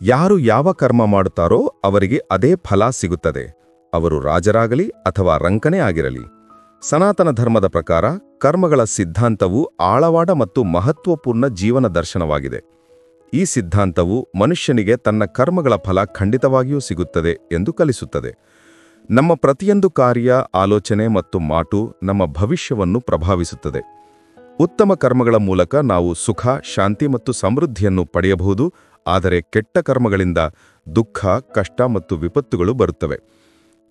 ಯಾರು ಯಾವ ಕರ್ಮ ಮಾಡುತ್ತಾರೋ ಅವರಿಗೆ ಅದೇ ಫಲ ಸಿಗುತ್ತದೆ. ಅವರು ರಾಜರಾಗಲಿ ಅಥವಾ ರಂಕನೇ ಆಗಿರಲಿ. ಸನಾತನ ಧರ್ಮದ ಪ್ರಕಾರ ಕರ್ಮಗಳ ಸಿದ್ಧಾಂತವು ಆಳವಾದ ಮತ್ತು ಮಹತ್ವಪೂರ್ಣ ಜೀವನ ದರ್ಶನವಾಗಿದೆ. ಈ ಸಿದ್ಧಾಂತವು ಮನುಷ್ಯನಿಗೆ ತನ್ನ ಕರ್ಮಗಳ ಫಲ ಖಂಡಿತವಾಗಿಯೂ ಸಿಗುತ್ತದೆ ಎಂದು ಕಲಿಸುತ್ತದೆ. ನಮ್ಮ ಪ್ರತಿಯೊಂದು ಕಾರ್ಯ, ಆಲೋಚನೆ ಮತ್ತು ಮಾತು ನಮ್ಮ ಭವಿಷ್ಯವನ್ನು ಪ್ರಭಾವಿಸುತ್ತದೆ. ಉತ್ತಮ ಕರ್ಮಗಳ ಮೂಲಕ ನಾವು ಸುಖ, ಶಾಂತಿ ಮತ್ತು ಸಮೃದ್ಧಿಯನ್ನು ಪಡೆಯಬಹುದು. ಆದರೆ ಕೆಟ್ಟ ಕರ್ಮಗಳಿಂದ ದುಃಖ, ಕಷ್ಟ ಮತ್ತು ವಿಪತ್ತುಗಳು ಬರುತ್ತವೆ.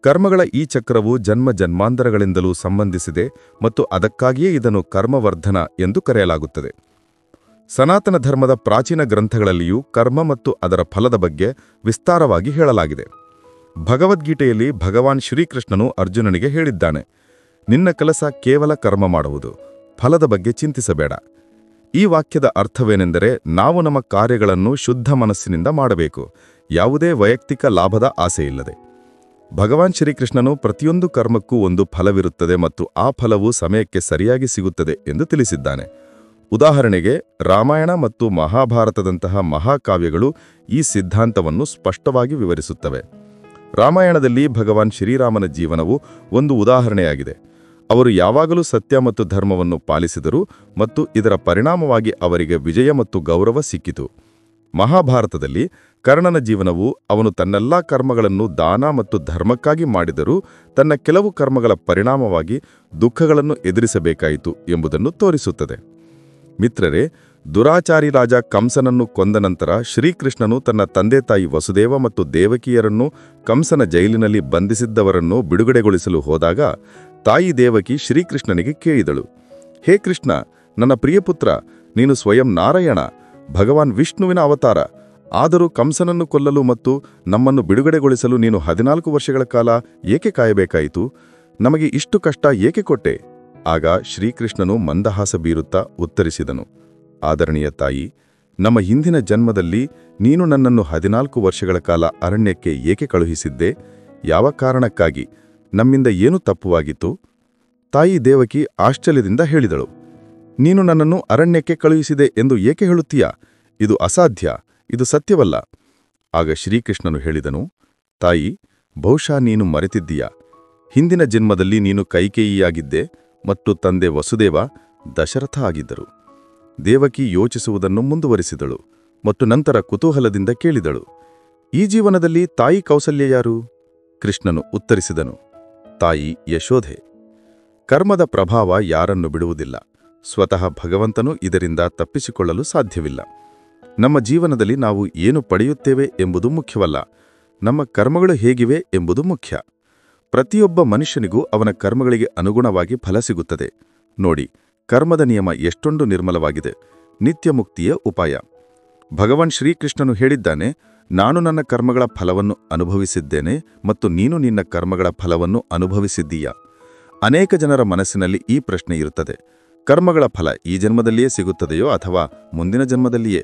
ಕರ್ಮಗಳ ಈ ಚಕ್ರವು ಜನ್ಮ ಜನ್ಮಾಂತರಗಳಿಂದಲೂ ಸಂಬಂಧಿಸಿದೆ ಮತ್ತು ಅದಕ್ಕಾಗಿಯೇ ಇದನ್ನು ಕರ್ಮವರ್ಧನ ಎಂದು ಕರೆಯಲಾಗುತ್ತದೆ. ಸನಾತನ ಧರ್ಮದ ಪ್ರಾಚೀನ ಗ್ರಂಥಗಳಲ್ಲಿಯೂ ಕರ್ಮ ಮತ್ತು ಅದರ ಫಲದ ಬಗ್ಗೆ ವಿಸ್ತಾರವಾಗಿ ಹೇಳಲಾಗಿದೆ. ಭಗವದ್ಗೀತೆಯಲ್ಲಿ ಭಗವಾನ್ ಶ್ರೀಕೃಷ್ಣನು ಅರ್ಜುನನಿಗೆ ಹೇಳಿದ್ದಾನೆ, ನಿನ್ನ ಕೆಲಸ ಕೇವಲ ಕರ್ಮ ಮಾಡುವುದು, ಫಲದ ಬಗ್ಗೆ ಚಿಂತಿಸಬೇಡ. ಈ ವಾಕ್ಯದ ಅರ್ಥವೇನೆಂದರೆ ನಾವು ನಮ್ಮ ಕಾರ್ಯಗಳನ್ನು ಶುದ್ಧ ಮನಸ್ಸಿನಿಂದ ಮಾಡಬೇಕು, ಯಾವುದೇ ವೈಯಕ್ತಿಕ ಲಾಭದ ಆಸೆಯಿಲ್ಲದೆ. ಭಗವಾನ್ ಶ್ರೀಕೃಷ್ಣನು ಪ್ರತಿಯೊಂದು ಕರ್ಮಕ್ಕೂ ಒಂದು ಫಲವಿರುತ್ತದೆ ಮತ್ತು ಆ ಫಲವು ಸಮಯಕ್ಕೆ ಸರಿಯಾಗಿ ಸಿಗುತ್ತದೆ ಎಂದು ತಿಳಿಸಿದ್ದಾನೆ. ಉದಾಹರಣೆಗೆ, ರಾಮಾಯಣ ಮತ್ತು ಮಹಾಭಾರತದಂತಹ ಮಹಾಕಾವ್ಯಗಳು ಈ ಸಿದ್ಧಾಂತವನ್ನು ಸ್ಪಷ್ಟವಾಗಿ ವಿವರಿಸುತ್ತವೆ. ರಾಮಾಯಣದಲ್ಲಿ ಭಗವಾನ್ ಶ್ರೀರಾಮನ ಜೀವನವು ಒಂದು ಉದಾಹರಣೆಯಾಗಿದೆ. ಅವರು ಯಾವಾಗಲೂ ಸತ್ಯ ಮತ್ತು ಧರ್ಮವನ್ನು ಪಾಲಿಸಿದರು ಮತ್ತು ಇದರ ಪರಿಣಾಮವಾಗಿ ಅವರಿಗೆ ವಿಜಯ ಮತ್ತು ಗೌರವ ಸಿಕ್ಕಿತು. ಮಹಾಭಾರತದಲ್ಲಿ ಕರ್ಣನ ಜೀವನವು ಅವನು ತನ್ನೆಲ್ಲಾ ಕರ್ಮಗಳನ್ನು ದಾನ ಮತ್ತು ಧರ್ಮಕ್ಕಾಗಿ ಮಾಡಿದರೂ ತನ್ನ ಕೆಲವು ಕರ್ಮಗಳ ಪರಿಣಾಮವಾಗಿ ದುಃಖಗಳನ್ನು ಎದುರಿಸಬೇಕಾಯಿತು ಎಂಬುದನ್ನು ತೋರಿಸುತ್ತದೆ. ಮಿತ್ರರೇ, ದುರಾಚಾರಿ ರಾಜ ಕಂಸನನ್ನು ಕೊಂದ ನಂತರ ಶ್ರೀಕೃಷ್ಣನು ತನ್ನ ತಂದೆ ತಾಯಿ ವಸುದೇವ ಮತ್ತು ದೇವಕಿಯರನ್ನು ಕಂಸನ ಜೈಲಿನಲ್ಲಿ ಬಂಧಿಸಿದ್ದವರನ್ನು ಬಿಡುಗಡೆಗೊಳಿಸಲು ಹೋದಾಗ ತಾಯಿ ದೇವಕಿ ಶ್ರೀಕೃಷ್ಣನಿಗೆ ಕೇಳಿದಳು, ಹೇ ಕೃಷ್ಣ, ನನ್ನ ಪ್ರಿಯಪುತ್ರ, ನೀನು ಸ್ವಯಂ ನಾರಾಯಣ, ಭಗವಾನ್ ವಿಷ್ಣುವಿನ ಅವತಾರ. ಆದರೂ ಕಂಸನನ್ನು ಕೊಲ್ಲಲು ಮತ್ತು ನಮ್ಮನ್ನು ಬಿಡುಗಡೆಗೊಳಿಸಲು ನೀನು 14 ವರ್ಷಗಳ ಕಾಲ ಏಕೆ ಕಾಯಬೇಕಾಯಿತು? ನಮಗೆ ಇಷ್ಟು ಕಷ್ಟ ಏಕೆ ಕೊಟ್ಟೆ? ಆಗ ಶ್ರೀಕೃಷ್ಣನು ಮಂದಹಾಸ ಬೀರುತ್ತಾ ಉತ್ತರಿಸಿದನು, ಆದರಣೀಯ ತಾಯಿ, ನಮ್ಮ ಹಿಂದಿನ ಜನ್ಮದಲ್ಲಿ ನೀನು ನನ್ನನ್ನು 14 ವರ್ಷಗಳ ಕಾಲ ಅರಣ್ಯಕ್ಕೆ ಏಕೆ ಕಳುಹಿಸಿದ್ದೆ? ಯಾವ ಕಾರಣಕ್ಕಾಗಿ? ನಮ್ಮಿಂದ ಏನು ತಪ್ಪುವಾಗಿತ್ತು? ತಾಯಿ ದೇವಕಿ ಆಶ್ಚರ್ಯದಿಂದ ಹೇಳಿದಳು, ನೀನು ನನ್ನನ್ನು ಅರಣ್ಯಕ್ಕೆ ಕಳುಹಿಸಿದೆ ಎಂದು ಏಕೆ ಹೇಳುತ್ತೀಯಾ? ಇದು ಅಸಾಧ್ಯ, ಇದು ಸತ್ಯವಲ್ಲ. ಆಗ ಶ್ರೀಕೃಷ್ಣನು ಹೇಳಿದನು, ತಾಯಿ, ಬಹುಶಃ ನೀನು ಮರೆತಿದ್ದೀಯಾ. ಹಿಂದಿನ ಜನ್ಮದಲ್ಲಿ ನೀನು ಕೈಕೇಯಿಯಾಗಿದ್ದೆ ಮತ್ತು ತಂದೆ ವಸುದೇವ ದಶರಥ ಆಗಿದ್ದರು. ದೇವಕಿ ಯೋಚಿಸುವುದನ್ನು ಮುಂದುವರಿಸಿದಳು ಮತ್ತು ನಂತರ ಕುತೂಹಲದಿಂದ ಕೇಳಿದಳು, ಈ ಜೀವನದಲ್ಲಿ ತಾಯಿ ಕೌಸಲ್ಯ ಯಾರು? ಕೃಷ್ಣನು ಉತ್ತರಿಸಿದನು, ತಾಯಿ ಯಶೋಧೆ. ಕರ್ಮದ ಪ್ರಭಾವ ಯಾರನ್ನು ಬಿಡುವುದಿಲ್ಲ. ಸ್ವತಃ ಭಗವಂತನು ಇದರಿಂದ ತಪ್ಪಿಸಿಕೊಳ್ಳಲು ಸಾಧ್ಯವಿಲ್ಲ. ನಮ್ಮ ಜೀವನದಲ್ಲಿ ನಾವು ಏನು ಪಡೆಯುತ್ತೇವೆ ಎಂಬುದು ಮುಖ್ಯವಲ್ಲ, ನಮ್ಮ ಕರ್ಮಗಳು ಹೇಗಿವೆ ಎಂಬುದು ಮುಖ್ಯ. ಪ್ರತಿಯೊಬ್ಬ ಮನುಷ್ಯನಿಗೂ ಅವನ ಕರ್ಮಗಳಿಗೆ ಅನುಗುಣವಾಗಿ ಫಲ ಸಿಗುತ್ತದೆ. ನೋಡಿ, ಕರ್ಮದ ನಿಯಮ ಎಷ್ಟೊಂದು ನಿರ್ಮಲವಾಗಿದೆ. ನಿತ್ಯ ಮುಕ್ತಿಯ ಉಪಾಯ. ಭಗವಾನ್ ಶ್ರೀಕೃಷ್ಣನು ಹೇಳಿದ್ದಾನೆ, ನಾನು ನನ್ನ ಕರ್ಮಗಳ ಫಲವನ್ನು ಅನುಭವಿಸಿದ್ದೇನೆ ಮತ್ತು ನೀನು ನಿನ್ನ ಕರ್ಮಗಳ ಫಲವನ್ನು ಅನುಭವಿಸಿದ್ದೀಯಾ. ಅನೇಕ ಜನರ ಮನಸ್ಸಿನಲ್ಲಿ ಈ ಪ್ರಶ್ನೆ ಇರುತ್ತದೆ, ಕರ್ಮಗಳ ಫಲ ಈ ಜನ್ಮದಲ್ಲಿಯೇ ಸಿಗುತ್ತದೆಯೋ ಅಥವಾ ಮುಂದಿನ ಜನ್ಮದಲ್ಲಿಯೇ?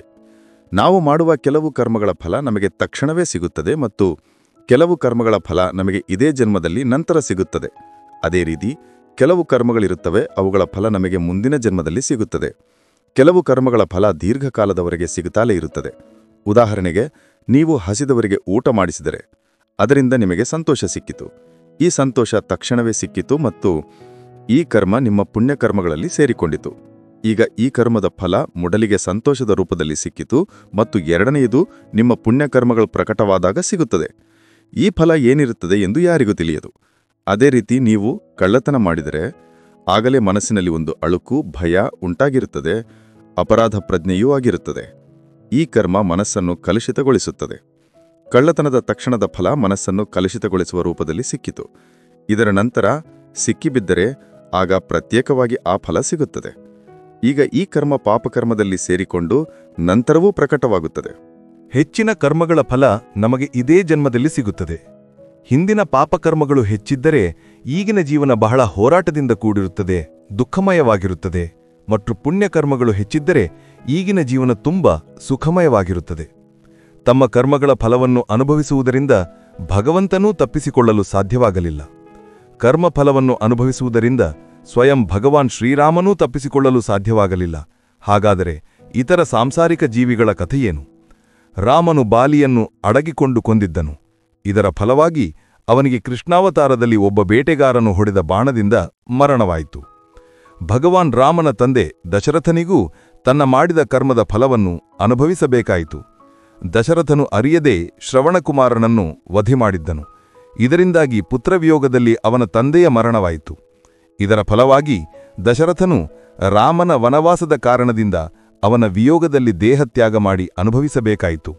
ನಾವು ಮಾಡುವ ಕೆಲವು ಕರ್ಮಗಳ ಫಲ ನಮಗೆ ತಕ್ಷಣವೇ ಸಿಗುತ್ತದೆ ಮತ್ತು ಕೆಲವು ಕರ್ಮಗಳ ಫಲ ನಮಗೆ ಇದೇ ಜನ್ಮದಲ್ಲಿ ನಂತರ ಸಿಗುತ್ತದೆ. ಅದೇ ರೀತಿ ಕೆಲವು ಕರ್ಮಗಳಿರುತ್ತವೆ, ಅವುಗಳ ಫಲ ನಮಗೆ ಮುಂದಿನ ಜನ್ಮದಲ್ಲಿ ಸಿಗುತ್ತದೆ. ಕೆಲವು ಕರ್ಮಗಳ ಫಲ ದೀರ್ಘಕಾಲದವರೆಗೆ ಸಿಗುತ್ತಲೇ ಇರುತ್ತದೆ. ಉದಾಹರಣೆಗೆ, ನೀವು ಹಸಿದವರಿಗೆ ಊಟ ಮಾಡಿಸಿದರೆ ಅದರಿಂದ ನಿಮಗೆ ಸಂತೋಷ ಸಿಕ್ಕಿತು. ಈ ಸಂತೋಷ ತಕ್ಷಣವೇ ಸಿಕ್ಕಿತು ಮತ್ತು ಈ ಕರ್ಮ ನಿಮ್ಮ ಪುಣ್ಯಕರ್ಮಗಳಲ್ಲಿ ಸೇರಿಕೊಂಡಿತು. ಈಗ ಈ ಕರ್ಮದ ಫಲ ಮೊದಲಿಗೆ ಸಂತೋಷದ ರೂಪದಲ್ಲಿ ಸಿಕ್ಕಿತು ಮತ್ತು ಎರಡನೆಯದು ನಿಮ್ಮ ಪುಣ್ಯಕರ್ಮಗಳು ಪ್ರಕಟವಾದಾಗ ಸಿಗುತ್ತದೆ. ಈ ಫಲ ಏನಿರುತ್ತದೆ ಎಂದು ಯಾರಿಗೂ ತಿಳಿಯದು. ಅದೇ ರೀತಿ ನೀವು ಕಳ್ಳತನ ಮಾಡಿದರೆ ಆಗಲೇ ಮನಸ್ಸಿನಲ್ಲಿ ಒಂದು ಅಳುಕು, ಭಯ ಉಂಟಾಗಿರುತ್ತದೆ, ಅಪರಾಧ ಪ್ರಜ್ಞೆಯೂ ಆಗಿರುತ್ತದೆ. ಈ ಕರ್ಮ ಮನಸ್ಸನ್ನು ಕಲುಷಿತಗೊಳಿಸುತ್ತದೆ. ಕಳ್ಳತನದ ತಕ್ಷಣದ ಫಲ ಮನಸ್ಸನ್ನು ಕಲುಷಿತಗೊಳಿಸುವ ರೂಪದಲ್ಲಿ ಸಿಕ್ಕಿತು. ಇದರ ನಂತರ ಸಿಕ್ಕಿಬಿದ್ದರೆ ಆಗ ಪ್ರತ್ಯೇಕವಾಗಿ ಆ ಫಲ ಸಿಗುತ್ತದೆ. ಈಗ ಈ ಕರ್ಮ ಪಾಪಕರ್ಮದಲ್ಲಿ ಸೇರಿಕೊಂಡು ನಂತರವೂ ಪ್ರಕಟವಾಗುತ್ತದೆ. ಹೆಚ್ಚಿನ ಕರ್ಮಗಳ ಫಲ ನಮಗೆ ಇದೇ ಜನ್ಮದಲ್ಲಿ ಸಿಗುತ್ತದೆ. ಹಿಂದಿನ ಪಾಪಕರ್ಮಗಳು ಹೆಚ್ಚಿದ್ದರೆ ಈಗಿನ ಜೀವನ ಬಹಳ ಹೋರಾಟದಿಂದ ಕೂಡಿರುತ್ತದೆ, ದುಃಖಮಯವಾಗಿರುತ್ತದೆ. ಮತ್ತು ಪುಣ್ಯಕರ್ಮಗಳು ಹೆಚ್ಚಿದ್ದರೆ ಈಗಿನ ಜೀವನ ತುಂಬ ಸುಖಮಯವಾಗಿರುತ್ತದೆ. ತಮ್ಮ ಕರ್ಮಗಳ ಫಲವನ್ನು ಅನುಭವಿಸುವುದರಿಂದ ಭಗವಂತನೂ ತಪ್ಪಿಸಿಕೊಳ್ಳಲು ಸಾಧ್ಯವಾಗಲಿಲ್ಲ. ಕರ್ಮಫಲವನ್ನು ಅನುಭವಿಸುವುದರಿಂದ ಸ್ವಯಂ ಭಗವಾನ್ ಶ್ರೀರಾಮನೂ ತಪ್ಪಿಸಿಕೊಳ್ಳಲು ಸಾಧ್ಯವಾಗಲಿಲ್ಲ. ಹಾಗಾದರೆ ಇತರ ಸಾಂಸಾರಿಕ ಜೀವಿಗಳ ಕಥೆಯೇನು? ರಾಮನು ಬಾಲಿಯನ್ನು ಅಡಗಿಕೊಂಡು ಕೊಂದಿದ್ದನು. ಇದರ ಫಲವಾಗಿ ಅವನಿಗೆ ಕೃಷ್ಣಾವತಾರದಲ್ಲಿ ಒಬ್ಬ ಬೇಟೆಗಾರನು ಹೊಡೆದ ಬಾಣದಿಂದ ಮರಣವಾಯಿತು. ಭಗವಾನ್ ರಾಮನ ತಂದೆ ದಶರಥನಿಗೂ ತನ್ನ ಮಾಡಿದ ಕರ್ಮದ ಫಲವನ್ನು ಅನುಭವಿಸಬೇಕಾಯಿತು. ದಶರಥನು ಅರಿಯದೆ ಶ್ರವಣಕುಮಾರನನ್ನು ವಧೆ ಮಾಡಿದ್ದನು. ಇದರಿಂದಾಗಿ ಪುತ್ರವಿಯೋಗದಲ್ಲಿ ಅವನ ತಂದೆಯ ಮರಣವಾಯಿತು. ಇದರ ಫಲವಾಗಿ ದಶರಥನು ರಾಮನ ವನವಾಸದ ಕಾರಣದಿಂದ ಅವನ ವಿಯೋಗದಲ್ಲಿ ದೇಹತ್ಯಾಗ ಮಾಡಿ ಅನುಭವಿಸಬೇಕಾಯಿತು.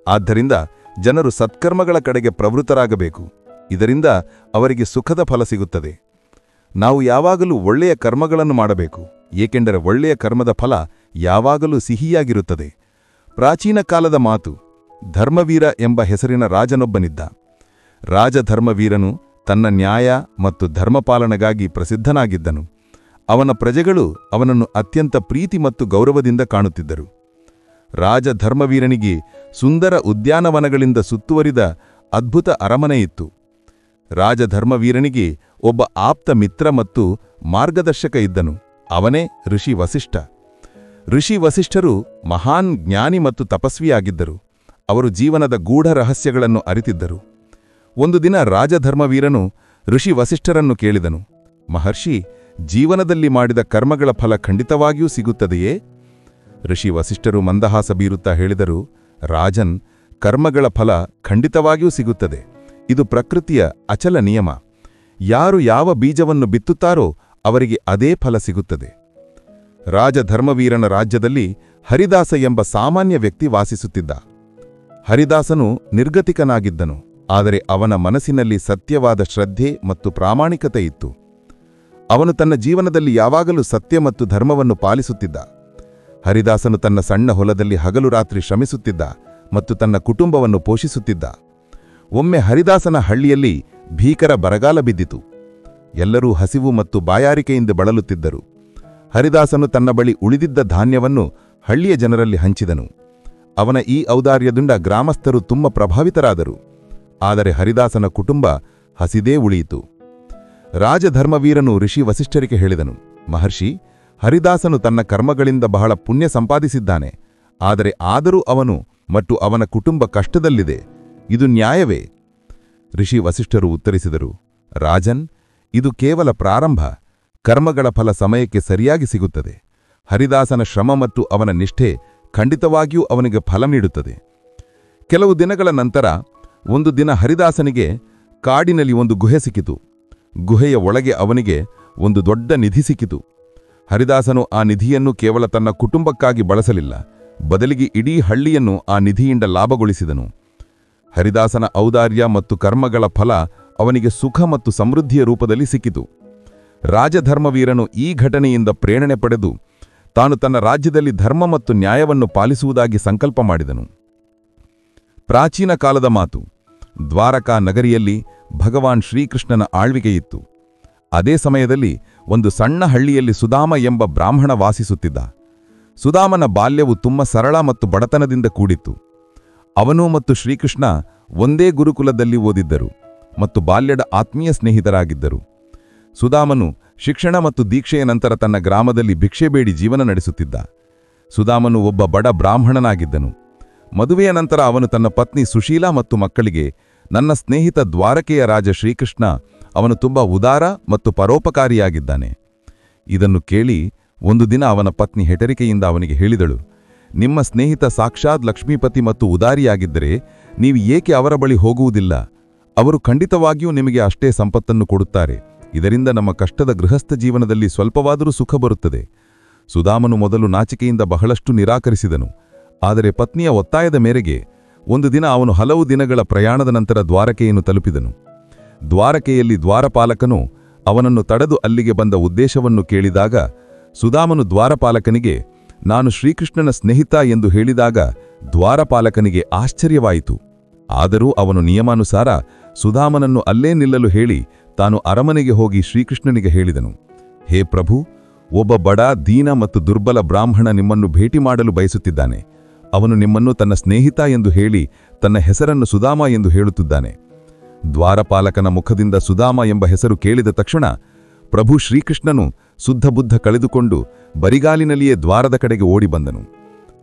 ಆದ್ದರಿಂದ ಜನರು ಸತ್ಕರ್ಮಗಳ ಕಡೆಗೆ ಪ್ರವೃತ್ತರಾಗಬೇಕು. ಇದರಿಂದ ಅವರಿಗೆ ಸುಖದ ಫಲ ಸಿಗುತ್ತದೆ. ನಾವು ಯಾವಾಗಲೂ ಒಳ್ಳೆಯ ಕರ್ಮಗಳನ್ನು ಮಾಡಬೇಕು, ಏಕೆಂದರೆ ಒಳ್ಳೆಯ ಕರ್ಮದ ಫಲ ಯಾವಾಗಲೂ ಸಿಹಿಯಾಗಿರುತ್ತದೆ. ಪ್ರಾಚೀನ ಕಾಲದ ಮಾತು. ಧರ್ಮವೀರ ಎಂಬ ಹೆಸರಿನ ರಾಜನೊಬ್ಬನಿದ್ದ. ರಾಜಧರ್ಮವೀರನು ತನ್ನ ನ್ಯಾಯ ಮತ್ತು ಧರ್ಮಪಾಲನೆಗಾಗಿ ಪ್ರಸಿದ್ಧನಾಗಿದ್ದನು. ಅವನ ಪ್ರಜೆಗಳು ಅವನನ್ನು ಅತ್ಯಂತ ಪ್ರೀತಿ ಮತ್ತು ಗೌರವದಿಂದ ಕಾಣುತ್ತಿದ್ದರು. ರಾಜಧರ್ಮವೀರನಿಗೆ ಸುಂದರ ಉದ್ಯಾನವನಗಳಿಂದ ಸುತ್ತುವರಿದ ಅದ್ಭುತ ಅರಮನೆಯಿತ್ತು. ರಾಜಧರ್ಮವೀರನಿಗೆ ಒಬ್ಬ ಆಪ್ತ ಮಿತ್ರ ಮತ್ತು ಮಾರ್ಗದರ್ಶಕ ಇದ್ದನು. ಅವನೇ ಋಷಿ ವಸಿಷ್ಠ. ಋಷಿ ವಸಿಷ್ಠರು ಮಹಾನ್ ಜ್ಞಾನಿ ಮತ್ತು ತಪಸ್ವಿಯಾಗಿದ್ದರು. ಅವರು ಜೀವನದ ಗೂಢ ರಹಸ್ಯಗಳನ್ನು ಅರಿತಿದ್ದರು. ಒಂದು ದಿನ ರಾಜಧರ್ಮವೀರನು ಋಷಿ ವಸಿಷ್ಠರನ್ನು ಕೇಳಿದನು, ಮಹರ್ಷಿ, ಜೀವನದಲ್ಲಿ ಮಾಡಿದ ಕರ್ಮಗಳ ಫಲ ಖಂಡಿತವಾಗಿಯೂ ಸಿಗುತ್ತದೆಯೇ? ಋಷಿ ವಸಿಷ್ಠರು ಮಂದಹಾಸ ಬೀರುತ್ತಾ ಹೇಳಿದರು, ರಾಜನ್, ಕರ್ಮಗಳ ಫಲ ಖಂಡಿತವಾಗಿಯೂ ಸಿಗುತ್ತದೆ. ಇದು ಪ್ರಕೃತಿಯ ಅಚಲ ನಿಯಮ. ಯಾರು ಯಾವ ಬೀಜವನ್ನು ಬಿತ್ತುತ್ತಾರೋ ಅವರಿಗೆ ಅದೇ ಫಲ ಸಿಗುತ್ತದೆ. ರಾಜಧರ್ಮವೀರನ ರಾಜ್ಯದಲ್ಲಿ ಹರಿದಾಸ ಎಂಬ ಸಾಮಾನ್ಯ ವ್ಯಕ್ತಿ ವಾಸಿಸುತ್ತಿದ್ದ. ಹರಿದಾಸನು ನಿರ್ಗತಿಕನಾಗಿದ್ದನು, ಆದರೆ ಅವನ ಮನಸ್ಸಿನಲ್ಲಿ ಸತ್ಯವಾದ ಶ್ರದ್ಧೆ ಮತ್ತು ಪ್ರಾಮಾಣಿಕತೆ ಇತ್ತು. ಅವನು ತನ್ನ ಜೀವನದಲ್ಲಿ ಯಾವಾಗಲೂ ಸತ್ಯ ಮತ್ತು ಧರ್ಮವನ್ನು ಪಾಲಿಸುತ್ತಿದ್ದ. ಹರಿದಾಸನು ತನ್ನ ಸಣ್ಣ ಹೊಲದಲ್ಲಿ ಹಗಲು ರಾತ್ರಿ ಶ್ರಮಿಸುತ್ತಿದ್ದ ಮತ್ತು ತನ್ನ ಕುಟುಂಬವನ್ನು ಪೋಷಿಸುತ್ತಿದ್ದ. ಒಮ್ಮೆ ಹರಿದಾಸನ ಹಳ್ಳಿಯಲ್ಲಿ ಭೀಕರ ಬರಗಾಲ ಬಿದ್ದಿತು. ಎಲ್ಲರೂ ಹಸಿವು ಮತ್ತು ಬಾಯಾರಿಕೆಯಿಂದ ಬಳಲುತ್ತಿದ್ದರು. ಹರಿದಾಸನು ತನ್ನ ಬಳಿ ಉಳಿದಿದ್ದ ಧಾನ್ಯವನ್ನು ಹಳ್ಳಿಯ ಜನರಲ್ಲಿ ಹಂಚಿದನು. ಅವನ ಈ ಔದಾರ್ಯದಿಂದ ಗ್ರಾಮಸ್ಥರು ತುಂಬ ಪ್ರಭಾವಿತರಾದರು. ಆದರೆ ಹರಿದಾಸನ ಕುಟುಂಬ ಹಸಿದೇ ಉಳಿಯಿತು. ರಾಜಧರ್ಮವೀರನು ಋಷಿ ವಸಿಷ್ಠರಿಗೆ ಹೇಳಿದನು, ಮಹರ್ಷಿ, ಹರಿದಾಸನು ತನ್ನ ಕರ್ಮಗಳಿಂದ ಬಹಳ ಪುಣ್ಯ ಸಂಪಾದಿಸಿದ್ದಾನೆ. ಆದರೆ ಆದರೂ ಅವನು ಮತ್ತು ಅವನ ಕುಟುಂಬ ಕಷ್ಟದಲ್ಲಿದೆ. ಇದು ನ್ಯಾಯವೇ? ಋಷಿ ವಸಿಷ್ಠರು ಉತ್ತರಿಸಿದರು, ರಾಜನ್, ಇದು ಕೇವಲ ಪ್ರಾರಂಭ. ಕರ್ಮಗಳ ಫಲ ಸಮಯಕ್ಕೆ ಸರಿಯಾಗಿ ಸಿಗುತ್ತದೆ. ಹರಿದಾಸನ ಶ್ರಮ ಮತ್ತು ಅವನ ನಿಷ್ಠೆ ಖಂಡಿತವಾಗಿಯೂ ಅವನಿಗೆ ಫಲ ನೀಡುತ್ತದೆ. ಕೆಲವು ದಿನಗಳ ನಂತರ ಒಂದು ದಿನ ಹರಿದಾಸನಿಗೆ ಕಾಡಿನಲ್ಲಿ ಒಂದು ಗುಹೆ ಸಿಕ್ಕಿತು. ಗುಹೆಯ ಒಳಗೆ ಅವನಿಗೆ ಒಂದು ದೊಡ್ಡ ನಿಧಿ ಸಿಕ್ಕಿತು. ಹರಿದಾಸನು ಆ ನಿಧಿಯನ್ನು ಕೇವಲ ತನ್ನ ಕುಟುಂಬಕ್ಕಾಗಿ ಬಳಸಲಿಲ್ಲ, ಬದಲಿಗೆ ಇಡೀ ಹಳ್ಳಿಯನ್ನು ಆ ನಿಧಿಯಿಂದ ಲಾಭಗೊಳಿಸಿದನು. ಹರಿದಾಸನ ಔದಾರ್ಯ ಮತ್ತು ಕರ್ಮಗಳ ಫಲ ಅವನಿಗೆ ಸುಖ ಮತ್ತು ಸಮೃದ್ಧಿಯ ರೂಪದಲ್ಲಿ ಸಿಕ್ಕಿತು. ರಾಜಧರ್ಮವೀರನು ಈ ಘಟನೆಯಿಂದ ಪ್ರೇರಣೆ ಪಡೆದು ತಾನು ತನ್ನ ರಾಜ್ಯದಲ್ಲಿ ಧರ್ಮ ಮತ್ತು ನ್ಯಾಯವನ್ನು ಪಾಲಿಸುವುದಾಗಿ ಸಂಕಲ್ಪ ಮಾಡಿದನು. ಪ್ರಾಚೀನ ಕಾಲದ ಮಾತು. ದ್ವಾರಕಾ ನಗರಿಯಲ್ಲಿ ಭಗವಾನ್ ಶ್ರೀಕೃಷ್ಣನ ಆಳ್ವಿಕೆಯಿತ್ತು. ಅದೇ ಸಮಯದಲ್ಲಿ ಒಂದು ಸಣ್ಣ ಹಳ್ಳಿಯಲ್ಲಿ ಸುಧಾಮ ಎಂಬ ಬ್ರಾಹ್ಮಣ ವಾಸಿಸುತ್ತಿದ್ದ. ಸುಧಾಮನ ಬಾಲ್ಯವು ತುಂಬ ಸರಳ ಮತ್ತು ಬಡತನದಿಂದ ಕೂಡಿತ್ತು. ಅವನು ಮತ್ತು ಶ್ರೀಕೃಷ್ಣ ಒಂದೇ ಗುರುಕುಲದಲ್ಲಿ ಓದಿದ್ದರು ಮತ್ತು ಬಾಲ್ಯದ ಆತ್ಮೀಯ ಸ್ನೇಹಿತರಾಗಿದ್ದರು. ಸುಧಾಮನು ಶಿಕ್ಷಣ ಮತ್ತು ದೀಕ್ಷೆಯ ನಂತರ ತನ್ನ ಗ್ರಾಮದಲ್ಲಿ ಭಿಕ್ಷೆ ಬೇಡಿ ಜೀವನ ನಡೆಸುತ್ತಿದ್ದ. ಸುಧಾಮನು ಒಬ್ಬ ಬಡ ಬ್ರಾಹ್ಮಣನಾಗಿದ್ದನು. ಮದುವೆಯ ನಂತರ ಅವನು ತನ್ನ ಪತ್ನಿ ಸುಶೀಲಾ ಮತ್ತು ಮಕ್ಕಳಿಗೆ, ನನ್ನ ಸ್ನೇಹಿತ ದ್ವಾರಕೆಯ ರಾಜ ಶ್ರೀಕೃಷ್ಣ, ಅವನು ತುಂಬ ಉದಾರ ಮತ್ತು ಪರೋಪಕಾರಿಯಾಗಿದ್ದಾನೆ. ಇದನ್ನು ಕೇಳಿ ಒಂದು ದಿನ ಅವನ ಪತ್ನಿ ಹೆಟರಿಕೆಯಿಂದ ಅವನಿಗೆ ಹೇಳಿದಳು, ನಿಮ್ಮ ಸ್ನೇಹಿತ ಸಾಕ್ಷಾತ್ ಲಕ್ಷ್ಮೀಪತಿ ಮತ್ತು ಉದಾರಿಯಾಗಿದ್ದರೆ ನೀವು ಏಕೆ ಅವರ ಬಳಿ ಹೋಗುವುದಿಲ್ಲ? ಅವರು ಖಂಡಿತವಾಗಿಯೂ ನಿಮಗೆ ಅಷ್ಟೇ ಸಂಪತ್ತನ್ನು ಕೊಡುತ್ತಾರೆ. ಇದರಿಂದ ನಮ್ಮ ಕಷ್ಟದ ಗೃಹಸ್ಥ ಜೀವನದಲ್ಲಿ ಸ್ವಲ್ಪವಾದರೂ ಸುಖ ಬರುತ್ತದೆ. ಸುಧಾಮನು ಮೊದಲು ನಾಚಿಕೆಯಿಂದ ಬಹಳಷ್ಟು ನಿರಾಕರಿಸಿದನು. ಆದರೆ ಪತ್ನಿಯ ಒತ್ತಾಯದ ಮೇರೆಗೆ ಒಂದು ದಿನ ಅವನು ಹಲವು ದಿನಗಳ ಪ್ರಯಾಣದ ನಂತರ ದ್ವಾರಕೆಯನ್ನು ತಲುಪಿದನು. ದ್ವಾರಕೆಯಲ್ಲಿ ದ್ವಾರಪಾಲಕನು ಅವನನ್ನು ತಡೆದು ಅಲ್ಲಿಗೆ ಬಂದ ಉದ್ದೇಶವನ್ನು ಕೇಳಿದಾಗ ಸುಧಾಮನು ದ್ವಾರಪಾಲಕನಿಗೆ, ನಾನು ಶ್ರೀಕೃಷ್ಣನ ಸ್ನೇಹಿತ ಎಂದು ಹೇಳಿದಾಗ ದ್ವಾರಪಾಲಕನಿಗೆ ಆಶ್ಚರ್ಯವಾಯಿತು. ಆದರೂ ಅವನು ನಿಯಮಾನುಸಾರ ಸುಧಾಮನನ್ನು ಅಲ್ಲೇ ನಿಲ್ಲಲು ಹೇಳಿ ತಾನು ಅರಮನೆಗೆ ಹೋಗಿ ಶ್ರೀಕೃಷ್ಣನಿಗೆ ಹೇಳಿದನು, ಹೇ ಪ್ರಭು, ಒಬ್ಬ ಬಡ, ದೀನ ಮತ್ತು ದುರ್ಬಲ ಬ್ರಾಹ್ಮಣ ನಿಮ್ಮನ್ನು ಭೇಟಿ ಮಾಡಲು ಬಯಸುತ್ತಿದ್ದಾನೆ. ಅವನು ನಿಮ್ಮನ್ನು ತನ್ನ ಸ್ನೇಹಿತ ಎಂದು ಹೇಳಿ ತನ್ನ ಹೆಸರನ್ನು ಸುಧಾಮ ಎಂದು ಹೇಳುತ್ತಿದ್ದಾನೆ. ದ್ವಾರಪಾಲಕನ ಮುಖದಿಂದ ಸುಧಾಮ ಎಂಬ ಹೆಸರು ಕೇಳಿದ ತಕ್ಷಣ ಪ್ರಭು ಶ್ರೀಕೃಷ್ಣನು ಶುದ್ಧ ಬುದ್ಧ ಕಳೆದುಕೊಂಡು ಬರಿಗಾಲಿನಲ್ಲಿಯೇ ದ್ವಾರದ ಕಡೆಗೆ ಓಡಿ ಬಂದನು.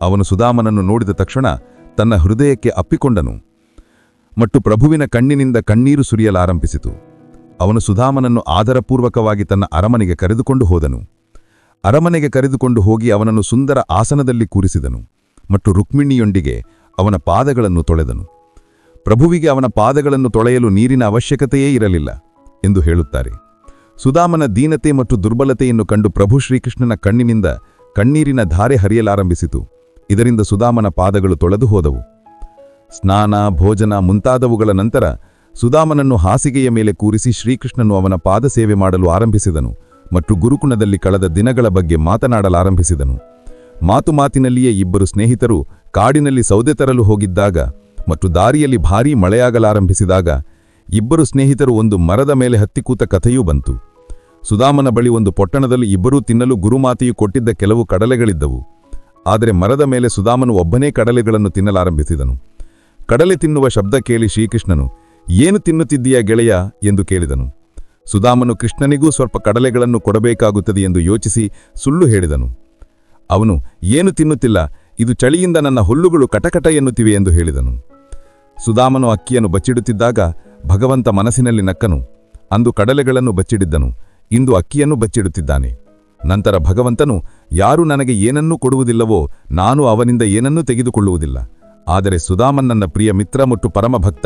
ಅವನು ಸುಧಾಮನನ್ನು ನೋಡಿದ ತಕ್ಷಣ ತನ್ನ ಹೃದಯಕ್ಕೆ ಅಪ್ಪಿಕೊಂಡನು. ಮತ್ತು ಪ್ರಭುವಿನ ಕಣ್ಣಿನಿಂದ ಕಣ್ಣೀರು ಸುರಿಯಲಾರಂಭಿಸಿತು. ಅವನು ಸುಧಾಮನನ್ನು ಆದರಪೂರ್ವಕವಾಗಿ ತನ್ನ ಅರಮನೆಗೆ ಕರೆದುಕೊಂಡು ಹೋದನು. ಅರಮನೆಗೆ ಕರೆದುಕೊಂಡು ಹೋಗಿ ಅವನನ್ನು ಸುಂದರ ಆಸನದಲ್ಲಿ ಕೂರಿಸಿದನು ಮತ್ತು ರುಕ್ಮಿಣಿಯೊಂದಿಗೆ ಅವನ ಪಾದಗಳನ್ನು ತೊಳೆದನು. ಪ್ರಭುವಿಗೆ ಅವನ ಪಾದಗಳನ್ನು ತೊಳೆಯಲು ನೀರಿನ ಅವಶ್ಯಕತೆಯೇ ಇರಲಿಲ್ಲ ಎಂದು ಹೇಳುತ್ತಾರೆ. ಸುಧಾಮನ ದೀನತೆ ಮತ್ತು ದುರ್ಬಲತೆಯನ್ನು ಕಂಡು ಪ್ರಭು ಶ್ರೀಕೃಷ್ಣನ ಕಣ್ಣಿನಿಂದ ಕಣ್ಣೀರಿನ ಧಾರೆ ಹರಿಯಲಾರಂಭಿಸಿತು. ಇದರಿಂದ ಸುಧಾಮನ ಪಾದಗಳು ತೊಳೆದು ಹೋದವು. ಸ್ನಾನ, ಭೋಜನ ಮುಂತಾದವುಗಳ ನಂತರ ಸುಧಾಮನನ್ನು ಹಾಸಿಗೆಯ ಮೇಲೆ ಕೂರಿಸಿ ಶ್ರೀಕೃಷ್ಣನು ಅವನ ಪಾದ ಸೇವೆ ಮಾಡಲು ಆರಂಭಿಸಿದನು ಮತ್ತು ಗುರುಕುಣದಲ್ಲಿ ಕಳೆದ ದಿನಗಳ ಬಗ್ಗೆ ಮಾತನಾಡಲಾರಂಭಿಸಿದನು. ಮಾತಿನಲ್ಲಿಯೇ ಇಬ್ಬರು ಸ್ನೇಹಿತರು ಕಾಡಿನಲ್ಲಿ ಸೌದೆ ತರಲು ಹೋಗಿದ್ದಾಗ ಮತ್ತು ದಾರಿಯಲ್ಲಿ ಭಾರೀ ಮಳೆಯಾಗಲಾರಂಭಿಸಿದಾಗ ಇಬ್ಬರು ಸ್ನೇಹಿತರು ಒಂದು ಮರದ ಮೇಲೆ ಹತ್ತಿ ಕೂತ ಕಥೆಯೂ ಬಂತು. ಸುಧಾಮನ ಬಳಿ ಒಂದು ಪೊಟ್ಟಣದಲ್ಲಿ ಇಬ್ಬರೂ ತಿನ್ನಲು ಗುರುಮಾತೆಯು ಕೊಟ್ಟಿದ್ದ ಕೆಲವು ಕಡಲೆಗಳಿದ್ದವು. ಆದರೆ ಮರದ ಮೇಲೆ ಸುಧಾಮನು ಒಬ್ಬನೇ ಕಡಲೆಗಳನ್ನು ತಿನ್ನಲಾರಂಭಿಸಿದನು. ಕಡಲೆ ತಿನ್ನುವ ಶಬ್ದ ಕೇಳಿ ಶ್ರೀಕೃಷ್ಣನು, ಏನು ತಿನ್ನುತ್ತಿದ್ದೀಯಾ ಗೆಳೆಯ ಎಂದು ಕೇಳಿದನು. ಸುಧಾಮನು ಕೃಷ್ಣನಿಗೂ ಸ್ವಲ್ಪ ಕಡಲೆಗಳನ್ನು ಕೊಡಬೇಕಾಗುತ್ತದೆ ಎಂದು ಯೋಚಿಸಿ ಸುಳ್ಳು ಹೇಳಿದನು. ಅವನು, ಏನು ತಿನ್ನುತ್ತಿಲ್ಲ, ಇದು ಚಳಿಯಿಂದ ನನ್ನ ಹುಲ್ಲುಗಳು ಕಟಕಟ ಎನ್ನುತ್ತಿವೆ ಎಂದು ಹೇಳಿದನು. ಸುಧಾಮನು ಅಕ್ಕಿಯನ್ನು ಬಚ್ಚಿಡುತ್ತಿದ್ದಾಗ ಭಗವಂತ ಮನಸ್ಸಿನಲ್ಲಿ ನಕ್ಕನು. ಅಂದು ಕಡಲೆಗಳನ್ನು ಬಚ್ಚಿಡಿದ್ದನು, ಇಂದು ಅಕ್ಕಿಯನ್ನು ಬಚ್ಚಿಡುತ್ತಿದ್ದಾನೆ. ನಂತರ ಭಗವಂತನು, ಯಾರು ನನಗೆ ಏನನ್ನೂ ಕೊಡುವುದಿಲ್ಲವೋ ನಾನು ಅವನಿಂದ ಏನನ್ನೂ ತೆಗೆದುಕೊಳ್ಳುವುದಿಲ್ಲ. ಆದರೆ ಸುಧಾಮನ್ ನನ್ನ ಪ್ರಿಯ ಮಿತ್ರ ಮತ್ತು ಪರಮಭಕ್ತ,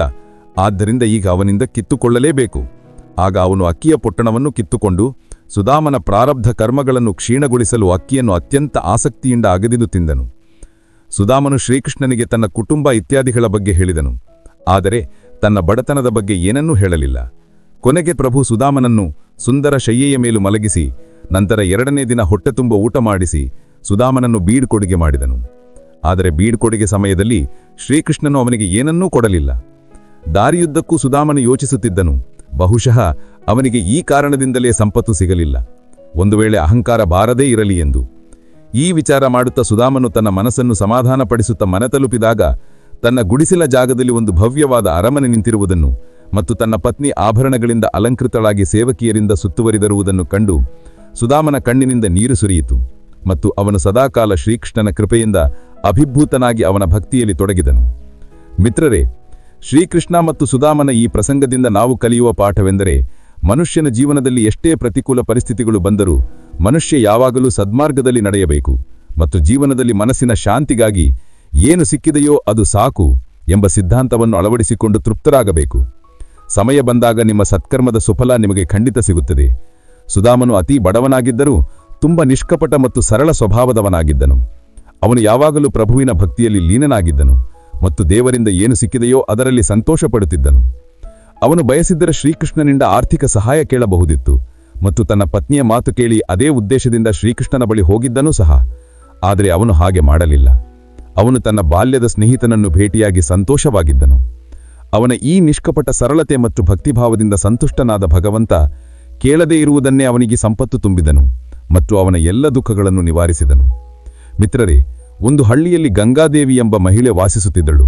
ಆದ್ದರಿಂದ ಈಗ ಅವನಿಂದ ಕಿತ್ತುಕೊಳ್ಳಲೇಬೇಕು. ಆಗ ಅವನು ಅಕ್ಕಿಯ ಪೊಟ್ಟಣವನ್ನು ಕಿತ್ತುಕೊಂಡು ಸುಧಾಮನ ಪ್ರಾರಬ್ಧ ಕರ್ಮಗಳನ್ನು ಕ್ಷೀಣಗೊಳಿಸಲು ಅಕ್ಕಿಯನ್ನು ಅತ್ಯಂತ ಆಸಕ್ತಿಯಿಂದ ಅಗದಿದು ತಿಂದನು. ಸುಧಾಮನು ಶ್ರೀಕೃಷ್ಣನಿಗೆ ತನ್ನ ಕುಟುಂಬ ಇತ್ಯಾದಿಗಳ ಬಗ್ಗೆ ಹೇಳಿದನು, ಆದರೆ ತನ್ನ ಬಡತನದ ಬಗ್ಗೆ ಏನನ್ನೂ ಹೇಳಲಿಲ್ಲ. ಕೊನೆಗೆ ಪ್ರಭು ಸುಧಾಮನನ್ನು ಸುಂದರ ಶಯ್ಯೆಯ ಮೇಲೂ ಮಲಗಿಸಿ ನಂತರ 2ನೇ ದಿನ ಹೊಟ್ಟೆ ತುಂಬ ಊಟ ಮಾಡಿಸಿ ಸುಧಾಮನನ್ನು ಬೀಡ್ಕೊಡುಗೆ ಮಾಡಿದನು. ಆದರೆ ಬೀಡ್ಕೊಡುಗೆ ಸಮಯದಲ್ಲಿ ಶ್ರೀಕೃಷ್ಣನು ಅವನಿಗೆ ಏನನ್ನೂ ಕೊಡಲಿಲ್ಲ. ದಾರಿಯುದ್ದಕ್ಕೂ ಸುಧಾಮನು ಯೋಚಿಸುತ್ತಿದ್ದನು, ಬಹುಶಃ ಅವನಿಗೆ ಈ ಕಾರಣದಿಂದಲೇ ಸಂಪತ್ತು ಸಿಗಲಿಲ್ಲ, ಒಂದು ವೇಳೆ ಅಹಂಕಾರ ಬಾರದೇ ಇರಲಿ ಎಂದು. ಈ ವಿಚಾರ ಮಾಡುತ್ತಾ ಸುಧಾಮನು ತನ್ನ ಮನಸ್ಸನ್ನು ಸಮಾಧಾನಪಡಿಸುತ್ತಾ ಮನೆ ತಲುಪಿದಾಗ ತನ್ನ ಗುಡಿಸಿಲ ಜಾಗದಲ್ಲಿ ಒಂದು ಭವ್ಯವಾದ ಅರಮನೆ ನಿಂತಿರುವುದನ್ನು ಮತ್ತು ತನ್ನ ಪತ್ನಿ ಆಭರಣಗಳಿಂದ ಅಲಂಕೃತಳಾಗಿ ಸೇವಕಿಯರಿಂದ ಸುತ್ತುವರಿದಿರುವುದನ್ನು ಕಂಡು ಸುಧಾಮನ ಕಣ್ಣಿನಿಂದ ನೀರು ಸುರಿಯಿತು ಮತ್ತು ಅವನು ಸದಾಕಾಲ ಶ್ರೀಕೃಷ್ಣನ ಕೃಪೆಯಿಂದ ಅಭಿಭೂತನಾಗಿ ಅವನ ಭಕ್ತಿಯಲ್ಲಿ ತೊಡಗಿದನು. ಮಿತ್ರರೇ, ಶ್ರೀಕೃಷ್ಣ ಮತ್ತು ಸುಧಾಮನ ಈ ಪ್ರಸಂಗದಿಂದ ನಾವು ಕಲಿಯುವ ಪಾಠವೆಂದರೆ, ಮನುಷ್ಯನ ಜೀವನದಲ್ಲಿ ಎಷ್ಟೇ ಪ್ರತಿಕೂಲ ಪರಿಸ್ಥಿತಿಗಳು ಬಂದರೂ ಮನುಷ್ಯ ಯಾವಾಗಲೂ ಸದ್ಮಾರ್ಗದಲ್ಲಿ ನಡೆಯಬೇಕು ಮತ್ತು ಜೀವನದಲ್ಲಿ ಮನಸ್ಸಿನ ಶಾಂತಿಗಾಗಿ ಏನು ಸಿಕ್ಕಿದೆಯೋ ಅದು ಸಾಕು ಎಂಬ ಸಿದ್ಧಾಂತವನ್ನು ಅಳವಡಿಸಿಕೊಂಡು ತೃಪ್ತರಾಗಬೇಕು. ಸಮಯ ಬಂದಾಗ ನಿಮ್ಮ ಸತ್ಕರ್ಮದ ಸುಫಲ ನಿಮಗೆ ಖಂಡಿತ ಸಿಗುತ್ತದೆ. ಸುಧಾಮನು ಅತೀ ಬಡವನಾಗಿದ್ದರೂ ತುಂಬ ನಿಷ್ಕಪಟ ಮತ್ತು ಸರಳ ಸ್ವಭಾವದವನಾಗಿದ್ದನು. ಅವನು ಯಾವಾಗಲೂ ಪ್ರಭುವಿನ ಭಕ್ತಿಯಲ್ಲಿ ಲೀನನಾಗಿದ್ದನು ಮತ್ತು ದೇವರಿಂದ ಏನು ಸಿಕ್ಕಿದೆಯೋ ಅದರಲ್ಲಿ ಸಂತೋಷಪಡುತ್ತಿದ್ದನು. ಅವನು ಬಯಸಿದ್ದರೆ ಶ್ರೀಕೃಷ್ಣನಿಂದ ಆರ್ಥಿಕ ಸಹಾಯ ಕೇಳಬಹುದಿತ್ತು ಮತ್ತು ತನ್ನ ಪತ್ನಿಯ ಮಾತು ಕೇಳಿ ಅದೇ ಉದ್ದೇಶದಿಂದ ಶ್ರೀಕೃಷ್ಣನ ಬಳಿ ಹೋಗಿದ್ದನೂ ಸಹ. ಆದರೆ ಅವನು ಹಾಗೆ ಮಾಡಲಿಲ್ಲ. ಅವನು ತನ್ನ ಬಾಲ್ಯದ ಸ್ನೇಹಿತನನ್ನು ಭೇಟಿಯಾಗಿ ಸಂತೋಷವಾಗಿದ್ದನು. ಅವನ ಈ ನಿಷ್ಕಪಟ ಸರಳತೆ ಮತ್ತು ಭಕ್ತಿಭಾವದಿಂದ ಸಂತುಷ್ಟನಾದ ಭಗವಂತ ಕೇಳದೇ ಇರುವುದನ್ನೇ ಅವನಿಗೆ ಸಂಪತ್ತು ತುಂಬಿದನು ಮತ್ತು ಅವನ ಎಲ್ಲ ದುಃಖಗಳನ್ನು ನಿವಾರಿಸಿದನು. ಮಿತ್ರರೇ, ಒಂದು ಹಳ್ಳಿಯಲ್ಲಿ ಗಂಗಾದೇವಿ ಎಂಬ ಮಹಿಳೆ ವಾಸಿಸುತ್ತಿದ್ದಳು.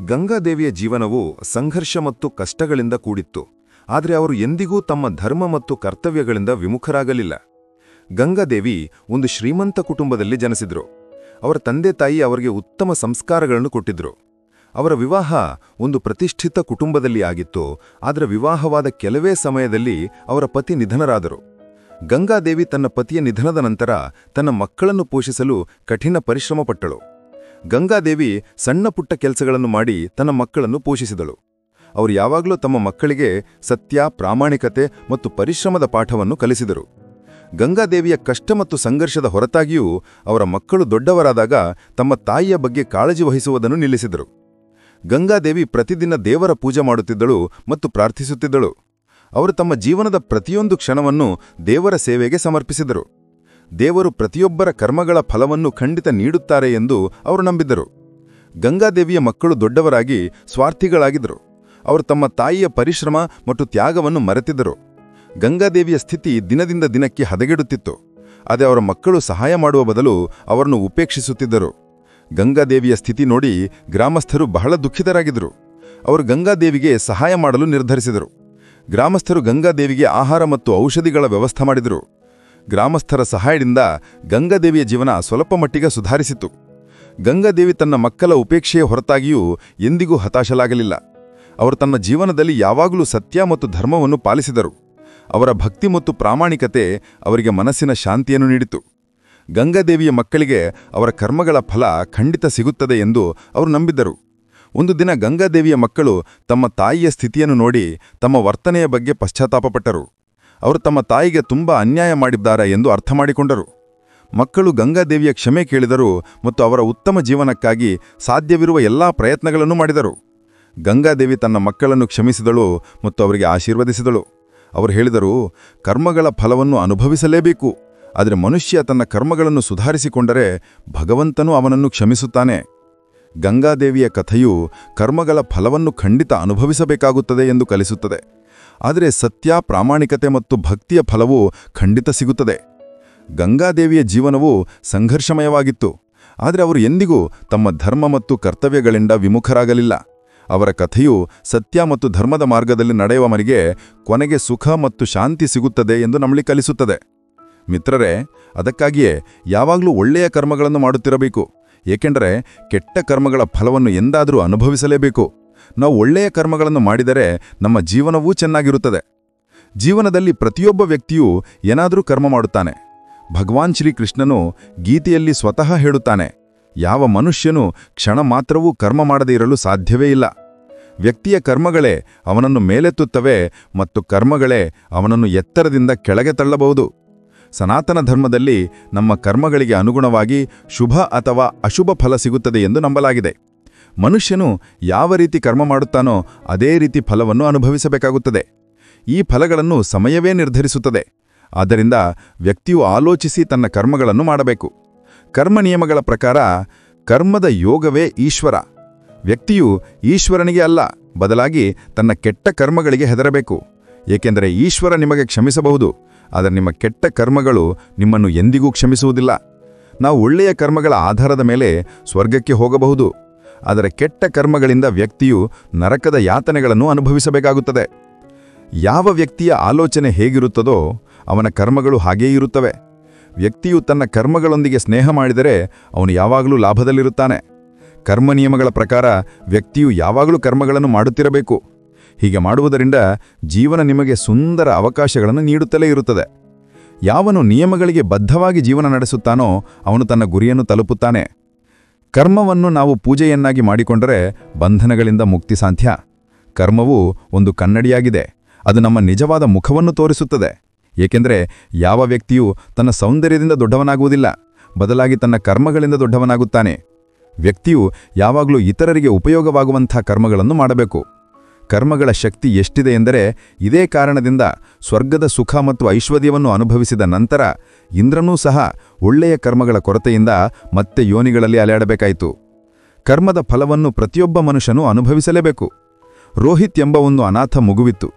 ಗಂಗಾದೇವಿಯ ಜೀವನವು ಸಂಘರ್ಷ ಮತ್ತು ಕಷ್ಟಗಳಿಂದ ಕೂಡಿತ್ತು. ಆದರೆ ಅವರು ಎಂದಿಗೂ ತಮ್ಮ ಧರ್ಮ ಮತ್ತು ಕರ್ತವ್ಯಗಳಿಂದ ವಿಮುಖರಾಗಲಿಲ್ಲ. ಗಂಗಾದೇವಿ ಒಂದು ಶ್ರೀಮಂತ ಕುಟುಂಬದಲ್ಲಿ ಜನಿಸಿದ್ರು. ಅವರ ತಂದೆ ತಾಯಿ ಅವರಿಗೆ ಉತ್ತಮ ಸಂಸ್ಕಾರಗಳನ್ನು ಕೊಟ್ಟಿದ್ರು. ಅವರ ವಿವಾಹ ಒಂದು ಪ್ರತಿಷ್ಠಿತ ಕುಟುಂಬದಲ್ಲಿ ಆಗಿತ್ತು. ಆದರೆ ವಿವಾಹವಾದ ಕೆಲವೇ ಸಮಯದಲ್ಲಿ ಅವರ ಪತಿ ನಿಧನರಾದರು. ಗಂಗಾದೇವಿ ತನ್ನ ಪತಿಯ ನಿಧನದ ನಂತರ ತನ್ನ ಮಕ್ಕಳನ್ನು ಪೋಷಿಸಲು ಕಠಿಣ ಪರಿಶ್ರಮ ಪಟ್ಟಳು. ಗಂಗಾದೇವಿ ಸಣ್ಣ ಪುಟ್ಟ ಕೆಲಸಗಳನ್ನು ಮಾಡಿ ತನ್ನ ಮಕ್ಕಳನ್ನು ಪೋಷಿಸಿದಳು. ಅವರು ಯಾವಾಗಲೂ ತಮ್ಮ ಮಕ್ಕಳಿಗೆ ಸತ್ಯ, ಪ್ರಾಮಾಣಿಕತೆ ಮತ್ತು ಪರಿಶ್ರಮದ ಪಾಠವನ್ನು ಕಲಿಸಿದರು. ಗಂಗಾದೇವಿಯ ಕಷ್ಟ ಮತ್ತು ಸಂಘರ್ಷದ ಹೊರತಾಗಿಯೂ ಅವರ ಮಕ್ಕಳು ದೊಡ್ಡವರಾದಾಗ ತಮ್ಮ ತಾಯಿಯ ಬಗ್ಗೆ ಕಾಳಜಿ ವಹಿಸುವುದನ್ನು ನಿಲ್ಲಿಸಿದರು. ಗಂಗಾದೇವಿ ಪ್ರತಿದಿನ ದೇವರ ಪೂಜೆ ಮಾಡುತ್ತಿದ್ದಳು ಮತ್ತು ಪ್ರಾರ್ಥಿಸುತ್ತಿದ್ದಳು. ಅವರು ತಮ್ಮ ಜೀವನದ ಪ್ರತಿಯೊಂದು ಕ್ಷಣವನ್ನು ದೇವರ ಸೇವೆಗೆ ಸಮರ್ಪಿಸಿದರು. ದೇವರು ಪ್ರತಿಯೊಬ್ಬರ ಕರ್ಮಗಳ ಫಲವನ್ನು ಖಂಡಿತ ನೀಡುತ್ತಾರೆ ಎಂದು ಅವರು ನಂಬಿದ್ದರು. ಗಂಗಾದೇವಿಯ ಮಕ್ಕಳು ದೊಡ್ಡವರಾಗಿ ಸ್ವಾರ್ಥಿಗಳಾಗಿದ್ದರು. ಅವರು ತಮ್ಮ ತಾಯಿಯ ಪರಿಶ್ರಮ ಮತ್ತು ತ್ಯಾಗವನ್ನು ಮರೆತಿದ್ದರು. ಗಂಗಾದೇವಿಯ ಸ್ಥಿತಿ ದಿನದಿಂದ ದಿನಕ್ಕೆ ಹದಗೆಡುತ್ತಿತ್ತು. ಆದರೆ ಅವರ ಮಕ್ಕಳು ಸಹಾಯ ಮಾಡುವ ಬದಲು ಅವರನ್ನು ಉಪೇಕ್ಷಿಸುತ್ತಿದ್ದರು. ಗಂಗಾದೇವಿಯ ಸ್ಥಿತಿ ನೋಡಿ ಗ್ರಾಮಸ್ಥರು ಬಹಳ ದುಃಖಿತರಾಗಿದ್ದರು. ಅವರು ಗಂಗಾದೇವಿಗೆ ಸಹಾಯ ಮಾಡಲು ನಿರ್ಧರಿಸಿದರು. ಗ್ರಾಮಸ್ಥರು ಗಂಗಾದೇವಿಗೆ ಆಹಾರ ಮತ್ತು ಔಷಧಿಗಳ ವ್ಯವಸ್ಥೆ ಮಾಡಿದರು. ಗ್ರಾಮಸ್ಥರ ಸಹಾಯದಿಂದ ಗಂಗಾದೇವಿಯ ಜೀವನ ಸ್ವಲ್ಪ ಮಟ್ಟಿಗೆ ಸುಧಾರಿಸಿತು. ಗಂಗಾದೇವಿ ತನ್ನ ಮಕ್ಕಳ ಉಪೇಕ್ಷೆಯ ಹೊರತಾಗಿಯೂ ಎಂದಿಗೂ ಹತಾಶಲಾಗಲಿಲ್ಲ. ಅವರು ತನ್ನ ಜೀವನದಲ್ಲಿ ಯಾವಾಗಲೂ ಸತ್ಯ ಮತ್ತು ಧರ್ಮವನ್ನು ಪಾಲಿಸಿದರು. ಅವರ ಭಕ್ತಿ ಮತ್ತು ಪ್ರಾಮಾಣಿಕತೆ ಅವರಿಗೆ ಮನಸ್ಸಿನ ಶಾಂತಿಯನ್ನು ನೀಡಿತು. ಗಂಗಾದೇವಿಯ ಮಕ್ಕಳಿಗೆ ಅವರ ಕರ್ಮಗಳ ಫಲ ಖಂಡಿತ ಸಿಗುತ್ತದೆ ಎಂದು ಅವರು ನಂಬಿದ್ದರು. ಒಂದು ದಿನ ಗಂಗಾದೇವಿಯ ಮಕ್ಕಳು ತಮ್ಮ ತಾಯಿಯ ಸ್ಥಿತಿಯನ್ನು ನೋಡಿ ತಮ್ಮ ವರ್ತನೆಯ ಬಗ್ಗೆ ಪಶ್ಚಾತ್ತಾಪಪಟ್ಟರು. ಅವರು ತಮ್ಮ ತಾಯಿಗೆ ತುಂಬ ಅನ್ಯಾಯ ಮಾಡಿದ್ದಾರೆ ಎಂದು ಅರ್ಥ ಮಾಡಿಕೊಂಡರು. ಮಕ್ಕಳು ಗಂಗಾದೇವಿಯ ಕ್ಷಮೆ ಕೇಳಿದರು ಮತ್ತು ಅವರ ಉತ್ತಮ ಜೀವನಕ್ಕಾಗಿ ಸಾಧ್ಯವಿರುವ ಎಲ್ಲಾ ಪ್ರಯತ್ನಗಳನ್ನು ಮಾಡಿದರು. ಗಂಗಾದೇವಿ ತನ್ನ ಮಕ್ಕಳನ್ನು ಕ್ಷಮಿಸಿದಳು ಮತ್ತು ಅವರಿಗೆ ಆಶೀರ್ವದಿಸಿದಳು. ಅವರು ಹೇಳಿದರು, ಕರ್ಮಗಳ ಫಲವನ್ನು ಅನುಭವಿಸಲೇಬೇಕು. ಆದರೆ ಮನುಷ್ಯ ತನ್ನ ಕರ್ಮಗಳನ್ನು ಸುಧಾರಿಸಿಕೊಂಡರೆ ಭಗವಂತನು ಅವನನ್ನು ಕ್ಷಮಿಸುತ್ತಾನೆ. ಗಂಗಾದೇವಿಯ ಕಥೆಯು ಕರ್ಮಗಳ ಫಲವನ್ನು ಖಂಡಿತ ಅನುಭವಿಸಬೇಕಾಗುತ್ತದೆ ಎಂದು ಕಲಿಸುತ್ತದೆ. ಆದರೆ ಸತ್ಯ, ಪ್ರಾಮಾಣಿಕತೆ ಮತ್ತು ಭಕ್ತಿಯ ಫಲವು ಖಂಡಿತ ಸಿಗುತ್ತದೆ. ಗಂಗಾದೇವಿಯ ಜೀವನವು ಸಂಘರ್ಷಮಯವಾಗಿತ್ತು, ಆದರೆ ಅವರು ಎಂದಿಗೂ ತಮ್ಮ ಧರ್ಮ ಮತ್ತು ಕರ್ತವ್ಯಗಳಿಂದ ವಿಮುಖರಾಗಲಿಲ್ಲ. ಅವರ ಕಥೆಯು ಸತ್ಯ ಮತ್ತು ಧರ್ಮದ ಮಾರ್ಗದಲ್ಲಿ ನಡೆಯುವವನಿಗೆ ಕೊನೆಗೆ ಸುಖ ಮತ್ತು ಶಾಂತಿ ಸಿಗುತ್ತದೆ ಎಂದು ನಮ್ಮಲ್ಲಿ ಕಲಿಸುತ್ತದೆ. ಮಿತ್ರರೇ, ಅದಕ್ಕಾಗಿಯೇ ಯಾವಾಗಲೂ ಒಳ್ಳೆಯ ಕರ್ಮಗಳನ್ನು ಮಾಡುತ್ತಿರಬೇಕು. ಏಕೆಂದರೆ ಕೆಟ್ಟ ಕರ್ಮಗಳ ಫಲವನ್ನು ಎಂದಾದರೂ ಅನುಭವಿಸಲೇಬೇಕು. ನಾವು ಒಳ್ಳೆಯ ಕರ್ಮಗಳನ್ನು ಮಾಡಿದರೆ ನಮ್ಮ ಜೀವನವೂ ಚೆನ್ನಾಗಿರುತ್ತದೆ. ಜೀವನದಲ್ಲಿ ಪ್ರತಿಯೊಬ್ಬ ವ್ಯಕ್ತಿಯೂ ಏನಾದರೂ ಕರ್ಮ ಮಾಡುತ್ತಾನೆ. ಭಗವಾನ್ ಶ್ರೀಕೃಷ್ಣನು ಗೀತೆಯಲ್ಲಿ ಸ್ವತಃ ಹೇಳುತ್ತಾನೆ, ಯಾವ ಮನುಷ್ಯನೂ ಕ್ಷಣ ಮಾತ್ರವೂ ಕರ್ಮ ಮಾಡದೇ ಇರಲು ಸಾಧ್ಯವೇ ಇಲ್ಲ. ವ್ಯಕ್ತಿಯ ಕರ್ಮಗಳೇ ಅವನನ್ನು ಮೇಲೆತ್ತುತ್ತವೆ ಮತ್ತು ಕರ್ಮಗಳೇ ಅವನನ್ನು ಎತ್ತರದಿಂದ ಕೆಳಗೆ ತಳ್ಳಬಹುದು. ಸನಾತನ ಧರ್ಮದಲ್ಲಿ ನಮ್ಮ ಕರ್ಮಗಳಿಗೆ ಅನುಗುಣವಾಗಿ ಶುಭ ಅಥವಾ ಅಶುಭ ಫಲ ಸಿಗುತ್ತದೆ ಎಂದು ನಂಬಲಾಗಿದೆ. ಮನುಷ್ಯನು ಯಾವ ರೀತಿ ಕರ್ಮ ಮಾಡುತ್ತಾನೋ ಅದೇ ರೀತಿ ಫಲವನ್ನು ಅನುಭವಿಸಬೇಕಾಗುತ್ತದೆ. ಈ ಫಲಗಳನ್ನು ಸಮಯವೇ ನಿರ್ಧರಿಸುತ್ತದೆ. ಆದ್ದರಿಂದ ವ್ಯಕ್ತಿಯು ಆಲೋಚಿಸಿ ತನ್ನ ಕರ್ಮಗಳನ್ನು ಮಾಡಬೇಕು. ಕರ್ಮ ನಿಯಮಗಳ ಪ್ರಕಾರ ಕರ್ಮದ ಯೋಗವೇ ಈಶ್ವರ. ವ್ಯಕ್ತಿಯು ಈಶ್ವರನಿಗೆ ಅಲ್ಲ, ಬದಲಾಗಿ ತನ್ನ ಕೆಟ್ಟ ಕರ್ಮಗಳಿಗೆ ಹೆದರಬೇಕು. ಏಕೆಂದರೆ ಈಶ್ವರ ನಿಮಗೆ ಕ್ಷಮಿಸಬಹುದು, ಆದರೆ ನಿಮ್ಮ ಕೆಟ್ಟ ಕರ್ಮಗಳು ನಿಮ್ಮನ್ನು ಎಂದಿಗೂ ಕ್ಷಮಿಸುವುದಿಲ್ಲ. ನಾವು ಒಳ್ಳೆಯ ಕರ್ಮಗಳ ಆಧಾರದ ಮೇಲೆ ಸ್ವರ್ಗಕ್ಕೆ ಹೋಗಬಹುದು, ಆದರೆ ಕೆಟ್ಟ ಕರ್ಮಗಳಿಂದ ವ್ಯಕ್ತಿಯು ನರಕದ ಯಾತನೆಗಳನ್ನು ಅನುಭವಿಸಬೇಕಾಗುತ್ತದೆ. ಯಾವ ವ್ಯಕ್ತಿಯ ಆಲೋಚನೆ ಹೇಗಿರುತ್ತದೋ ಅವನ ಕರ್ಮಗಳು ಹಾಗೇ ಇರುತ್ತವೆ. ವ್ಯಕ್ತಿಯು ತನ್ನ ಕರ್ಮಗಳೊಂದಿಗೆ ಸ್ನೇಹ ಮಾಡಿದರೆ ಅವನು ಯಾವಾಗಲೂ ಲಾಭದಲ್ಲಿರುತ್ತಾನೆ. ಕರ್ಮ ನಿಯಮಗಳ ಪ್ರಕಾರ ವ್ಯಕ್ತಿಯು ಯಾವಾಗಲೂ ಕರ್ಮಗಳನ್ನು ಮಾಡುತ್ತಿರಬೇಕು. ಹೀಗೆ ಮಾಡುವುದರಿಂದ ಜೀವನ ನಿಮಗೆ ಸುಂದರ ಅವಕಾಶಗಳನ್ನು ನೀಡುತ್ತಲೇ ಇರುತ್ತದೆ. ಯಾವನು ನಿಯಮಗಳಿಗೆ ಬದ್ಧವಾಗಿ ಜೀವನ ನಡೆಸುತ್ತಾನೋ ಅವನು ತನ್ನ ಗುರಿಯನ್ನು ತಲುಪುತ್ತಾನೆ. ಕರ್ಮವನ್ನು ನಾವು ಪೂಜೆಯನ್ನಾಗಿ ಮಾಡಿಕೊಂಡರೆ ಬಂಧನಗಳಿಂದ ಮುಕ್ತಿ ಸಾಧ್ಯ. ಕರ್ಮವು ಒಂದು ಕನ್ನಡಿಯಾಗಿದೆ. ಅದು ನಮ್ಮ ನಿಜವಾದ ಮುಖವನ್ನು ತೋರಿಸುತ್ತದೆ. ಏಕೆಂದರೆ ಯಾವ ವ್ಯಕ್ತಿಯೂ ತನ್ನ ಸೌಂದರ್ಯದಿಂದ ದೊಡ್ಡವನಾಗುವುದಿಲ್ಲ, ಬದಲಾಗಿ ತನ್ನ ಕರ್ಮಗಳಿಂದ ದೊಡ್ಡವನಾಗುತ್ತಾನೆ. ವ್ಯಕ್ತಿಯು ಯಾವಾಗಲೂ ಇತರರಿಗೆ ಉಪಯೋಗವಾಗುವಂಥ ಕರ್ಮಗಳನ್ನು ಮಾಡಬೇಕು. ಕರ್ಮಗಳ ಶಕ್ತಿ ಎಷ್ಟಿದೆ ಎಂದರೆ ಇದೇ ಕಾರಣದಿಂದ ಸ್ವರ್ಗದ ಸುಖ ಮತ್ತು ಐಶ್ವರ್ಯವನ್ನು ಅನುಭವಿಸಿದ ನಂತರ ಇಂದ್ರನೂ ಸಹ ಒಳ್ಳೆಯ ಕರ್ಮಗಳ ಕೊರತೆಯಿಂದ ಮತ್ತೆ ಯೋನಿಗಳಲ್ಲಿ ಅಲೆಯಾಡಬೇಕಾಯಿತು. ಕರ್ಮದ ಫಲವನ್ನು ಪ್ರತಿಯೊಬ್ಬ ಮನುಷ್ಯನೂ ಅನುಭವಿಸಲೇಬೇಕು. ರೋಹಿತ್ ಎಂಬ ಒಂದು ಅನಾಥ ಮಗುವಿತ್ತು.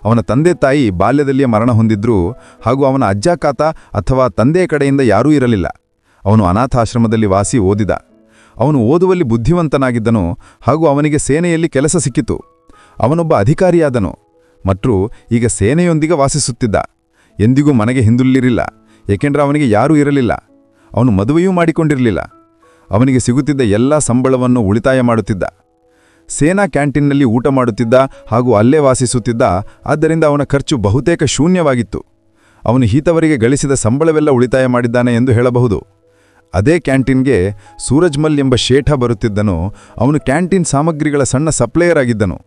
ಅವನ ತಂದೆ ತಾಯಿ ಬಾಲ್ಯದಲ್ಲಿಯೇ ಮರಣ ಹೊಂದಿದ್ರು ಹಾಗೂ ಅವನ ಅಜ್ಜ ಕಾತ ಅಥವಾ ತಂದೆಯ ಕಡೆಯಿಂದ ಯಾರೂ ಇರಲಿಲ್ಲ. ಅವನು ಅನಾಥಾಶ್ರಮದಲ್ಲಿ ವಾಸಿ ಓದಿದ. ಅವನು ಓದುವಲ್ಲಿ ಬುದ್ಧಿವಂತನಾಗಿದ್ದನು ಹಾಗೂ ಅವನಿಗೆ ಸೇನೆಯಲ್ಲಿ ಕೆಲಸ ಸಿಕ್ಕಿತು. ಅವನೊಬ್ಬ ಅಧಿಕಾರಿಯಾದನು ಮತ್ತು ಈಗ ಸೇನೆಯೊಂದಿಗೆ ವಾಸಿಸುತ್ತಿದ್ದ. ಎಂದಿಗೂ ಮನೆಗೆ ಹಿಂದುಳಿರಿಲ್ಲ, ಏಕೆಂದರೆ ಅವನಿಗೆ ಯಾರೂ ಇರಲಿಲ್ಲ. ಅವನು ಮದುವೆಯೂ ಮಾಡಿಕೊಂಡಿರಲಿಲ್ಲ. ಅವನಿಗೆ ಸಿಗುತ್ತಿದ್ದ ಎಲ್ಲ ಸಂಬಳವನ್ನು ಉಳಿತಾಯ ಮಾಡುತ್ತಿದ್ದ. ಸೇನಾ ಕ್ಯಾಂಟೀನ್ನಲ್ಲಿ ಊಟ ಮಾಡುತ್ತಿದ್ದ ಹಾಗೂ ಅಲ್ಲೇ ವಾಸಿಸುತ್ತಿದ್ದ. ಆದ್ದರಿಂದ ಅವನ ಖರ್ಚು ಬಹುತೇಕ ಶೂನ್ಯವಾಗಿತ್ತು. ಅವನು ಹೀತವರಿಗೆ ಗಳಿಸಿದ ಸಂಬಳವೆಲ್ಲ ಉಳಿತಾಯ ಮಾಡಿದ್ದಾನೆ ಎಂದು ಹೇಳಬಹುದು. ಅದೇ ಕ್ಯಾಂಟೀನ್ಗೆ ಸೂರಜ್ಮಲ್ ಎಂಬ ಶೇಠ ಬರುತ್ತಿದ್ದನು. ಅವನು ಕ್ಯಾಂಟೀನ್ ಸಾಮಗ್ರಿಗಳ ಸಣ್ಣ ಸಪ್ಲೈಯರ್ ಆಗಿದ್ದನು.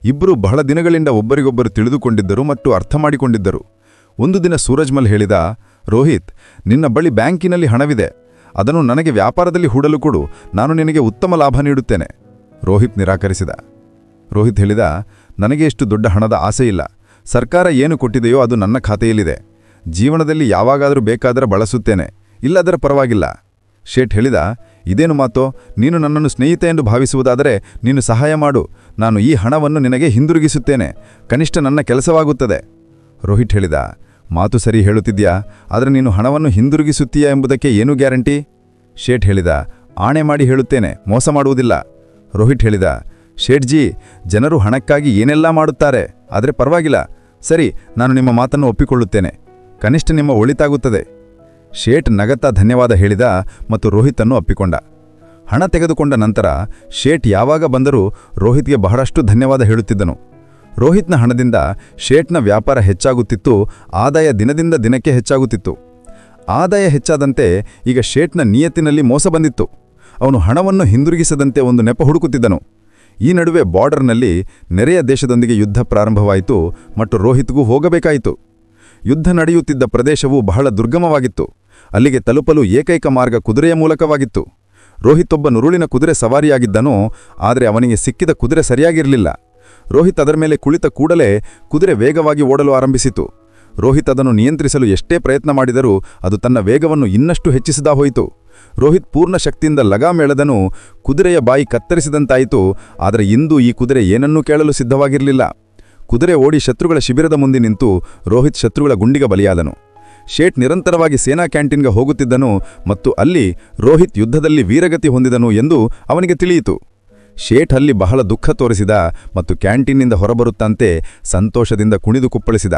ಇಬ್ಬರು ಬಹಳ ದಿನಗಳಿಂದ ಒಬ್ಬರಿಗೊಬ್ಬರು ತಿಳಿದುಕೊಂಡಿದ್ದರು ಮತ್ತು ಅರ್ಥ ಮಾಡಿಕೊಂಡಿದ್ದರು. ಒಂದು ದಿನ ಸೂರಜ್ಮಲ್ ಹೇಳಿದ, ರೋಹಿತ್, ನಿನ್ನ ಬಳಿ ಬ್ಯಾಂಕಿನಲ್ಲಿ ಹಣವಿದೆ. ಅದನ್ನು ನನಗೆ ವ್ಯಾಪಾರದಲ್ಲಿ ಹೂಡಲು ಕೊಡು, ನಾನು ನಿನಗೆ ಉತ್ತಮ ಲಾಭ ನೀಡುತ್ತೇನೆ. ರೋಹಿತ್ ನಿರಾಕರಿಸಿದ. ರೋಹಿತ್ ಹೇಳಿದ, ನನಗೆ ಎಷ್ಟು ದೊಡ್ಡ ಹಣದ ಆಸೆ ಇಲ್ಲ. ಸರ್ಕಾರ ಏನು ಕೊಟ್ಟಿದೆಯೋ ಅದು ನನ್ನ ಖಾತೆಯಲ್ಲಿದೆ. ಜೀವನದಲ್ಲಿ ಯಾವಾಗಾದರೂ ಬೇಕಾದರೆ ಬಳಸುತ್ತೇನೆ, ಇಲ್ಲದರ ಪರವಾಗಿಲ್ಲ. ಶೇಠ್ ಹೇಳಿದ, ಇದೇನು ಮಾತೋ, ನೀನು ನನ್ನನ್ನು ಸ್ನೇಹಿತ ಎಂದು ಭಾವಿಸುವುದಾದರೆ ನೀನು ಸಹಾಯ ಮಾಡು. ನಾನು ಈ ಹಣವನ್ನು ನಿನಗೆ ಹಿಂದಿರುಗಿಸುತ್ತೇನೆ. ಕನಿಷ್ಠ ನನ್ನ ಕೆಲಸವಾಗುತ್ತದೆ. ರೋಹಿತ್ ಹೇಳಿದ, ಮಾತು ಸರಿ ಹೇಳುತ್ತಿದ್ಯಾ, ಆದರೆ ನೀನು ಹಣವನ್ನು ಹಿಂದಿರುಗಿಸುತ್ತೀಯಾ ಎಂಬುದಕ್ಕೆ ಏನೂ ಗ್ಯಾರಂಟಿ? ಶೇಠ್ ಹೇಳಿದ, ಆಣೆ ಮಾಡಿ ಹೇಳುತ್ತೇನೆ, ಮೋಸ ಮಾಡುವುದಿಲ್ಲ. ರೋಹಿತ್ ಹೇಳಿದ, ಶೇಠ್ಜಿ, ಜನರು ಹಣಕ್ಕಾಗಿ ಏನೆಲ್ಲ ಮಾಡುತ್ತಾರೆ, ಆದರೆ ಪರವಾಗಿಲ್ಲ. ಸರಿ, ನಾನು ನಿಮ್ಮ ಮಾತನ್ನು ಒಪ್ಪಿಕೊಳ್ಳುತ್ತೇನೆ. ಕನಿಷ್ಠ ನಿಮ್ಮ ಒಳಿತಾಗುತ್ತದೆ. ಶೇಠ್ ನಗತ್ತಾ ಧನ್ಯವಾದ ಹೇಳಿದ ಮತ್ತು ರೋಹಿತನ್ನು ಅಪ್ಪಿಕೊಂಡ. ಹಣ ತೆಗೆದುಕೊಂಡ ನಂತರ ಶೇಠ್ ಯಾವಾಗ ಬಂದರೂ ರೋಹಿತ್ಗೆ ಬಹಳಷ್ಟು ಧನ್ಯವಾದ ಹೇಳುತ್ತಿದ್ದನು. ರೋಹಿತ್ನ ಹಣದಿಂದ ಶೇಠ್ನ ವ್ಯಾಪಾರ ಹೆಚ್ಚಾಗುತ್ತಿತ್ತು, ಆದಾಯ ದಿನದಿಂದ ದಿನಕ್ಕೆ ಹೆಚ್ಚಾಗುತ್ತಿತ್ತು. ಆದಾಯ ಹೆಚ್ಚಾದಂತೆ ಈಗ ಶೇಠ್ನ ನಿಯತ್ತಿನಲ್ಲಿ ಮೋಸ ಬಂದಿತ್ತು. ಅವನು ಹಣವನ್ನು ಹಿಂದಿರುಗಿಸದಂತೆ ಒಂದು ನೆಪ ಹುಡುಕುತ್ತಿದ್ದನು. ಈ ನಡುವೆ ಬಾರ್ಡರ್ನಲ್ಲಿ ನೆರೆಯ ದೇಶದೊಂದಿಗೆ ಯುದ್ಧ ಪ್ರಾರಂಭವಾಯಿತು ಮತ್ತು ರೋಹಿತ್ಗೂ ಹೋಗಬೇಕಾಯಿತು. ಯುದ್ಧ ನಡೆಯುತ್ತಿದ್ದ ಪ್ರದೇಶವು ಬಹಳ ದುರ್ಗಮವಾಗಿತ್ತು. ಅಲ್ಲಿಗೆ ತಲುಪಲು ಏಕೈಕ ಮಾರ್ಗ ಕುದುರೆಯ ಮೂಲಕವಾಗಿತ್ತು. ರೋಹಿತ್ ಒಬ್ಬ ನುರುಳಿನ ಕುದುರೆ ಸವಾರಿಯಾಗಿದ್ದನೋ, ಆದರೆ ಅವನಿಗೆ ಸಿಕ್ಕಿದ ಕುದುರೆ ಸರಿಯಾಗಿರಲಿಲ್ಲ. ರೋಹಿತ್ ಅದರ ಮೇಲೆ ಕುಳಿತ ಕೂಡಲೇ ಕುದುರೆ ವೇಗವಾಗಿ ಓಡಲು ಆರಂಭಿಸಿತು. ರೋಹಿತ್ ಅದನ್ನು ನಿಯಂತ್ರಿಸಲು ಎಷ್ಟೇ ಪ್ರಯತ್ನ ಮಾಡಿದರೂ ಅದು ತನ್ನ ವೇಗವನ್ನು ಇನ್ನಷ್ಟು ಹೆಚ್ಚಿಸಿದಾ ಹೋಯಿತು. ರೋಹಿತ್ ಪೂರ್ಣ ಶಕ್ತಿಯಿಂದ ಲಗಾಮೆಳೆದನು. ಕುದುರೆಯ ಬಾಯಿ ಕತ್ತರಿಸಿದಂತಾಯಿತು. ಆದರೆ ಇಂದು ಈ ಕುದುರೆ ಏನನ್ನೂ ಕೇಳಲು ಸಿದ್ಧವಾಗಿರಲಿಲ್ಲ. ಕುದುರೆ ಓಡಿ ಶತ್ರುಗಳ ಶಿಬಿರದ ಮುಂದೆ ನಿಂತು ರೋಹಿತ್ ಶತ್ರುಗಳ ಗುಂಡಿಗೆ ಬಲಿಯಾದನು. ಶೇಠ್ ನಿರಂತರವಾಗಿ ಸೇನಾ ಕ್ಯಾಂಟೀನ್ಗೆ ಹೋಗುತ್ತಿದ್ದನು ಮತ್ತು ಅಲ್ಲಿ ರೋಹಿತ್ ಯುದ್ಧದಲ್ಲಿ ವೀರಗತಿ ಹೊಂದಿದನು ಎಂದು ಅವನಿಗೆ ತಿಳಿಯಿತು. ಶೇಠ್ ಅಲ್ಲಿ ಬಹಳ ದುಃಖ ತೋರಿಸಿದ ಮತ್ತು ಕ್ಯಾಂಟೀನ್ನಿಂದ ಹೊರಬರುತ್ತಂತೆ ಸಂತೋಷದಿಂದ ಕುಣಿದು ಕುಪ್ಪಳಿಸಿದ.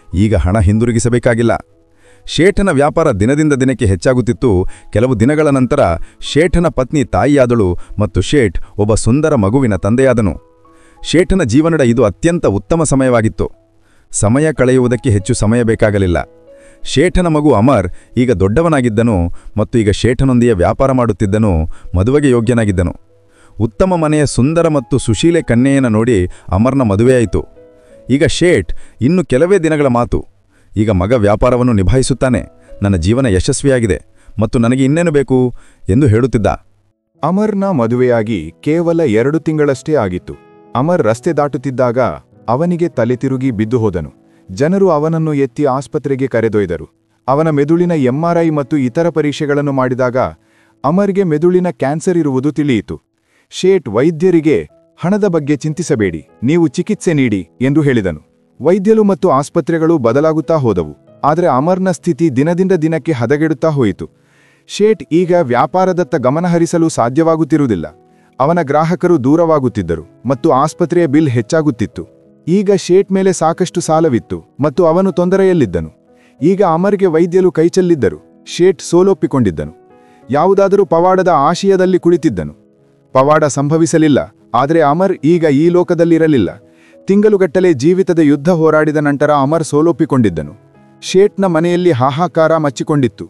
ಈಗ ಹಣ ಹಿಂದಿರುಗಿಸಬೇಕಾಗಿಲ್ಲ. ಶೇಠನ ವ್ಯಾಪಾರ ದಿನದಿಂದ ದಿನಕ್ಕೆ ಹೆಚ್ಚಾಗುತ್ತಿತ್ತು. ಕೆಲವು ದಿನಗಳ ನಂತರ ಶೇಠನ ಪತ್ನಿ ತಾಯಿಯಾದಳು ಮತ್ತು ಶೇಠ್ ಒಬ್ಬ ಸುಂದರ ಮಗುವಿನ ತಂದೆಯಾದನು. ಶೇಠನ ಜೀವನದ ಇದು ಅತ್ಯಂತ ಉತ್ತಮ ಸಮಯವಾಗಿತ್ತು. ಸಮಯ ಕಳೆಯುವುದಕ್ಕೆ ಹೆಚ್ಚು ಸಮಯ ಬೇಕಾಗಲಿಲ್ಲ. ಶೇಠನ ಮಗು ಅಮರ್ ಈಗ ದೊಡ್ಡವನಾಗಿದ್ದನು ಮತ್ತು ಈಗ ಶೇಠನೊಂದಿಗೆ ವ್ಯಾಪಾರ ಮಾಡುತ್ತಿದ್ದನು. ಮದುವೆಗೆ ಯೋಗ್ಯನಾಗಿದ್ದನು. ಉತ್ತಮ ಮನೆಯ ಸುಂದರ ಮತ್ತು ಸುಶೀಲೆ ಕನ್ಯೆಯನ್ನು ನೋಡಿ ಅಮರ್ನ ಮದುವೆಯಾಯಿತು. ಈಗ ಶೇಠ್ ಇನ್ನು ಕೆಲವೇ ದಿನಗಳ ಮಾತು. ಈಗ ಮಗ ವ್ಯಾಪಾರವನ್ನು ನಿಭಾಯಿಸುತ್ತಾನೆ. ನನ್ನ ಜೀವನ ಯಶಸ್ವಿಯಾಗಿದೆ ಮತ್ತು ನನಗೆ ಇನ್ನೇನು ಬೇಕು ಎಂದು ಹೇಳುತ್ತಿದ್ದ. ಅಮರ್ನ ಮದುವೆಯಾಗಿ ಕೇವಲ 2 ತಿಂಗಳಷ್ಟೇ ಆಗಿತ್ತು. ಅಮರ್ ರಸ್ತೆ ದಾಟುತ್ತಿದ್ದಾಗ ಅವನಿಗೆ ತಲೆ ತಿರುಗಿ ಬಿದ್ದು ಹೋದನು. ಜನರು ಅವನನ್ನು ಎತ್ತಿ ಆಸ್ಪತ್ರೆಗೆ ಕರೆದೊಯ್ದರು. ಅವನ ಮೆದುಳಿನ MRI ಮತ್ತು ಇತರ ಪರೀಕ್ಷೆಗಳನ್ನು ಮಾಡಿದಾಗ ಅಮರ್ಗೆ ಮೆದುಳಿನ ಕ್ಯಾನ್ಸರ್ ಇರುವುದು ತಿಳಿಯಿತು. ಶೇಠ್ ವೈದ್ಯರಿಗೆ ಹಣದ ಬಗ್ಗೆ ಚಿಂತಿಸಬೇಡಿ, ನೀವು ಚಿಕಿತ್ಸೆ ನೀಡಿ ಎಂದು ಹೇಳಿದನು. ವೈದ್ಯರು ಮತ್ತು ಆಸ್ಪತ್ರೆಗಳು ಬದಲಾಗುತ್ತಾ ಹೋದವು. ಆದರೆ ಅಮರ್ನ ಸ್ಥಿತಿ ದಿನದಿಂದ ದಿನಕ್ಕೆ ಹದಗೆಡುತ್ತಾ ಹೋಯಿತು. ಶೇಠ್ ಈಗ ವ್ಯಾಪಾರದತ್ತ ಗಮನಹರಿಸಲು ಸಾಧ್ಯವಾಗುತ್ತಿರುವುದಿಲ್ಲ. ಅವನ ಗ್ರಾಹಕರು ದೂರವಾಗುತ್ತಿದ್ದರು ಮತ್ತು ಆಸ್ಪತ್ರೆಯ ಬಿಲ್ ಹೆಚ್ಚಾಗುತ್ತಿತ್ತು. ಈಗ ಶೇಠ್ ಮೇಲೆ ಸಾಕಷ್ಟು ಸಾಲವಿತ್ತು ಮತ್ತು ಅವನು ತೊಂದರೆಯಲ್ಲಿದ್ದನು. ಈಗ ಅಮರ್ಗೆ ವೈದ್ಯರು ಕೈಚೆಲ್ಲಿದ್ದರು. ಶೇಠ್ ಸೋಲೊಪ್ಪಿಕೊಂಡಿದ್ದನು. ಯಾವುದಾದರೂ ಪವಾಡದ ಆಶಯದಲ್ಲಿ ಕುಳಿತಿದ್ದನು. ಪವಾಡ ಸಂಭವಿಸಲಿಲ್ಲ. ಆದರೆ ಅಮರ್ ಈಗ ಈ ಲೋಕದಲ್ಲಿರಲಿಲ್ಲ. ತಿಂಗಳುಗಟ್ಟಲೆ ಜೀವಿತದ ಯುದ್ಧ ಹೋರಾಡಿದ ನಂತರ ಅಮರ್ ಸೋಲೊಪ್ಪಿಕೊಂಡಿದ್ದನು. ಶೇಠ್ನ ಮನೆಯಲ್ಲಿ ಹಾಹಾಕಾರ ಮಚ್ಚಿಕೊಂಡಿತ್ತು.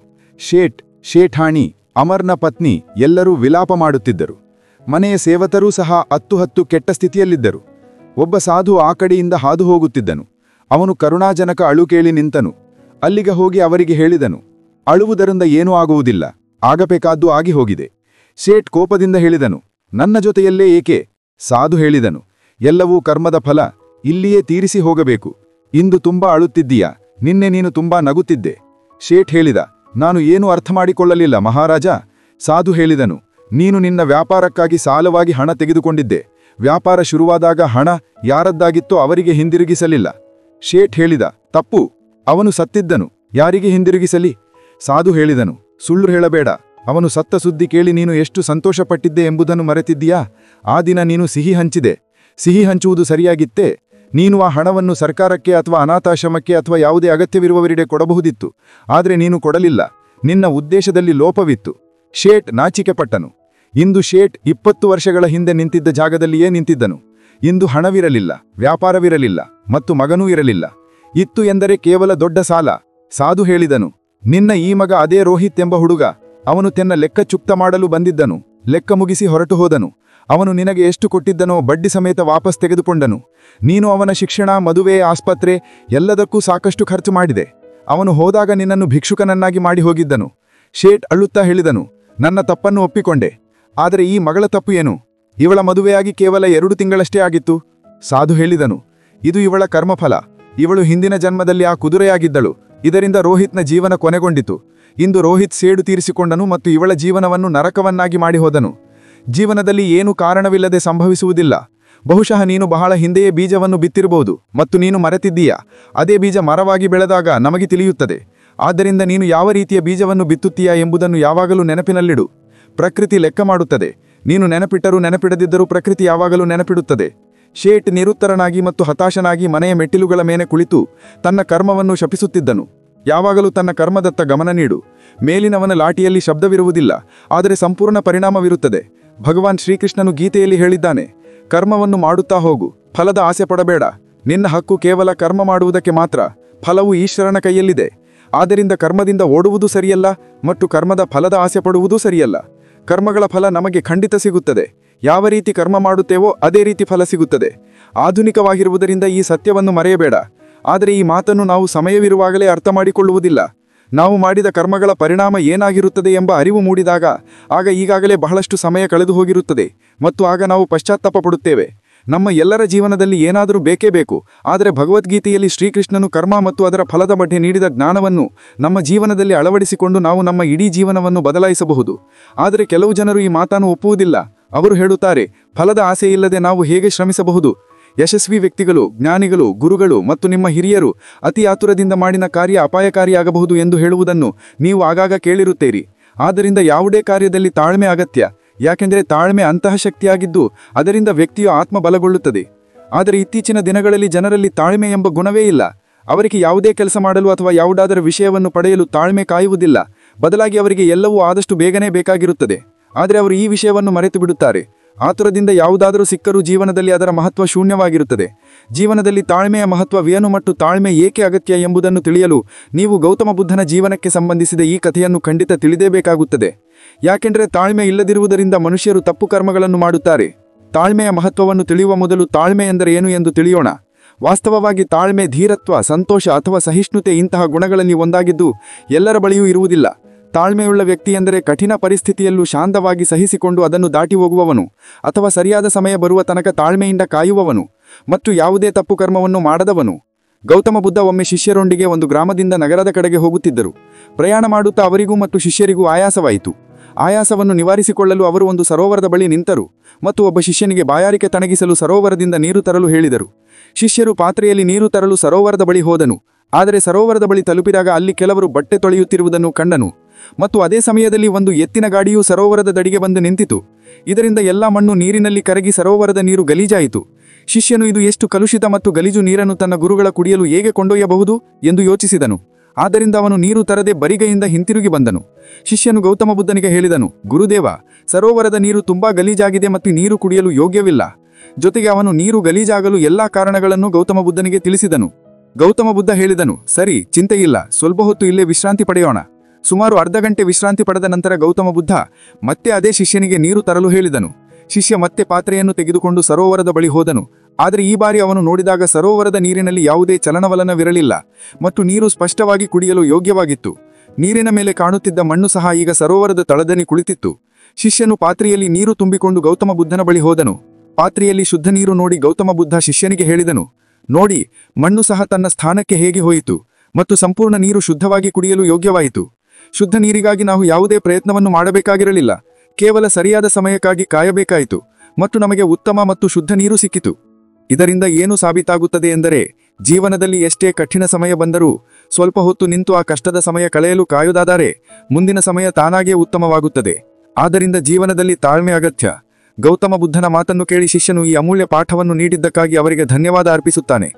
ಶೇಠಾಣಿ, ಅಮರ್ನ ಪತ್ನಿ ಎಲ್ಲರೂ ವಿಲಾಪ ಮಾಡುತ್ತಿದ್ದರು. ಮನೆಯ ಸೇವಕರೂ ಸಹ ಹತ್ತು ಕೆಟ್ಟ ಸ್ಥಿತಿಯಲ್ಲಿದ್ದರು. ಒಬ್ಬ ಸಾಧು ಆ ಕಡೆಯಿಂದ ಹಾದು ಹೋಗುತ್ತಿದ್ದನು. ಅವನು ಕರುಣಾಜನಕ ಅಳು ಕೇಳಿ ನಿಂತನು. ಅಲ್ಲಿಗೆ ಹೋಗಿ ಅವರಿಗೆ ಹೇಳಿದನು, ಅಳುವುದರಿಂದ ಏನೂ ಆಗುವುದಿಲ್ಲ, ಆಗಬೇಕಾದ್ದು ಆಗಿ ಹೋಗಿದೆ. ಶೇಠ್ ಕೋಪದಿಂದ ಹೇಳಿದನು, ನನ್ನ ಜೊತೆಯಲ್ಲೇ ಏಕೆ? ಸಾಧು ಹೇಳಿದನು, ಎಲ್ಲವೂ ಕರ್ಮದ ಫಲ, ಇಲ್ಲಿಯೇ ತೀರಿಸಿ ಹೋಗಬೇಕು. ಇಂದು ತುಂಬಾ ಅಳುತ್ತಿದ್ದೀಯಾ, ನಿನ್ನೆ ನೀನು ತುಂಬಾ ನಗುತ್ತಿದ್ದೆ. ಶೇಠ್ ಹೇಳಿದ, ನಾನು ಏನೂ ಅರ್ಥ ಮಾಡಿಕೊಳ್ಳಲಿಲ್ಲ ಮಹಾರಾಜ. ಸಾಧು ಹೇಳಿದನು, ನೀನು ನಿನ್ನ ವ್ಯಾಪಾರಕ್ಕಾಗಿ ಸಾಲವಾಗಿ ಹಣ ತೆಗೆದುಕೊಂಡಿದ್ದೆ. ವ್ಯಾಪಾರ ಶುರುವಾದಾಗ ಹಣ ಯಾರದ್ದಾಗಿತ್ತೋ ಅವರಿಗೆ ಹಿಂದಿರುಗಿಸಲಿಲ್ಲ. ಶೇಠ್ ಹೇಳಿದ, ತಪ್ಪು, ಅವನು ಸತ್ತಿದ್ದನು, ಯಾರಿಗೆ ಹಿಂದಿರುಗಿಸಲಿ? ಸಾಧು ಹೇಳಿದನು, ಸುಳ್ಳು ಹೇಳಬೇಡ. ಅವನು ಸತ್ತ ಸುದ್ದಿ ಕೇಳಿ ನೀನು ಎಷ್ಟು ಸಂತೋಷಪಟ್ಟಿದ್ದೆ ಎಂಬುದನ್ನು ಮರೆತಿದ್ದೀಯಾ? ಆ ದಿನ ನೀನು ಸಿಹಿ ಹಂಚಿದೆ. ಸಿಹಿ ಹಂಚುವುದು ಸರಿಯಾಗಿತ್ತೇ? ನೀನು ಆ ಹಣವನ್ನು ಸರ್ಕಾರಕ್ಕೆ ಅಥವಾ ಅನಾಥಾಶ್ರಮಕ್ಕೆ ಅಥವಾ ಯಾವುದೇ ಅಗತ್ಯವಿರುವವರಿಗೆ ಕೊಡಬಹುದಿತ್ತು. ಆದರೆ ನೀನು ಕೊಡಲಿಲ್ಲ. ನಿನ್ನ ಉದ್ದೇಶದಲ್ಲಿ ಲೋಪವಿತ್ತು. ಶೇಠ್ ನಾಚಿಕೆಪಟ್ಟನು. ಇಂದು ಶೇಠ್ 20 ವರ್ಷಗಳ ಹಿಂದೆ ನಿಂತಿದ್ದ ಜಾಗದಲ್ಲಿಯೇ ನಿಂತಿದ್ದನು. ಇಂದು ಹಣವಿರಲಿಲ್ಲ, ವ್ಯಾಪಾರವಿರಲಿಲ್ಲ ಮತ್ತು ಮಗನೂ ಇರಲಿಲ್ಲ. ಇತ್ತು ಎಂದರೆ ಕೇವಲ ದೊಡ್ಡ ಸಾಲ. ಸಾಧು ಹೇಳಿದನು, ನಿನ್ನ ಈ ಮಗ ಅದೇ ರೋಹಿತ್ ಎಂಬ ಹುಡುಗ. ಅವನು ತನ್ನ ಲೆಕ್ಕ ಚುಕ್ತ ಮಾಡಲು ಬಂದಿದ್ದನು. ಲೆಕ್ಕ ಮುಗಿಸಿ ಹೊರಟು ಹೋದನು. ಅವನು ನಿನಗೆ ಎಷ್ಟು ಕೊಟ್ಟಿದ್ದನೋ ಬಡ್ಡಿ ಸಮೇತ ವಾಪಸ್ ತೆಗೆದುಕೊಂಡನು. ನೀನು ಅವನ ಶಿಕ್ಷಣ, ಮದುವೆ, ಆಸ್ಪತ್ರೆ ಎಲ್ಲದಕ್ಕೂ ಸಾಕಷ್ಟು ಖರ್ಚು ಮಾಡಿದೆ. ಅವನು ಹೋದಾಗ ನಿನ್ನನ್ನು ಭಿಕ್ಷುಕನನ್ನಾಗಿ ಮಾಡಿ ಹೋಗಿದ್ದನು. ಶೇಠ್ ಅಳುತ್ತಾ ಹೇಳಿದನು, ನನ್ನ ತಪ್ಪನ್ನು ಒಪ್ಪಿಕೊಂಡೆ. ಆದರೆ ಈ ಮಗಳ ತಪ್ಪು ಏನು? ಇವಳ ಮದುವೆಯಾಗಿ ಕೇವಲ 2 ತಿಂಗಳಷ್ಟೇ ಆಗಿತ್ತು. ಸಾಧು ಹೇಳಿದನು, ಇದು ಇವಳ ಕರ್ಮಫಲ. ಇವಳು ಹಿಂದಿನ ಜನ್ಮದಲ್ಲಿ ಆ ಕುದುರೆಯಾಗಿದ್ದಳು. ಇದರಿಂದ ರೋಹಿತ್ನ ಜೀವನ ಕೊನೆಗೊಂಡಿತು. ಇಂದು ರೋಹಿತ್ ಸೇಡು ತೀರಿಸಿಕೊಂಡನು ಮತ್ತು ಇವಳ ಜೀವನವನ್ನು ನರಕವನ್ನಾಗಿ ಮಾಡಿ ಹೋದನು. ಜೀವನದಲ್ಲಿ ಏನೂ ಕಾರಣವಿಲ್ಲದೆ ಸಂಭವಿಸುವುದಿಲ್ಲ. ಬಹುಶಃ ನೀನು ಬಹಳ ಹಿಂದೆಯೇ ಬೀಜವನ್ನು ಬಿತ್ತಿರಬಹುದು ಮತ್ತು ನೀನು ಮರೆತಿದ್ದೀಯಾ. ಅದೇ ಬೀಜ ಮರವಾಗಿ ಬೆಳೆದಾಗ ನಮಗೆ ತಿಳಿಯುತ್ತದೆ. ಆದ್ದರಿಂದ ನೀನು ಯಾವ ರೀತಿಯ ಬೀಜವನ್ನು ಬಿತ್ತುತ್ತೀಯಾ ಎಂಬುದನ್ನು ಯಾವಾಗಲೂ ನೆನಪಿನಲ್ಲಿಡು. ಪ್ರಕೃತಿ ಲೆಕ್ಕ ಮಾಡುತ್ತದೆ. ನೀನು ನೆನಪಿಟ್ಟರೂ ನೆನಪಿಡದಿದ್ದರೂ ಪ್ರಕೃತಿ ಯಾವಾಗಲೂ ನೆನಪಿಡುತ್ತದೆ. ಶೇಠ್ ನಿರುತ್ತರನಾಗಿ ಮತ್ತು ಹತಾಶನಾಗಿ ಮನೆಯ ಮೆಟ್ಟಿಲುಗಳ ಮೇಲೆ ಕುಳಿತು ತನ್ನ ಕರ್ಮವನ್ನು ಶಪಿಸುತ್ತಿದ್ದನು. ಯಾವಾಗಲೂ ತನ್ನ ಕರ್ಮದತ್ತ ಗಮನ ನೀಡು. ಮೇಲಿನವನ ಲಾಠಿಯಲ್ಲಿ ಶಬ್ದವಿರುವುದಿಲ್ಲ, ಆದರೆ ಸಂಪೂರ್ಣ ಪರಿಣಾಮವಿರುತ್ತದೆ. ಭಗವಾನ್ ಶ್ರೀಕೃಷ್ಣನು ಗೀತೆಯಲ್ಲಿ ಹೇಳಿದ್ದಾನೆ, ಕರ್ಮವನ್ನು ಮಾಡುತ್ತಾ ಹೋಗು, ಫಲದ ಆಸೆ ಪಡಬೇಡ. ನಿನ್ನ ಹಕ್ಕು ಕೇವಲ ಕರ್ಮ ಮಾಡುವುದಕ್ಕೆ ಮಾತ್ರ. ಫಲವು ಈಶ್ವರನ ಕೈಯಲ್ಲಿದೆ. ಆದ್ದರಿಂದ ಕರ್ಮದಿಂದ ಓಡುವುದು ಸರಿಯಲ್ಲ ಮತ್ತು ಕರ್ಮದ ಫಲದ ಆಸೆ ಪಡುವುದೂ ಸರಿಯಲ್ಲ. ಕರ್ಮಗಳ ಫಲ ನಮಗೆ ಖಂಡಿತ ಸಿಗುತ್ತದೆ. ಯಾವ ರೀತಿ ಕರ್ಮ ಮಾಡುತ್ತೇವೋ ಅದೇ ರೀತಿ ಫಲ ಸಿಗುತ್ತದೆ. ಆಧುನಿಕವಾಗಿರುವುದರಿಂದ ಈ ಸತ್ಯವನ್ನು ಮರೆಯಬೇಡ. ಆದರೆ ಈ ಮಾತನ್ನು ನಾವು ಸಮಯವಿರುವಾಗಲೇ ಅರ್ಥ ಮಾಡಿಕೊಳ್ಳುವುದಿಲ್ಲ. ನಾವು ಮಾಡಿದ ಕರ್ಮಗಳ ಪರಿಣಾಮ ಏನಾಗಿರುತ್ತದೆ ಎಂಬ ಅರಿವು ಮೂಡಿದಾಗ ಆಗ ಈಗಾಗಲೇ ಬಹಳಷ್ಟು ಸಮಯ ಕಳೆದು ಹೋಗಿರುತ್ತದೆ ಮತ್ತು ಆಗ ನಾವು ಪಶ್ಚಾತ್ತಾಪ ಪಡುತ್ತೇವೆ. ನಮ್ಮ ಎಲ್ಲರ ಜೀವನದಲ್ಲಿ ಏನಾದರೂ ಬೇಕೇ ಬೇಕು. ಆದರೆ ಭಗವದ್ಗೀತೆಯಲ್ಲಿ ಶ್ರೀಕೃಷ್ಣನು ಕರ್ಮ ಮತ್ತು ಅದರ ಫಲದ ಬಗ್ಗೆ ನೀಡಿದ ಜ್ಞಾನವನ್ನು ನಮ್ಮ ಜೀವನದಲ್ಲಿ ಅಳವಡಿಸಿಕೊಂಡು ನಾವು ನಮ್ಮ ಇಡೀ ಜೀವನವನ್ನು ಬದಲಾಯಿಸಬಹುದು. ಆದರೆ ಕೆಲವು ಜನರು ಈ ಮಾತನ್ನು ಒಪ್ಪುವುದಿಲ್ಲ. ಅವರು ಹೇಳುತ್ತಾರೆ, ಫಲದ ಆಸೆಯಿಲ್ಲದೆ ನಾವು ಹೇಗೆ ಶ್ರಮಿಸಬಹುದು? ಯಶಸ್ವಿ ವ್ಯಕ್ತಿಗಳು, ಜ್ಞಾನಿಗಳು, ಗುರುಗಳು ಮತ್ತು ನಿಮ್ಮ ಹಿರಿಯರು ಅತಿ ಆತುರದಿಂದ ಮಾಡಿದ ಕಾರ್ಯ ಅಪಾಯಕಾರಿಯಾಗಬಹುದು ಎಂದು ಹೇಳುವುದನ್ನು ನೀವು ಆಗಾಗ ಕೇಳಿರುತ್ತೀರಿ. ಆದ್ದರಿಂದ ಯಾವುದೇ ಕಾರ್ಯದಲ್ಲಿ ತಾಳ್ಮೆ ಅಗತ್ಯ. ಯಾಕೆಂದರೆ ತಾಳ್ಮೆ ಅಂತಃಶಕ್ತಿಯಾಗಿದ್ದು ಅದರಿಂದ ವ್ಯಕ್ತಿಯು ಆತ್ಮ ಬಲಗೊಳ್ಳುತ್ತದೆ. ಆದರೆ ಇತ್ತೀಚಿನ ದಿನಗಳಲ್ಲಿ ಜನರಲ್ಲಿ ತಾಳ್ಮೆ ಎಂಬ ಗುಣವೇ ಇಲ್ಲ. ಅವರಿಗೆ ಯಾವುದೇ ಕೆಲಸ ಮಾಡಲು ಅಥವಾ ಯಾವುದಾದರೂ ವಿಷಯವನ್ನು ಪಡೆಯಲು ತಾಳ್ಮೆ ಕಾಯುವುದಿಲ್ಲ. ಬದಲಾಗಿ ಅವರಿಗೆ ಎಲ್ಲವೂ ಆದಷ್ಟು ಬೇಗನೆ ಬೇಕಾಗಿರುತ್ತದೆ. ಆದರೆ ಅವರು ಈ ವಿಷಯವನ್ನು ಮರೆತು ಬಿಡುತ್ತಾರೆ. ಆತುರದಿಂದ ಯಾವುದಾದರೂ ಸಿಕ್ಕರೂ ಜೀವನದಲ್ಲಿ ಅದರ ಮಹತ್ವ ಶೂನ್ಯವಾಗಿರುತ್ತದೆ. ಜೀವನದಲ್ಲಿ ತಾಳ್ಮೆಯ ಮಹತ್ವವೇನು ಮತ್ತು ತಾಳ್ಮೆ ಏಕೆ ಅಗತ್ಯ ಎಂಬುದನ್ನು ತಿಳಿಯಲು ನೀವು ಗೌತಮ ಬುದ್ಧನ ಜೀವನಕ್ಕೆ ಸಂಬಂಧಿಸಿದ ಈ ಕಥೆಯನ್ನು ಖಂಡಿತ ತಿಳಿದೇಬೇಕಾಗುತ್ತದೆ. ಯಾಕೆಂದರೆ ತಾಳ್ಮೆ ಇಲ್ಲದಿರುವುದರಿಂದ ಮನುಷ್ಯರು ತಪ್ಪು ಕರ್ಮಗಳನ್ನು ಮಾಡುತ್ತಾರೆ. ತಾಳ್ಮೆಯ ಮಹತ್ವವನ್ನು ತಿಳಿಯುವ ಮೊದಲು ತಾಳ್ಮೆ ಎಂದರೆ ಏನು ಎಂದು ತಿಳಿಯೋಣ. ವಾಸ್ತವವಾಗಿ ತಾಳ್ಮೆ ಧೀರತ್ವ, ಸಂತೋಷ ಅಥವಾ ಸಹಿಷ್ಣುತೆ ಇಂತಹ ಗುಣಗಳಲ್ಲಿ ಒಂದಾಗಿದ್ದು ಎಲ್ಲರ ಬಳಿಯೂ ಇರುವುದಿಲ್ಲ. ತಾಳ್ಮೆಯುಳ್ಳ ವ್ಯಕ್ತಿ ಎಂದರೆ ಕಠಿಣ ಪರಿಸ್ಥಿತಿಯಲ್ಲೂ ಶಾಂತವಾಗಿ ಸಹಿಸಿಕೊಂಡು ಅದನ್ನು ದಾಟಿ ಹೋಗುವವನು, ಅಥವಾ ಸರಿಯಾದ ಸಮಯ ಬರುವ ತನಕ ತಾಳ್ಮೆಯಿಂದ ಕಾಯುವವನು ಮತ್ತು ಯಾವುದೇ ತಪ್ಪು ಕರ್ಮವನ್ನು ಮಾಡದವನು. ಗೌತಮ ಬುದ್ಧ ಒಮ್ಮೆ ಶಿಷ್ಯರೊಂದಿಗೆ ಒಂದು ಗ್ರಾಮದಿಂದ ನಗರದ ಕಡೆಗೆ ಹೋಗುತ್ತಿದ್ದರು. ಪ್ರಯಾಣ ಮಾಡುತ್ತಾ ಅವರಿಗೂ ಮತ್ತು ಶಿಷ್ಯರಿಗೂ ಆಯಾಸವಾಯಿತು. ಆಯಾಸವನ್ನು ನಿವಾರಿಸಿಕೊಳ್ಳಲು ಅವರು ಒಂದು ಸರೋವರದ ಬಳಿ ನಿಂತರು ಮತ್ತು ಒಬ್ಬ ಶಿಷ್ಯನಿಗೆ ಬಾಯಾರಿಕೆ ತಣಗಿಸಲು ಸರೋವರದಿಂದ ನೀರು ತರಲು ಹೇಳಿದರು. ಶಿಷ್ಯರು ಪಾತ್ರೆಯಲ್ಲಿ ನೀರು ತರಲು ಸರೋವರದ ಬಳಿ ಹೋದನು. ಆದರೆ ಸರೋವರದ ಬಳಿ ತಲುಪಿದಾಗ ಅಲ್ಲಿ ಕೆಲವರು ಬಟ್ಟೆ ತೊಳೆಯುತ್ತಿರುವುದನ್ನು ಕಂಡನು ಮತ್ತು ಅದೇ ಸಮಯದಲ್ಲಿ ಒಂದು ಎತ್ತಿನ ಗಾಡಿಯು ಸರೋವರದ ದಡಿಗೆ ಬಂದು ನಿಂತಿತು. ಇದರಿಂದ ಎಲ್ಲ ಮಣ್ಣು ನೀರಿನಲ್ಲಿ ಕರಗಿ ಸರೋವರದ ನೀರು ಗಲೀಜಾಯಿತು. ಶಿಷ್ಯನು ಇದು ಎಷ್ಟು ಕಲುಷಿತ ಮತ್ತು ಗಲೀಜು ನೀರನ್ನು ತನ್ನ ಗುರುಗಳ ಕುಡಿಯಲು ಹೇಗೆ ಕೊಂಡೊಯ್ಯಬಹುದು ಎಂದು ಯೋಚಿಸಿದನು. ಆದ್ದರಿಂದ ಅವನು ನೀರು ತರದೆ ಬರಿಗೈಯಿಂದ ಹಿಂತಿರುಗಿ ಬಂದನು. ಶಿಷ್ಯನು ಗೌತಮ ಬುದ್ಧನಿಗೆ ಹೇಳಿದನು, ಗುರುದೇವ, ಸರೋವರದ ನೀರು ತುಂಬಾ ಗಲೀಜಾಗಿದೆ ಮತ್ತು ನೀರು ಕುಡಿಯಲು ಯೋಗ್ಯವಿಲ್ಲ. ಜೊತೆಗೆ ಅವನು ನೀರು ಗಲೀಜಾಗಲು ಎಲ್ಲಾ ಕಾರಣಗಳನ್ನು ಗೌತಮ ಬುದ್ಧನಿಗೆ ತಿಳಿಸಿದನು. ಗೌತಮ ಬುದ್ಧ ಹೇಳಿದನು, ಸರಿ, ಚಿಂತೆಯಿಲ್ಲ, ಸ್ವಲ್ಪ ಹೊತ್ತು ಇಲ್ಲೇ ವಿಶ್ರಾಂತಿ ಪಡೆಯೋಣ. ಸುಮಾರು ಅರ್ಧ ಗಂಟೆ ವಿಶ್ರಾಂತಿ ಪಡೆದ ನಂತರ ಗೌತಮ ಬುದ್ಧ ಮತ್ತೆ ಅದೇ ಶಿಷ್ಯನಿಗೆ ನೀರು ತರಲು ಹೇಳಿದನು. ಶಿಷ್ಯ ಮತ್ತೆ ಪಾತ್ರೆಯನ್ನು ತೆಗೆದುಕೊಂಡು ಸರೋವರದ ಬಳಿ ಹೋದನು. ಆದರೆ ಈ ಬಾರಿ ಅವನು ನೋಡಿದಾಗ ಸರೋವರದ ನೀರಿನಲ್ಲಿ ಯಾವುದೇ ಚಲನವಲನವಿರಲಿಲ್ಲ ಮತ್ತು ನೀರು ಸ್ಪಷ್ಟವಾಗಿ ಕುಡಿಯಲು ಯೋಗ್ಯವಾಗಿತ್ತು. ನೀರಿನ ಮೇಲೆ ಕಾಣುತ್ತಿದ್ದ ಮಣ್ಣು ಸಹ ಈಗ ಸರೋವರದ ತಳದಲ್ಲಿ ಕುಳಿತಿತ್ತು. ಶಿಷ್ಯನು ಪಾತ್ರೆಯಲ್ಲಿ ನೀರು ತುಂಬಿಕೊಂಡು ಗೌತಮ ಬುದ್ಧನ ಬಳಿ ಹೋದನು. ಪಾತ್ರೆಯಲ್ಲಿ ಶುದ್ಧ ನೀರು ನೋಡಿ ಗೌತಮ ಬುದ್ಧ ಶಿಷ್ಯನಿಗೆ ಹೇಳಿದನು, ನೋಡಿ, ಮಣ್ಣು ಸಹ ತನ್ನ ಸ್ಥಾನಕ್ಕೆ ಹೇಗೆ ಹೋಯಿತು ಮತ್ತು ಸಂಪೂರ್ಣ ನೀರು ಶುದ್ಧವಾಗಿ ಕುಡಿಯಲು ಯೋಗ್ಯವಾಯಿತು. ಶುದ್ಧ ನೀರಿಗಾಗಿ ನಾವು ಯಾವುದೇ ಪ್ರಯತ್ನವನ್ನು ಮಾಡಬೇಕಾಗಿರಲಿಲ್ಲ. ಕೇವಲ ಸರಿಯಾದ ಸಮಯಕ್ಕಾಗಿ ಕಾಯಬೇಕಾಯಿತು ಮತ್ತು ನಮಗೆ ಉತ್ತಮ ಮತ್ತು ಶುದ್ಧ ನೀರು ಸಿಕ್ಕಿತು. ಇದರಿಂದ ಏನು ಸಾಬೀತಾಗುತ್ತದೆ ಎಂದರೆ, ಜೀವನದಲ್ಲಿ ಎಷ್ಟೇ ಕಠಿಣ ಸಮಯ ಬಂದರೂ ಸ್ವಲ್ಪ ಹೊತ್ತು ನಿಂತು ಆ ಕಷ್ಟದ ಸಮಯ ಕಳೆಯಲು ಕಾಯುವುದಾದರೆ ಮುಂದಿನ ಸಮಯ ತಾನಾಗೇ ಉತ್ತಮವಾಗುತ್ತದೆ. ಆದ್ದರಿಂದ ಜೀವನದಲ್ಲಿ ತಾಳ್ಮೆ ಅಗತ್ಯ. ಗೌತಮ ಬುದ್ಧನ ಮಾತನ್ನು ಕೇಳಿ ಶಿಷ್ಯನು ಈ ಅಮೂಲ್ಯ ಪಾಠವನ್ನು ನೀಡಿದ್ದಕ್ಕಾಗಿ ಅವರಿಗೆ ಧನ್ಯವಾದ ಅರ್ಪಿಸುತ್ತಾನೆ.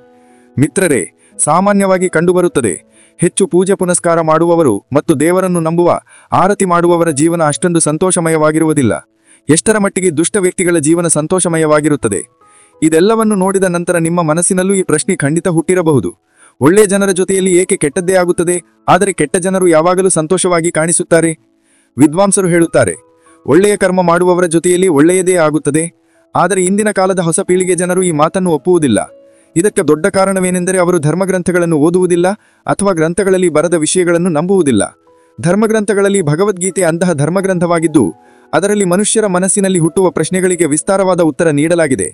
ಮಿತ್ರರೇ, ಸಾಮಾನ್ಯವಾಗಿ ಕಂಡುಬರುತ್ತದೆ, ಹೆಚ್ಚು ಪೂಜೆ ಪುನಸ್ಕಾರ ಮಾಡುವವರು ಮತ್ತು ದೇವರನ್ನು ನಂಬುವ, ಆರತಿ ಮಾಡುವವರ ಜೀವನ ಅಷ್ಟೊಂದು ಸಂತೋಷಮಯವಾಗಿರುವುದಿಲ್ಲ. ಎಷ್ಟರ ಮಟ್ಟಿಗೆ ದುಷ್ಟ ವ್ಯಕ್ತಿಗಳ ಜೀವನ ಸಂತೋಷಮಯವಾಗಿರುತ್ತದೆ. ಇದೆಲ್ಲವನ್ನು ನೋಡಿದ ನಂತರ ನಿಮ್ಮ ಮನಸ್ಸಿನಲ್ಲೂ ಈ ಪ್ರಶ್ನೆ ಖಂಡಿತ ಹುಟ್ಟಿರಬಹುದು, ಒಳ್ಳೆಯ ಜನರ ಜೊತೆಯಲ್ಲಿ ಏಕೆ ಕೆಟ್ಟದ್ದೇ ಆಗುತ್ತದೆ, ಆದರೆ ಕೆಟ್ಟ ಜನರು ಯಾವಾಗಲೂ ಸಂತೋಷವಾಗಿ ಕಾಣಿಸುತ್ತಾರೆ? ವಿದ್ವಾಂಸರು ಹೇಳುತ್ತಾರೆ, ಒಳ್ಳೆಯ ಕರ್ಮ ಮಾಡುವವರ ಜೊತೆಯಲ್ಲಿ ಒಳ್ಳೆಯದೇ ಆಗುತ್ತದೆ. ಆದರೆ ಇಂದಿನ ಕಾಲದ ಹೊಸ ಪೀಳಿಗೆ ಜನರು ಈ ಮಾತನ್ನು ಒಪ್ಪುವುದಿಲ್ಲ. ಇದಕ್ಕೆ ದೊಡ್ಡ ಕಾರಣವೇನೆಂದರೆ ಅವರು ಧರ್ಮಗ್ರಂಥಗಳನ್ನು ಓದುವುದಿಲ್ಲ ಅಥವಾ ಗ್ರಂಥಗಳಲ್ಲಿ ಬರೆದ ವಿಷಯಗಳನ್ನು ನಂಬುವುದಿಲ್ಲ. ಧರ್ಮಗ್ರಂಥಗಳಲ್ಲಿ ಭಗವದ್ಗೀತೆ ಅಂತಹ ಧರ್ಮಗ್ರಂಥವಾಗಿದ್ದು ಅದರಲ್ಲಿ ಮನುಷ್ಯರ ಮನಸ್ಸಿನಲ್ಲಿ ಹುಟ್ಟುವ ಪ್ರಶ್ನೆಗಳಿಗೆ ವಿಸ್ತಾರವಾದ ಉತ್ತರ ನೀಡಲಾಗಿದೆ.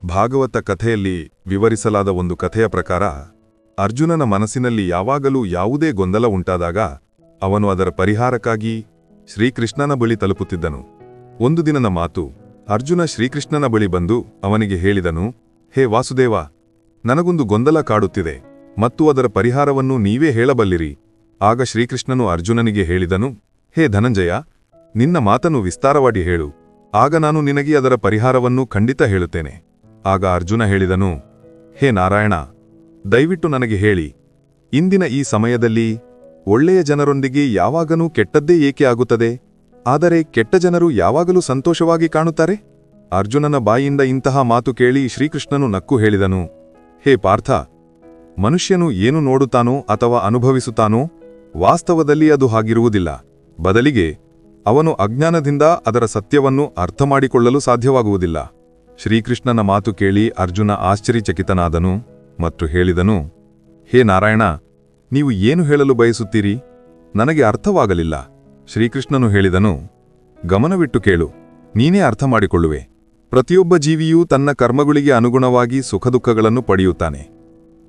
ಭಾಗವತ ಕಥೆಯಲ್ಲಿ ವಿವರಿಸಲಾದ ಒಂದು ಕಥೆಯ ಪ್ರಕಾರ, ಅರ್ಜುನನ ಮನಸ್ಸಿನಲ್ಲಿ ಯಾವಾಗಲೂ ಯಾವುದೇ ಗೊಂದಲ ಉಂಟಾದಾಗ ಅವನು ಅದರ ಪರಿಹಾರಕ್ಕಾಗಿ ಶ್ರೀಕೃಷ್ಣನ ಬಳಿ ತಲುಪುತ್ತಿದ್ದನು. ಒಂದು ದಿನದ ಮಾತು, ಅರ್ಜುನ ಶ್ರೀಕೃಷ್ಣನ ಬಳಿ ಬಂದು ಅವನಿಗೆ ಹೇಳಿದನು, ಹೇ ವಾಸುದೇವ, ನನಗೊಂದು ಗೊಂದಲ ಕಾಡುತ್ತಿದೆ ಮತ್ತು ಅದರ ಪರಿಹಾರವನ್ನು ನೀವೇ ಹೇಳಬಲ್ಲಿರಿ. ಆಗ ಶ್ರೀಕೃಷ್ಣನು ಅರ್ಜುನನಿಗೆ ಹೇಳಿದನು, ಹೇ ಧನಂಜಯ, ನಿನ್ನ ಮಾತನ್ನು ವಿಸ್ತಾರವಾಗಿ ಹೇಳು, ಆಗ ನಾನು ನಿನಗೆ ಅದರ ಪರಿಹಾರವನ್ನು ಖಂಡಿತ ಹೇಳುತ್ತೇನೆ. ಆಗ ಅರ್ಜುನ ಹೇಳಿದನು, ಹೇ ನಾರಾಯಣ, ದಯವಿಟ್ಟು ನನಗೆ ಹೇಳಿ, ಇಂದಿನ ಈ ಸಮಯದಲ್ಲಿ ಒಳ್ಳೆಯ ಜನರೊಂದಿಗೆ ಯಾವಾಗಲೂ ಕೆಟ್ಟದ್ದೇ ಏಕೆ ಆಗುತ್ತದೆ? ಆದರೆ ಕೆಟ್ಟ ಜನರು ಯಾವಾಗಲೂ ಸಂತೋಷವಾಗಿ ಕಾಣುತ್ತಾರೆ? ಅರ್ಜುನನ ಬಾಯಿಂದ ಇಂತಹ ಮಾತು ಕೇಳಿ ಶ್ರೀಕೃಷ್ಣನು ನಕ್ಕು ಹೇಳಿದನು, ಹೇ ಪಾರ್ಥ, ಮನುಷ್ಯನು ಏನು ನೋಡುತ್ತಾನೋ ಅಥವಾ ಅನುಭವಿಸುತ್ತಾನೋ ವಾಸ್ತವದಲ್ಲಿ ಅದು ಹಾಗಿರುವುದಿಲ್ಲ. ಬದಲಿಗೆ ಅವನು ಅಜ್ಞಾನದಿಂದ ಅದರ ಸತ್ಯವನ್ನು ಅರ್ಥಮಾಡಿಕೊಳ್ಳಲು ಸಾಧ್ಯವಾಗುವುದಿಲ್ಲ. ಶ್ರೀಕೃಷ್ಣನ ಮಾತು ಕೇಳಿ ಅರ್ಜುನ ಆಶ್ಚರ್ಯಚಕಿತನಾದನು ಮತ್ತು ಹೇಳಿದನು, ಹೇ ನಾರಾಯಣ, ನೀವು ಏನು ಹೇಳಲು ಬಯಸುತ್ತೀರಿ? ನನಗೆ ಅರ್ಥವಾಗಲಿಲ್ಲ. ಶ್ರೀಕೃಷ್ಣನು ಹೇಳಿದನು, ಗಮನವಿಟ್ಟು ಕೇಳು, ನೀನೇ ಅರ್ಥ ಮಾಡಿಕೊಳ್ಳುವೆ. ಪ್ರತಿಯೊಬ್ಬ ಜೀವಿಯೂ ತನ್ನ ಕರ್ಮಗಳಿಗೆ ಅನುಗುಣವಾಗಿ ಸುಖದುಃಖಗಳನ್ನು ಪಡೆಯುತ್ತಾನೆ.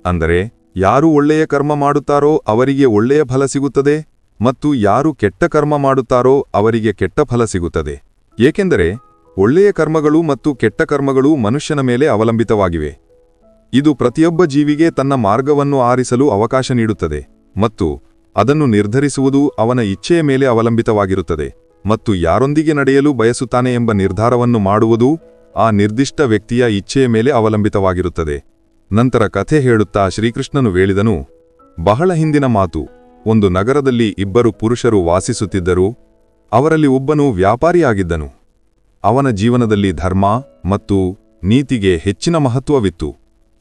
ಅಂದರೆ ಯಾರು ಒಳ್ಳೆಯ ಕರ್ಮ ಮಾಡುತ್ತಾರೋ ಅವರಿಗೆ ಒಳ್ಳೆಯ ಫಲ ಸಿಗುತ್ತದೆ ಮತ್ತು ಯಾರು ಕೆಟ್ಟ ಕರ್ಮ ಮಾಡುತ್ತಾರೋ ಅವರಿಗೆ ಕೆಟ್ಟ ಫಲ ಸಿಗುತ್ತದೆ. ಏಕೆಂದರೆ ಒಳ್ಳೆಯ ಕರ್ಮಗಳು ಮತ್ತು ಕೆಟ್ಟ ಕರ್ಮಗಳು ಮನುಷ್ಯನ ಮೇಲೆ ಅವಲಂಬಿತವಾಗಿವೆ. ಇದು ಪ್ರತಿಯೊಬ್ಬ ಜೀವಿಗೆ ತನ್ನ ಮಾರ್ಗವನ್ನು ಆರಿಸಲು ಅವಕಾಶ ನೀಡುತ್ತದೆ ಮತ್ತು ಅದನ್ನು ನಿರ್ಧರಿಸುವುದು ಅವನ ಇಚ್ಛೆಯ ಮೇಲೆ ಅವಲಂಬಿತವಾಗಿರುತ್ತದೆ ಮತ್ತು ಯಾರೊಂದಿಗೆ ನಡೆಯಲು ಬಯಸುತ್ತಾನೆ ಎಂಬ ನಿರ್ಧಾರವನ್ನು ಮಾಡುವುದು ಆ ನಿರ್ದಿಷ್ಟ ವ್ಯಕ್ತಿಯ ಇಚ್ಛೆಯ ಮೇಲೆ ಅವಲಂಬಿತವಾಗಿರುತ್ತದೆ. ನಂತರ ಕಥೆ ಹೇಳುತ್ತಾ ಶ್ರೀಕೃಷ್ಣನು ಹೇಳಿದನು, ಬಹಳ ಹಿಂದಿನ ಮಾತು. ಒಂದು ನಗರದಲ್ಲಿ ಇಬ್ಬರು ಪುರುಷರು ವಾಸಿಸುತ್ತಿದ್ದರು. ಅವರಲ್ಲಿ ಒಬ್ಬನು ವ್ಯಾಪಾರಿಯಾಗಿದ್ದನು. ಅವನ ಜೀವನದಲ್ಲಿ ಧರ್ಮ ಮತ್ತು ನೀತಿಗೆ ಹೆಚ್ಚಿನ ಮಹತ್ವವಿತ್ತು.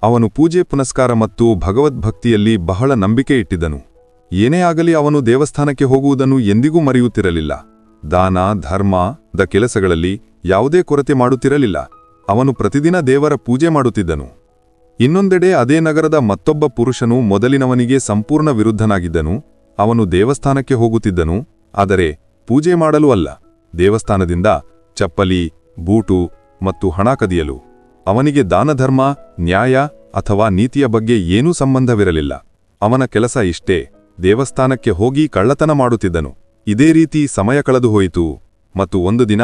ಅವನು ಪೂಜೆ ಪುನಸ್ಕಾರ ಮತ್ತು ಭಗವದ್ಭಕ್ತಿಯಲ್ಲಿ ಬಹಳ ನಂಬಿಕೆ ಇಟ್ಟಿದ್ದನು. ಏನೇ ಆಗಲಿ ಅವನು ದೇವಸ್ಥಾನಕ್ಕೆ ಹೋಗುವುದನ್ನು ಎಂದಿಗೂ ಮರೆಯುತ್ತಿರಲಿಲ್ಲ. ದಾನ ಧರ್ಮದ ಕೆಲಸಗಳಲ್ಲಿ ಯಾವುದೇ ಕೊರತೆ ಮಾಡುತ್ತಿರಲಿಲ್ಲ. ಅವನು ಪ್ರತಿದಿನ ದೇವರ ಪೂಜೆ ಮಾಡುತ್ತಿದ್ದನು. ಇನ್ನೊಂದೆಡೆ ಅದೇ ನಗರದ ಮತ್ತೊಬ್ಬ ಪುರುಷನು ಮೊದಲಿನವನಿಗೆ ಸಂಪೂರ್ಣ ವಿರುದ್ಧನಾಗಿದ್ದನು. ಅವನು ದೇವಸ್ಥಾನಕ್ಕೆ ಹೋಗುತ್ತಿದ್ದನು, ಆದರೆ ಪೂಜೆ ಮಾಡಲು ಅಲ್ಲ. ದೇವಸ್ಥಾನದಿಂದ ಚಪ್ಪಲಿ, ಬೂಟು ಮತ್ತು ಹಣ ಕದಿಯಲು. ಅವನಿಗೆ ದಾನಧರ್ಮ, ನ್ಯಾಯ ಅಥವಾ ನೀತಿಯ ಬಗ್ಗೆ ಏನೂ ಸಂಬಂಧವಿರಲಿಲ್ಲ. ಅವನ ಕೆಲಸ ಇಷ್ಟೇ, ದೇವಸ್ಥಾನಕ್ಕೆ ಹೋಗಿ ಕಳ್ಳತನ ಮಾಡುತ್ತಿದ್ದನು. ಇದೇ ರೀತಿ ಸಮಯ ಕಳೆದು ಹೋಯಿತು ಮತ್ತು ಒಂದು ದಿನ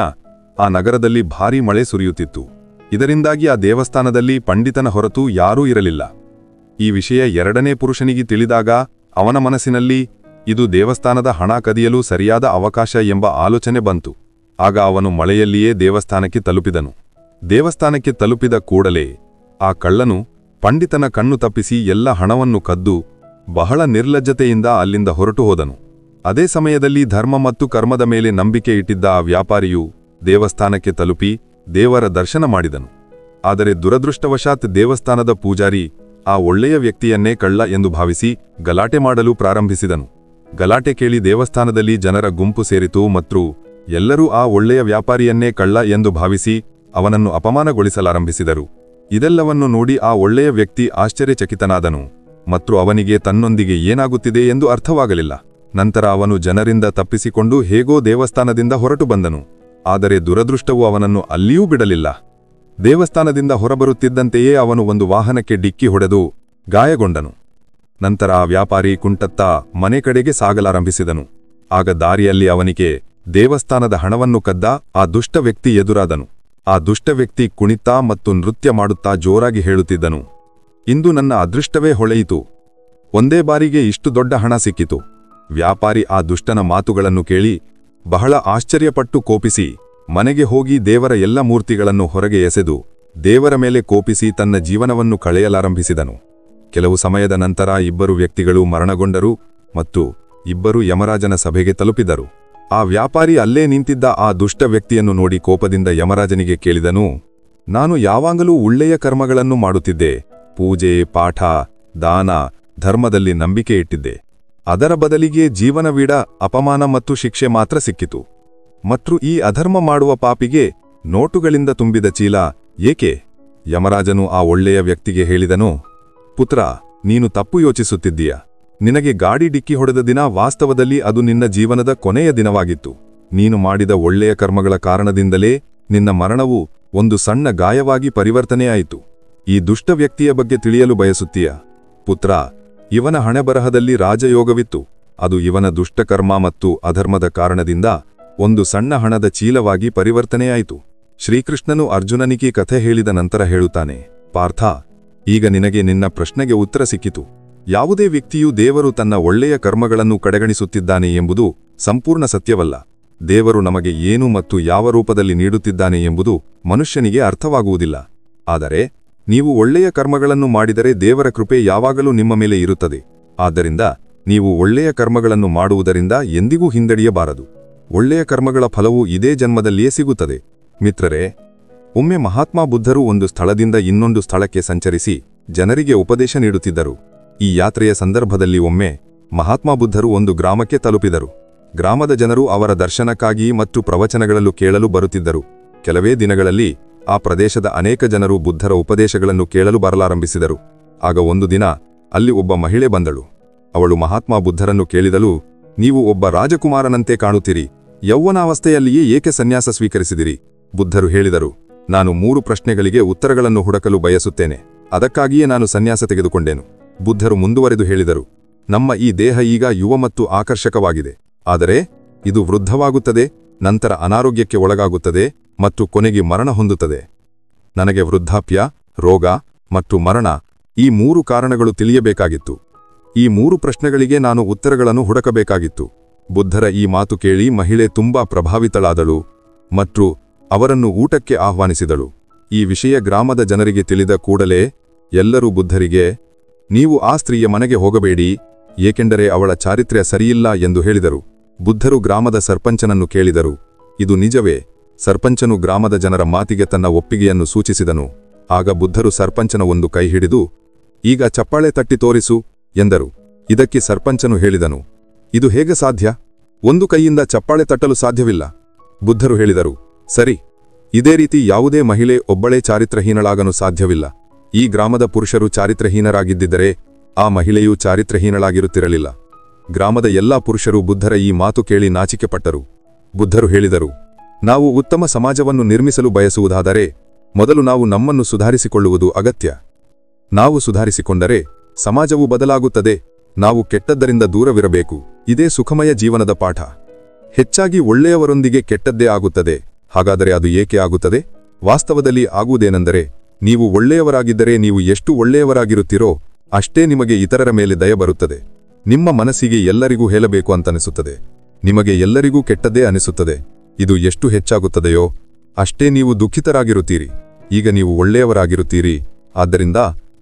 ಆ ನಗರದಲ್ಲಿ ಭಾರೀ ಮಳೆ ಸುರಿಯುತ್ತಿತ್ತು. ಇದರಿಂದಾಗಿ ಆ ದೇವಸ್ಥಾನದಲ್ಲಿ ಪಂಡಿತನ ಹೊರತು ಯಾರೂ ಇರಲಿಲ್ಲ. ಈ ವಿಷಯ ಎರಡನೇ ಪುರುಷನಿಗೆ ತಿಳಿದಾಗ ಅವನ ಮನಸ್ಸಿನಲ್ಲಿ ಇದು ದೇವಸ್ಥಾನದ ಹಣ ಕದಿಯಲು ಸರಿಯಾದ ಅವಕಾಶ ಎಂಬ ಆಲೋಚನೆ ಬಂತು. ಆಗ ಅವನು ಮಳೆಯಲ್ಲಿಯೇ ದೇವಸ್ಥಾನಕ್ಕೆ ತಲುಪಿದನು. ದೇವಸ್ಥಾನಕ್ಕೆ ತಲುಪಿದ ಕೂಡಲೇ ಆ ಕಳ್ಳನು ಪಂಡಿತನ ಕಣ್ಣು ತಪ್ಪಿಸಿ ಎಲ್ಲ ಹಣವನ್ನು ಕದ್ದು ಬಹಳ ನಿರ್ಲಜ್ಜತೆಯಿಂದ ಅಲ್ಲಿಂದ ಹೊರಟು ಹೋದನು. ಅದೇ ಸಮಯದಲ್ಲಿ ಧರ್ಮ ಮತ್ತು ಕರ್ಮದ ಮೇಲೆ ನಂಬಿಕೆ ಇಟ್ಟಿದ್ದ ಆ ವ್ಯಾಪಾರಿಯು ದೇವಸ್ಥಾನಕ್ಕೆ ತಲುಪಿ ದೇವರ ದರ್ಶನ ಮಾಡಿದನು. ಆದರೆ ದುರದೃಷ್ಟವಶಾತ್ ದೇವಸ್ಥಾನದ ಪೂಜಾರಿ ಆ ಒಳ್ಳೆಯ ವ್ಯಕ್ತಿಯನ್ನೇ ಕಳ್ಳ ಎಂದು ಭಾವಿಸಿ ಗಲಾಟೆ ಮಾಡಲು ಪ್ರಾರಂಭಿಸಿದನು. ಗಲಾಟೆ ಕೇಳಿ ದೇವಸ್ಥಾನದಲ್ಲಿ ಜನರ ಗುಂಪು ಸೇರಿತು ಮತ್ತು ಎಲ್ಲರೂ ಆ ಒಳ್ಳೆಯ ವ್ಯಾಪಾರಿಯನ್ನೇ ಕಳ್ಳ ಎಂದು ಭಾವಿಸಿ ಅವನನ್ನು ಅಪಮಾನಗೊಳಿಸಲಾರಂಭಿಸಿದರು. ಇದೆಲ್ಲವನ್ನು ನೋಡಿ ಆ ಒಳ್ಳೆಯ ವ್ಯಕ್ತಿ ಆಶ್ಚರ್ಯಚಕಿತನಾದನು ಮತ್ತು ಅವನಿಗೆ ತನ್ನೊಂದಿಗೆ ಏನಾಗುತ್ತಿದೆ ಎಂದು ಅರ್ಥವಾಗಲಿಲ್ಲ. ನಂತರ ಅವನು ಜನರಿಂದ ತಪ್ಪಿಸಿಕೊಂಡು ಹೇಗೋ ದೇವಸ್ಥಾನದಿಂದ ಹೊರಟು ಬಂದನು. ಆದರೆ ದುರದೃಷ್ಟವು ಅವನನ್ನು ಅಲ್ಲಿಯೂ ಬಿಡಲಿಲ್ಲ. ದೇವಸ್ಥಾನದಿಂದ ಹೊರಬರುತ್ತಿದ್ದಂತೆಯೇ ಅವನು ಒಂದು ವಾಹನಕ್ಕೆ ಡಿಕ್ಕಿ ಹೊಡೆದು ಗಾಯಗೊಂಡನು. ನಂತರ ಆ ವ್ಯಾಪಾರಿ ಕುಂಟತ್ತಾ ಮನೆ ಕಡೆಗೆ ಸಾಗಲಾರಂಭಿಸಿದನು. ಆಗ ದಾರಿಯಲ್ಲಿ ಅವನಿಗೆ ದೇವಸ್ಥಾನದ ಹಣವನ್ನು ಕದ್ದ ಆ ದುಷ್ಟ ವ್ಯಕ್ತಿ ಎದುರಾದನು. ಆ ದುಷ್ಟ ವ್ಯಕ್ತಿ ಕುಣಿತಾ ಮತ್ತು ನೃತ್ಯ ಮಾಡುತ್ತಾ ಜೋರಾಗಿ ಹೇಳುತ್ತಿದ್ದನು, ಇಂದು ನನ್ನ ಅದೃಷ್ಟವೇ ಹೊಳೆಯಿತು, ಒಂದೇ ಬಾರಿಗೆ ಇಷ್ಟು ದೊಡ್ಡ ಹಣ ಸಿಕ್ಕಿತು. ವ್ಯಾಪಾರಿ ಆ ದುಷ್ಟನ ಮಾತುಗಳನ್ನು ಕೇಳಿ ಬಹಳ ಆಶ್ಚರ್ಯಪಟ್ಟು ಕೋಪಿಸಿ ಮನೆಗೆ ಹೋಗಿ ದೇವರ ಎಲ್ಲ ಮೂರ್ತಿಗಳನ್ನು ಹೊರಗೆ ಎಸೆದು ದೇವರ ಮೇಲೆ ಕೋಪಿಸಿ ತನ್ನ ಜೀವನವನ್ನು ಕಳೆಯಲಾರಂಭಿಸಿದನು. ಕೆಲವು ಸಮಯದ ನಂತರ ಇಬ್ಬರು ವ್ಯಕ್ತಿಗಳು ಮರಣಗೊಂಡರು ಮತ್ತು ಇಬ್ಬರು ಯಮರಾಜನ ಸಭೆಗೆ ತಲುಪಿದರು. ಆ ವ್ಯಾಪಾರಿ ಅಲ್ಲೇ ನಿಂತಿದ್ದ ಆ ದುಷ್ಟ ವ್ಯಕ್ತಿಯನ್ನು ನೋಡಿ ಕೋಪದಿಂದ ಯಮರಾಜನಿಗೆ ಕೇಳಿದನು, ನಾನು ಯಾವಾಗಲೂ ಒಳ್ಳೆಯ ಕರ್ಮಗಳನ್ನು ಮಾಡುತ್ತಿದ್ದೆ, ಪೂಜೆ ಪಾಠ ದಾನ ಧರ್ಮದಲ್ಲಿ ನಂಬಿಕೆ ಇಟ್ಟಿದ್ದೆ. ಅದರ ಬದಲಿಗೆ ಜೀವನವೀಡ ಅಪಮಾನ ಮತ್ತು ಶಿಕ್ಷೆ ಮಾತ್ರ ಸಿಕ್ಕಿತು. ಮತ್ತು ಈ ಅಧರ್ಮ ಮಾಡುವ ಪಾಪಿಗೆ ನೋಟುಗಳಿಂದ ತುಂಬಿದ ಚೀಲ ಏಕೆ? ಯಮರಾಜನು ಆ ಒಳ್ಳೆಯ ವ್ಯಕ್ತಿಗೆ ಹೇಳಿದನು, ಪುತ್ರ, ನೀನು ತಪ್ಪು ಯೋಚಿಸುತ್ತಿದ್ದೀಯ. ನಿನಗೆ ಗಾಡಿ ಡಿಕ್ಕಿ ಹೊಡೆದ ದಿನ ವಾಸ್ತವದಲ್ಲಿ ಅದು ನಿನ್ನ ಜೀವನದ ಕೊನೆಯ ದಿನವಾಗಿತ್ತು. ನೀನು ಮಾಡಿದ ಒಳ್ಳೆಯ ಕರ್ಮಗಳ ಕಾರಣದಿಂದಲೇ ನಿನ್ನ ಮರಣವು ಒಂದು ಸಣ್ಣ ಗಾಯವಾಗಿ ಪರಿವರ್ತನೆಯಾಯಿತು. ಈ ದುಷ್ಟ ವ್ಯಕ್ತಿಯ ಬಗ್ಗೆ ತಿಳಿಯಲು ಬಯಸುತ್ತೀಯ? ಪುತ್ರ, ಇವನ ಹಣೆಬರಹದಲ್ಲಿ ರಾಜಯೋಗವಿತ್ತು. ಅದು ಇವನ ದುಷ್ಟಕರ್ಮ ಮತ್ತು ಅಧರ್ಮದ ಕಾರಣದಿಂದ ಒಂದು ಸಣ್ಣ ಹಣದ ಚೀಲವಾಗಿ ಪರಿವರ್ತನೆಯಾಯಿತು. ಶ್ರೀಕೃಷ್ಣನು ಅರ್ಜುನನಿಗೆ ಕಥೆ ಹೇಳಿದ ನಂತರ ಹೇಳುತ್ತಾನೆ, ಪಾರ್ಥ, ಈಗ ನಿನಗೆ ನಿನ್ನ ಪ್ರಶ್ನೆಗೆ ಉತ್ತರ ಸಿಕ್ಕಿತು. ಯಾವುದೇ ವ್ಯಕ್ತಿಯು ದೇವರು ತನ್ನ ಒಳ್ಳೆಯ ಕರ್ಮಗಳನ್ನು ಕಡೆಗಣಿಸುತ್ತಿದ್ದಾನೆ ಎಂಬುದು ಸಂಪೂರ್ಣ ಸತ್ಯವಲ್ಲ. ದೇವರು ನಮಗೆ ಏನು ಮತ್ತು ಯಾವ ರೂಪದಲ್ಲಿ ನೀಡುತ್ತಿದ್ದಾನೆ ಎಂಬುದು ಮನುಷ್ಯನಿಗೆ ಅರ್ಥವಾಗುವುದಿಲ್ಲ. ಆದರೆ ನೀವು ಒಳ್ಳೆಯ ಕರ್ಮಗಳನ್ನು ಮಾಡಿದರೆ ದೇವರ ಕೃಪೆ ಯಾವಾಗಲೂ ನಿಮ್ಮ ಮೇಲೆ ಇರುತ್ತದೆ. ಆದ್ದರಿಂದ ನೀವು ಒಳ್ಳೆಯ ಕರ್ಮಗಳನ್ನು ಮಾಡುವುದರಿಂದ ಎಂದಿಗೂ ಹಿಂದೆಡೆಯಬಾರದು. ಒಳ್ಳೆಯ ಕರ್ಮಗಳ ಫಲವು ಇದೇ ಜನ್ಮದಲ್ಲಿಯೇ ಸಿಗುತ್ತದೆ. ಮಿತ್ರರೇ, ಒಮ್ಮೆ ಮಹಾತ್ಮ ಬುದ್ಧರು ಒಂದು ಸ್ಥಳದಿಂದ ಇನ್ನೊಂದು ಸ್ಥಳಕ್ಕೆ ಸಂಚರಿಸಿ ಜನರಿಗೆ ಉಪದೇಶ ನೀಡುತ್ತಿದ್ದರು. ಈ ಯಾತ್ರೆಯ ಸಂದರ್ಭದಲ್ಲಿ ಒಮ್ಮೆ ಮಹಾತ್ಮ ಬುದ್ಧರು ಒಂದು ಗ್ರಾಮಕ್ಕೆ ತಲುಪಿದರು. ಗ್ರಾಮದ ಜನರು ಅವರ ದರ್ಶನಕ್ಕಾಗಿ ಮತ್ತು ಪ್ರವಚನಗಳನ್ನು ಕೇಳಲು ಬರುತ್ತಿದ್ದರು. ಕೆಲವೇ ದಿನಗಳಲ್ಲಿ ಆ ಪ್ರದೇಶದ ಅನೇಕ ಜನರು ಬುದ್ಧರ ಉಪದೇಶಗಳನ್ನು ಕೇಳಲು ಬರಲಾರಂಭಿಸಿದರು. ಆಗ ಒಂದು ದಿನ ಅಲ್ಲಿ ಒಬ್ಬ ಮಹಿಳೆ ಬಂದಳು. ಅವಳು ಮಹಾತ್ಮ ಬುದ್ಧರನ್ನು ಕೇಳಿದಳು, ನೀವು ಒಬ್ಬ ರಾಜಕುಮಾರನಂತೆ ಕಾಣುತ್ತೀರಿ, ಯೌವನಾವಸ್ಥೆಯಲ್ಲಿಯೇ ಏಕೆ ಸನ್ಯಾಸ ಸ್ವೀಕರಿಸಿದಿರಿ? ಬುದ್ಧರು ಹೇಳಿದರು, ನಾನು 3 ಪ್ರಶ್ನೆಗಳಿಗೆ ಉತ್ತರಗಳನ್ನು ಹುಡುಕಲು ಬಯಸುತ್ತೇನೆ, ಅದಕ್ಕಾಗಿಯೇ ನಾನು ಸನ್ಯಾಸ ತೆಗೆದುಕೊಂಡೆನು. ಬುದ್ಧರು ಮುಂದುವರೆದು ಹೇಳಿದರು, ನಮ್ಮ ಈ ದೇಹ ಈಗ ಯುವ ಮತ್ತು ಆಕರ್ಷಕವಾಗಿದೆ, ಆದರೆ ಇದು ವೃದ್ಧವಾಗುತ್ತದೆ, ನಂತರ ಅನಾರೋಗ್ಯಕ್ಕೆ ಒಳಗಾಗುತ್ತದೆ ಮತ್ತು ಕೊನೆಗೆ ಮರಣ ಹೊಂದುತ್ತದೆ. ನನಗೆ ವೃದ್ಧಾಪ್ಯ, ರೋಗ ಮತ್ತು ಮರಣ ಈ 3 ಕಾರಣಗಳು ತಿಳಿಯಬೇಕಾಗಿತ್ತು. ಈ 3 ಪ್ರಶ್ನೆಗಳಿಗೆ ನಾನು ಉತ್ತರಗಳನ್ನು ಹುಡುಕಬೇಕಾಗಿತ್ತು. ಬುದ್ಧರ ಈ ಮಾತು ಕೇಳಿ ಮಹಿಳೆ ತುಂಬಾ ಪ್ರಭಾವಿತಳಾದಳು ಮತ್ತು ಅವರನ್ನು ಊಟಕ್ಕೆ ಆಹ್ವಾನಿಸಿದಳು. ಈ ವಿಷಯ ಗ್ರಾಮದ ಜನರಿಗೆ ತಿಳಿದ ಕೂಡಲೇ ಎಲ್ಲರೂ ಬುದ್ಧರಿಗೆ, ನೀವು ಆ ಸ್ತ್ರೀಯ ಮನೆಗೆ ಹೋಗಬೇಡಿ, ಏಕೆಂದರೆ ಅವಳ ಚಾರಿತ್ರ್ಯ ಸರಿಯಿಲ್ಲ ಎಂದು ಹೇಳಿದರು. ಬುದ್ಧರು ಗ್ರಾಮದ ಸರ್ಪಂಚನನ್ನು ಕೇಳಿದರು. ಇದು ನಿಜವೇ? ಸರ್ಪಂಚನು ಗ್ರಾಮದ ಜನರ ಮಾತಿಗೆ ತನ್ನ ಒಪ್ಪಿಗೆಯನ್ನು ಸೂಚಿಸಿದನು. ಆಗ ಬುದ್ಧರು ಸರ್ಪಂಚನ ಒಂದು ಕೈ ಹಿಡಿದು, ಈಗ ಚಪ್ಪಾಳೆ ತಟ್ಟಿ ತೋರಿಸು ಎಂದರು. ಇದಕ್ಕೆ ಸರ್ಪಂಚನು ಹೇಳಿದನು, ಇದು ಹೇಗೆ ಸಾಧ್ಯ? ಒಂದು ಕೈಯಿಂದ ಚಪ್ಪಾಳೆ ತಟ್ಟಲು ಸಾಧ್ಯವಿಲ್ಲ. ಬುದ್ಧರು ಹೇಳಿದರು, ಸರಿ, ಇದೇ ರೀತಿ ಯಾವುದೇ ಮಹಿಳೆ ಒಬ್ಬಳೇ ಚಾರಿತ್ರಹೀನಳಾಗಲು ಸಾಧ್ಯವಿಲ್ಲ. ಈ ಗ್ರಾಮದ ಪುರುಷರು ಚಾರಿತ್ರಹೀನರಾಗಿದ್ದರೆ ಆ ಮಹಿಳೆಯೂ ಚಾರಿತ್ರಹೀನಳಾಗಿರುತ್ತಿರಲಿಲ್ಲ. ಗ್ರಾಮದ ಎಲ್ಲಾ ಪುರುಷರು ಬುದ್ಧರ ಈ ಮಾತು ಕೇಳಿ ನಾಚಿಕೆಪಟ್ಟರು. ಬುದ್ಧರು ಹೇಳಿದರು, ನಾವು ಉತ್ತಮ ಸಮಾಜವನ್ನು ನಿರ್ಮಿಸಲು ಬಯಸುವುದಾದರೆ ಮೊದಲು ನಾವು ನಮ್ಮನ್ನು ಸುಧಾರಿಸಿಕೊಳ್ಳುವುದು ಅಗತ್ಯ. ನಾವು ಸುಧಾರಿಸಿಕೊಂಡರೆ ಸಮಾಜವು ಬದಲಾಗುತ್ತದೆ. ನಾವು ಕೆಟ್ಟದ್ದರಿಂದ ದೂರವಿರಬೇಕು. ಇದೇ ಸುಖಮಯ ಜೀವನದ ಪಾಠ. ಹೆಚ್ಚಾಗಿ ಒಳ್ಳೆಯವರೊಂದಿಗೆ ಕೆಟ್ಟದ್ದೇ ಆಗುತ್ತದೆ. ಹಾಗಾದರೆ ಅದು ಏಕೆ ಆಗುತ್ತದೆ? ವಾಸ್ತವದಲ್ಲಿ ಆಗುವುದೇನೆಂದರೆ, ನೀವು ಒಳ್ಳೆಯವರಾಗಿದ್ದರೆ ನೀವು ಎಷ್ಟು ಒಳ್ಳೆಯವರಾಗಿರುತ್ತೀರೋ ಅಷ್ಟೇ ನಿಮಗೆ ಇತರರ ಮೇಲೆ ದಯ ಬರುತ್ತದೆ. ನಿಮ್ಮ ಮನಸ್ಸಿಗೆ ಎಲ್ಲರಿಗೂ ಹೇಳಬೇಕು ಅಂತನಿಸುತ್ತದೆ. ನಿಮಗೆ ಎಲ್ಲರಿಗೂ ಕೆಟ್ಟದ್ದೇ ಅನಿಸುತ್ತದೆ. ಇದು ಎಷ್ಟು ಹೆಚ್ಚಾಗುತ್ತದೆಯೋ ಅಷ್ಟೇ ನೀವು ದುಃಖಿತರಾಗಿರುತ್ತೀರಿ. ಈಗ ನೀವು ಒಳ್ಳೆಯವರಾಗಿರುತ್ತೀರಿ, ಆದ್ದರಿಂದ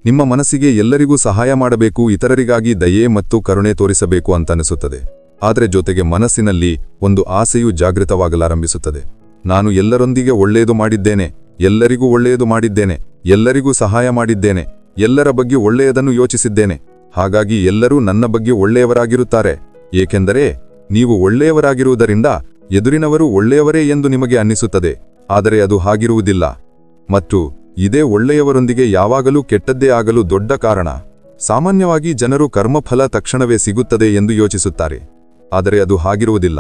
ನಿಮ್ಮ ಮನಸ್ಸಿಗೆ ಎಲ್ಲರಿಗೂ ಸಹಾಯ ಮಾಡಬೇಕು, ಇತರರಿಗಾಗಿ ದಯೆ ಮತ್ತು ಕರುಣೆ ತೋರಿಸಬೇಕು ಅಂತನಿಸುತ್ತದೆ. ಆದರೆ ಜೊತೆಗೆ ಮನಸ್ಸಿನಲ್ಲಿ ಒಂದು ಆಸೆಯು ಜಾಗೃತವಾಗಲಾರಂಭಿಸುತ್ತದೆ. ನಾನು ಎಲ್ಲರೊಂದಿಗೆ ಒಳ್ಳೆಯದು ಮಾಡಿದ್ದೇನೆ, ಎಲ್ಲರಿಗೂ ಒಳ್ಳೆಯದು ಮಾಡಿದ್ದೇನೆ, ಎಲ್ಲರಿಗೂ ಸಹಾಯ ಮಾಡಿದ್ದೇನೆ, ಎಲ್ಲರ ಬಗ್ಗೆ ಒಳ್ಳೆಯದನ್ನು ಯೋಚಿಸಿದ್ದೇನೆ, ಹಾಗಾಗಿ ಎಲ್ಲರೂ ನನ್ನ ಬಗ್ಗೆ ಒಳ್ಳೆಯವರಾಗಿರುತ್ತಾರೆ. ಏಕೆಂದರೆ ನೀವು ಒಳ್ಳೆಯವರಾಗಿರುವುದರಿಂದ ಎದುರಿನವರು ಒಳ್ಳೆಯವರೇ ಎಂದು ನಿಮಗೆ ಅನ್ನಿಸುತ್ತದೆ. ಆದರೆ ಅದು ಹಾಗಿರುವುದಿಲ್ಲ. ಮತ್ತು ಇದೇ ಒಳ್ಳೆಯವರೊಂದಿಗೆ ಯಾವಾಗಲೂ ಕೆಟ್ಟದ್ದೇ ಆಗಲು ದೊಡ್ಡ ಕಾರಣ. ಸಾಮಾನ್ಯವಾಗಿ ಜನರು ಕರ್ಮಫಲ ತಕ್ಷಣವೇ ಸಿಗುತ್ತದೆ ಎಂದು ಯೋಚಿಸುತ್ತಾರೆ, ಆದರೆ ಅದು ಹಾಗಿರುವುದಿಲ್ಲ.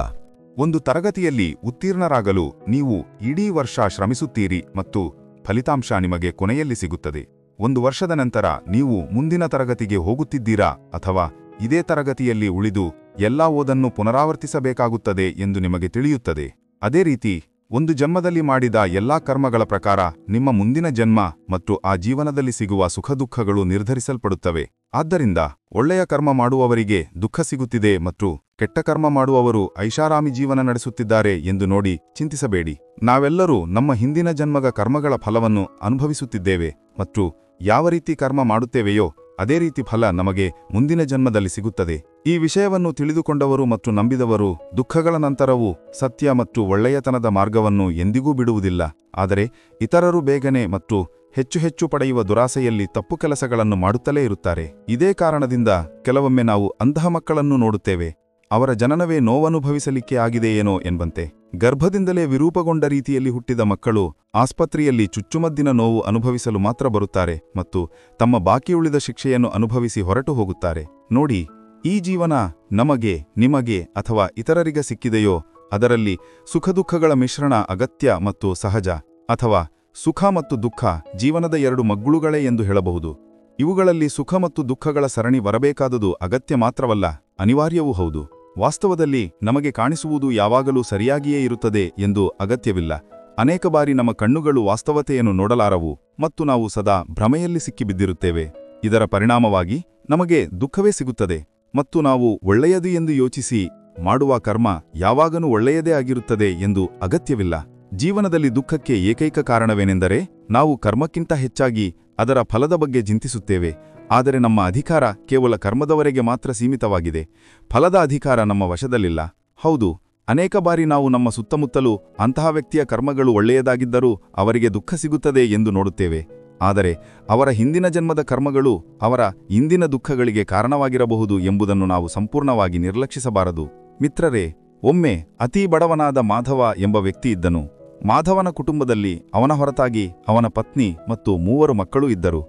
ಒಂದು ತರಗತಿಯಲ್ಲಿ ಉತ್ತೀರ್ಣರಾಗಲು ನೀವು ಇಡೀ ವರ್ಷ ಶ್ರಮಿಸುತ್ತೀರಿ ಮತ್ತು ಫಲಿತಾಂಶ ನಿಮಗೆ ಕೊನೆಯಲ್ಲಿ ಸಿಗುತ್ತದೆ. 1 ವರ್ಷದ ನಂತರ ನೀವು ಮುಂದಿನ ತರಗತಿಗೆ ಹೋಗುತ್ತಿದ್ದೀರಾ ಅಥವಾ ಇದೇ ತರಗತಿಯಲ್ಲಿ ಉಳಿದು ಎಲ್ಲಾ ಓದನ್ನು ಪುನರಾವರ್ತಿಸಬೇಕಾಗುತ್ತದೆ ಎಂದು ನಿಮಗೆ ತಿಳಿಯುತ್ತದೆ. ಅದೇ ರೀತಿ ಒಂದು ಜನ್ಮದಲ್ಲಿ ಮಾಡಿದ ಎಲ್ಲಾ ಕರ್ಮಗಳ ಪ್ರಕಾರ ನಿಮ್ಮ ಮುಂದಿನ ಜನ್ಮ ಮತ್ತು ಆ ಜೀವನದಲ್ಲಿ ಸಿಗುವ ಸುಖದುಃಖಗಳು ನಿರ್ಧರಿಸಲ್ಪಡುತ್ತವೆ. ಆದ್ದರಿಂದ ಒಳ್ಳೆಯ ಕರ್ಮ ಮಾಡುವವರಿಗೆ ದುಃಖ ಸಿಗುತ್ತಿದೆ ಮತ್ತು ಕೆಟ್ಟ ಕರ್ಮ ಮಾಡುವವರು ಐಷಾರಾಮಿ ಜೀವನ ನಡೆಸುತ್ತಿದ್ದಾರೆ ಎಂದು ನೋಡಿ ಚಿಂತಿಸಬೇಡಿ. ನಾವೆಲ್ಲರೂ ನಮ್ಮ ಹಿಂದಿನ ಜನ್ಮದ ಕರ್ಮಗಳ ಫಲವನ್ನು ಅನುಭವಿಸುತ್ತಿದ್ದೇವೆ ಮತ್ತು ಯಾವ ರೀತಿ ಕರ್ಮ ಮಾಡುತ್ತೇವೆಯೋ ಅದೇ ರೀತಿ ಫಲ ನಮಗೆ ಮುಂದಿನ ಜನ್ಮದಲ್ಲಿ ಸಿಗುತ್ತದೆ. ಈ ವಿಷಯವನ್ನು ತಿಳಿದುಕೊಂಡವರು ಮತ್ತು ನಂಬಿದವರು ದುಃಖಗಳ ನಂತರವೂ ಸತ್ಯ ಮತ್ತು ಒಳ್ಳೆಯತನದ ಮಾರ್ಗವನ್ನು ಎಂದಿಗೂ ಬಿಡುವುದಿಲ್ಲ. ಆದರೆ ಇತರರು ಬೇಗನೆ ಮತ್ತು ಹೆಚ್ಚು ಹೆಚ್ಚು ಪಡೆಯುವ ದುರಾಸೆಯಲ್ಲಿ ತಪ್ಪು ಕೆಲಸಗಳನ್ನು ಮಾಡುತ್ತಲೇ ಇರುತ್ತಾರೆ. ಇದೇ ಕಾರಣದಿಂದ ಕೆಲವೊಮ್ಮೆ ನಾವು ಅಂತಹ ಮಕ್ಕಳನ್ನು ನೋಡುತ್ತೇವೆ. ಅವರ ಜನನವೇ ನೋವನುಭವಿಸಲಿಕ್ಕೆ ಆಗಿದೆಯೇನೋ ಎಂಬಂತೆ. ಗರ್ಭದಿಂದಲೇ ವಿರೂಪಗೊಂಡ ರೀತಿಯಲ್ಲಿ ಹುಟ್ಟಿದ ಮಕ್ಕಳು ಆಸ್ಪತ್ರೆಯಲ್ಲಿ ಚುಚ್ಚುಮದ್ದಿನ ನೋವು ಅನುಭವಿಸಲು ಮಾತ್ರ ಬರುತ್ತಾರೆ ಮತ್ತು ತಮ್ಮ ಬಾಕಿಯುಳಿದ ಶಿಕ್ಷೆಯನ್ನು ಅನುಭವಿಸಿ ಹೊರಟು ಹೋಗುತ್ತಾರೆ. ನೋಡಿ, ಈ ಜೀವನ ನಮಗೆ, ನಿಮಗೆ ಅಥವಾ ಇತರರಿಗೆ ಸಿಕ್ಕಿದೆಯೋ ಅದರಲ್ಲಿ ಸುಖದುಃಖಗಳ ಮಿಶ್ರಣ ಅಗತ್ಯ ಮತ್ತು ಸಹಜ. ಅಥವಾ ಸುಖ ಮತ್ತು ದುಃಖ ಜೀವನದ 2 ಮಗ್ಗುಳುಗಳೇ ಎಂದು ಹೇಳಬಹುದು. ಇವುಗಳಲ್ಲಿ ಸುಖ ಮತ್ತು ದುಃಖಗಳ ಸರಣಿ ಬರಬೇಕಾದುದು ಅಗತ್ಯ ಮಾತ್ರವಲ್ಲ, ಅನಿವಾರ್ಯವೂ ಹೌದು. ವಾಸ್ತವದಲ್ಲಿ ನಮಗೆ ಕಾಣಿಸುವುದು ಯಾವಾಗಲೂ ಸರಿಯಾಗಿಯೇ ಇರುತ್ತದೆ ಎಂದು ಅಗತ್ಯವಿಲ್ಲ. ಅನೇಕ ಬಾರಿ ನಮ್ಮ ಕಣ್ಣುಗಳು ವಾಸ್ತವತೆಯನ್ನು ನೋಡಲಾರವು ಮತ್ತು ನಾವು ಸದಾ ಭ್ರಮೆಯಲ್ಲಿ ಸಿಕ್ಕಿಬಿದ್ದಿರುತ್ತೇವೆ. ಇದರ ಪರಿಣಾಮವಾಗಿ ನಮಗೆ ದುಃಖವೇ ಸಿಗುತ್ತದೆ ಮತ್ತು ನಾವು ಒಳ್ಳೆಯದು ಎಂದು ಯೋಚಿಸಿ ಮಾಡುವ ಕರ್ಮ ಯಾವಾಗಲೂ ಒಳ್ಳೆಯದೇ ಆಗಿರುತ್ತದೆ ಎಂದು ಅಗತ್ಯವಿಲ್ಲ. ಜೀವನದಲ್ಲಿ ದುಃಖಕ್ಕೆ ಏಕೈಕ ಕಾರಣವೇನೆಂದರೆ ನಾವು ಕರ್ಮಕ್ಕಿಂತ ಹೆಚ್ಚಾಗಿ ಅದರ ಫಲದ ಬಗ್ಗೆ ಚಿಂತಿಸುತ್ತೇವೆ. ಆದರೆ ನಮ್ಮ ಅಧಿಕಾರ ಕೇವಲ ಕರ್ಮದವರೆಗೆ ಮಾತ್ರ ಸೀಮಿತವಾಗಿದೆ. ಫಲದ ಅಧಿಕಾರ ನಮ್ಮ ವಶದಲ್ಲಿಲ್ಲ. ಹೌದು, ಅನೇಕ ಬಾರಿ ನಾವು ನಮ್ಮ ಸುತ್ತಮುತ್ತಲೂ ಅಂತಹ ವ್ಯಕ್ತಿಯ ಕರ್ಮಗಳು ಒಳ್ಳೆಯದಾಗಿದ್ದರೂ ಅವರಿಗೆ ದುಃಖ ಸಿಗುತ್ತದೆ ಎಂದು ನೋಡುತ್ತೇವೆ. ಆದರೆ ಅವರ ಹಿಂದಿನ ಜನ್ಮದ ಕರ್ಮಗಳು ಅವರ ಇಂದಿನ ದುಃಖಗಳಿಗೆ ಕಾರಣವಾಗಿರಬಹುದು ಎಂಬುದನ್ನು ನಾವು ಸಂಪೂರ್ಣವಾಗಿ ನಿರ್ಲಕ್ಷಿಸಬಾರದು. ಮಿತ್ರರೇ, ಒಮ್ಮೆ ಅತೀ ಬಡವನಾದ ಮಾಧವ ಎಂಬ ವ್ಯಕ್ತಿ ಇದ್ದನು. ಮಾಧವನ ಕುಟುಂಬದಲ್ಲಿ ಅವನ ಹೊರತಾಗಿ ಅವನ ಪತ್ನಿ ಮತ್ತು 3 ಮಕ್ಕಳು ಇದ್ದರು.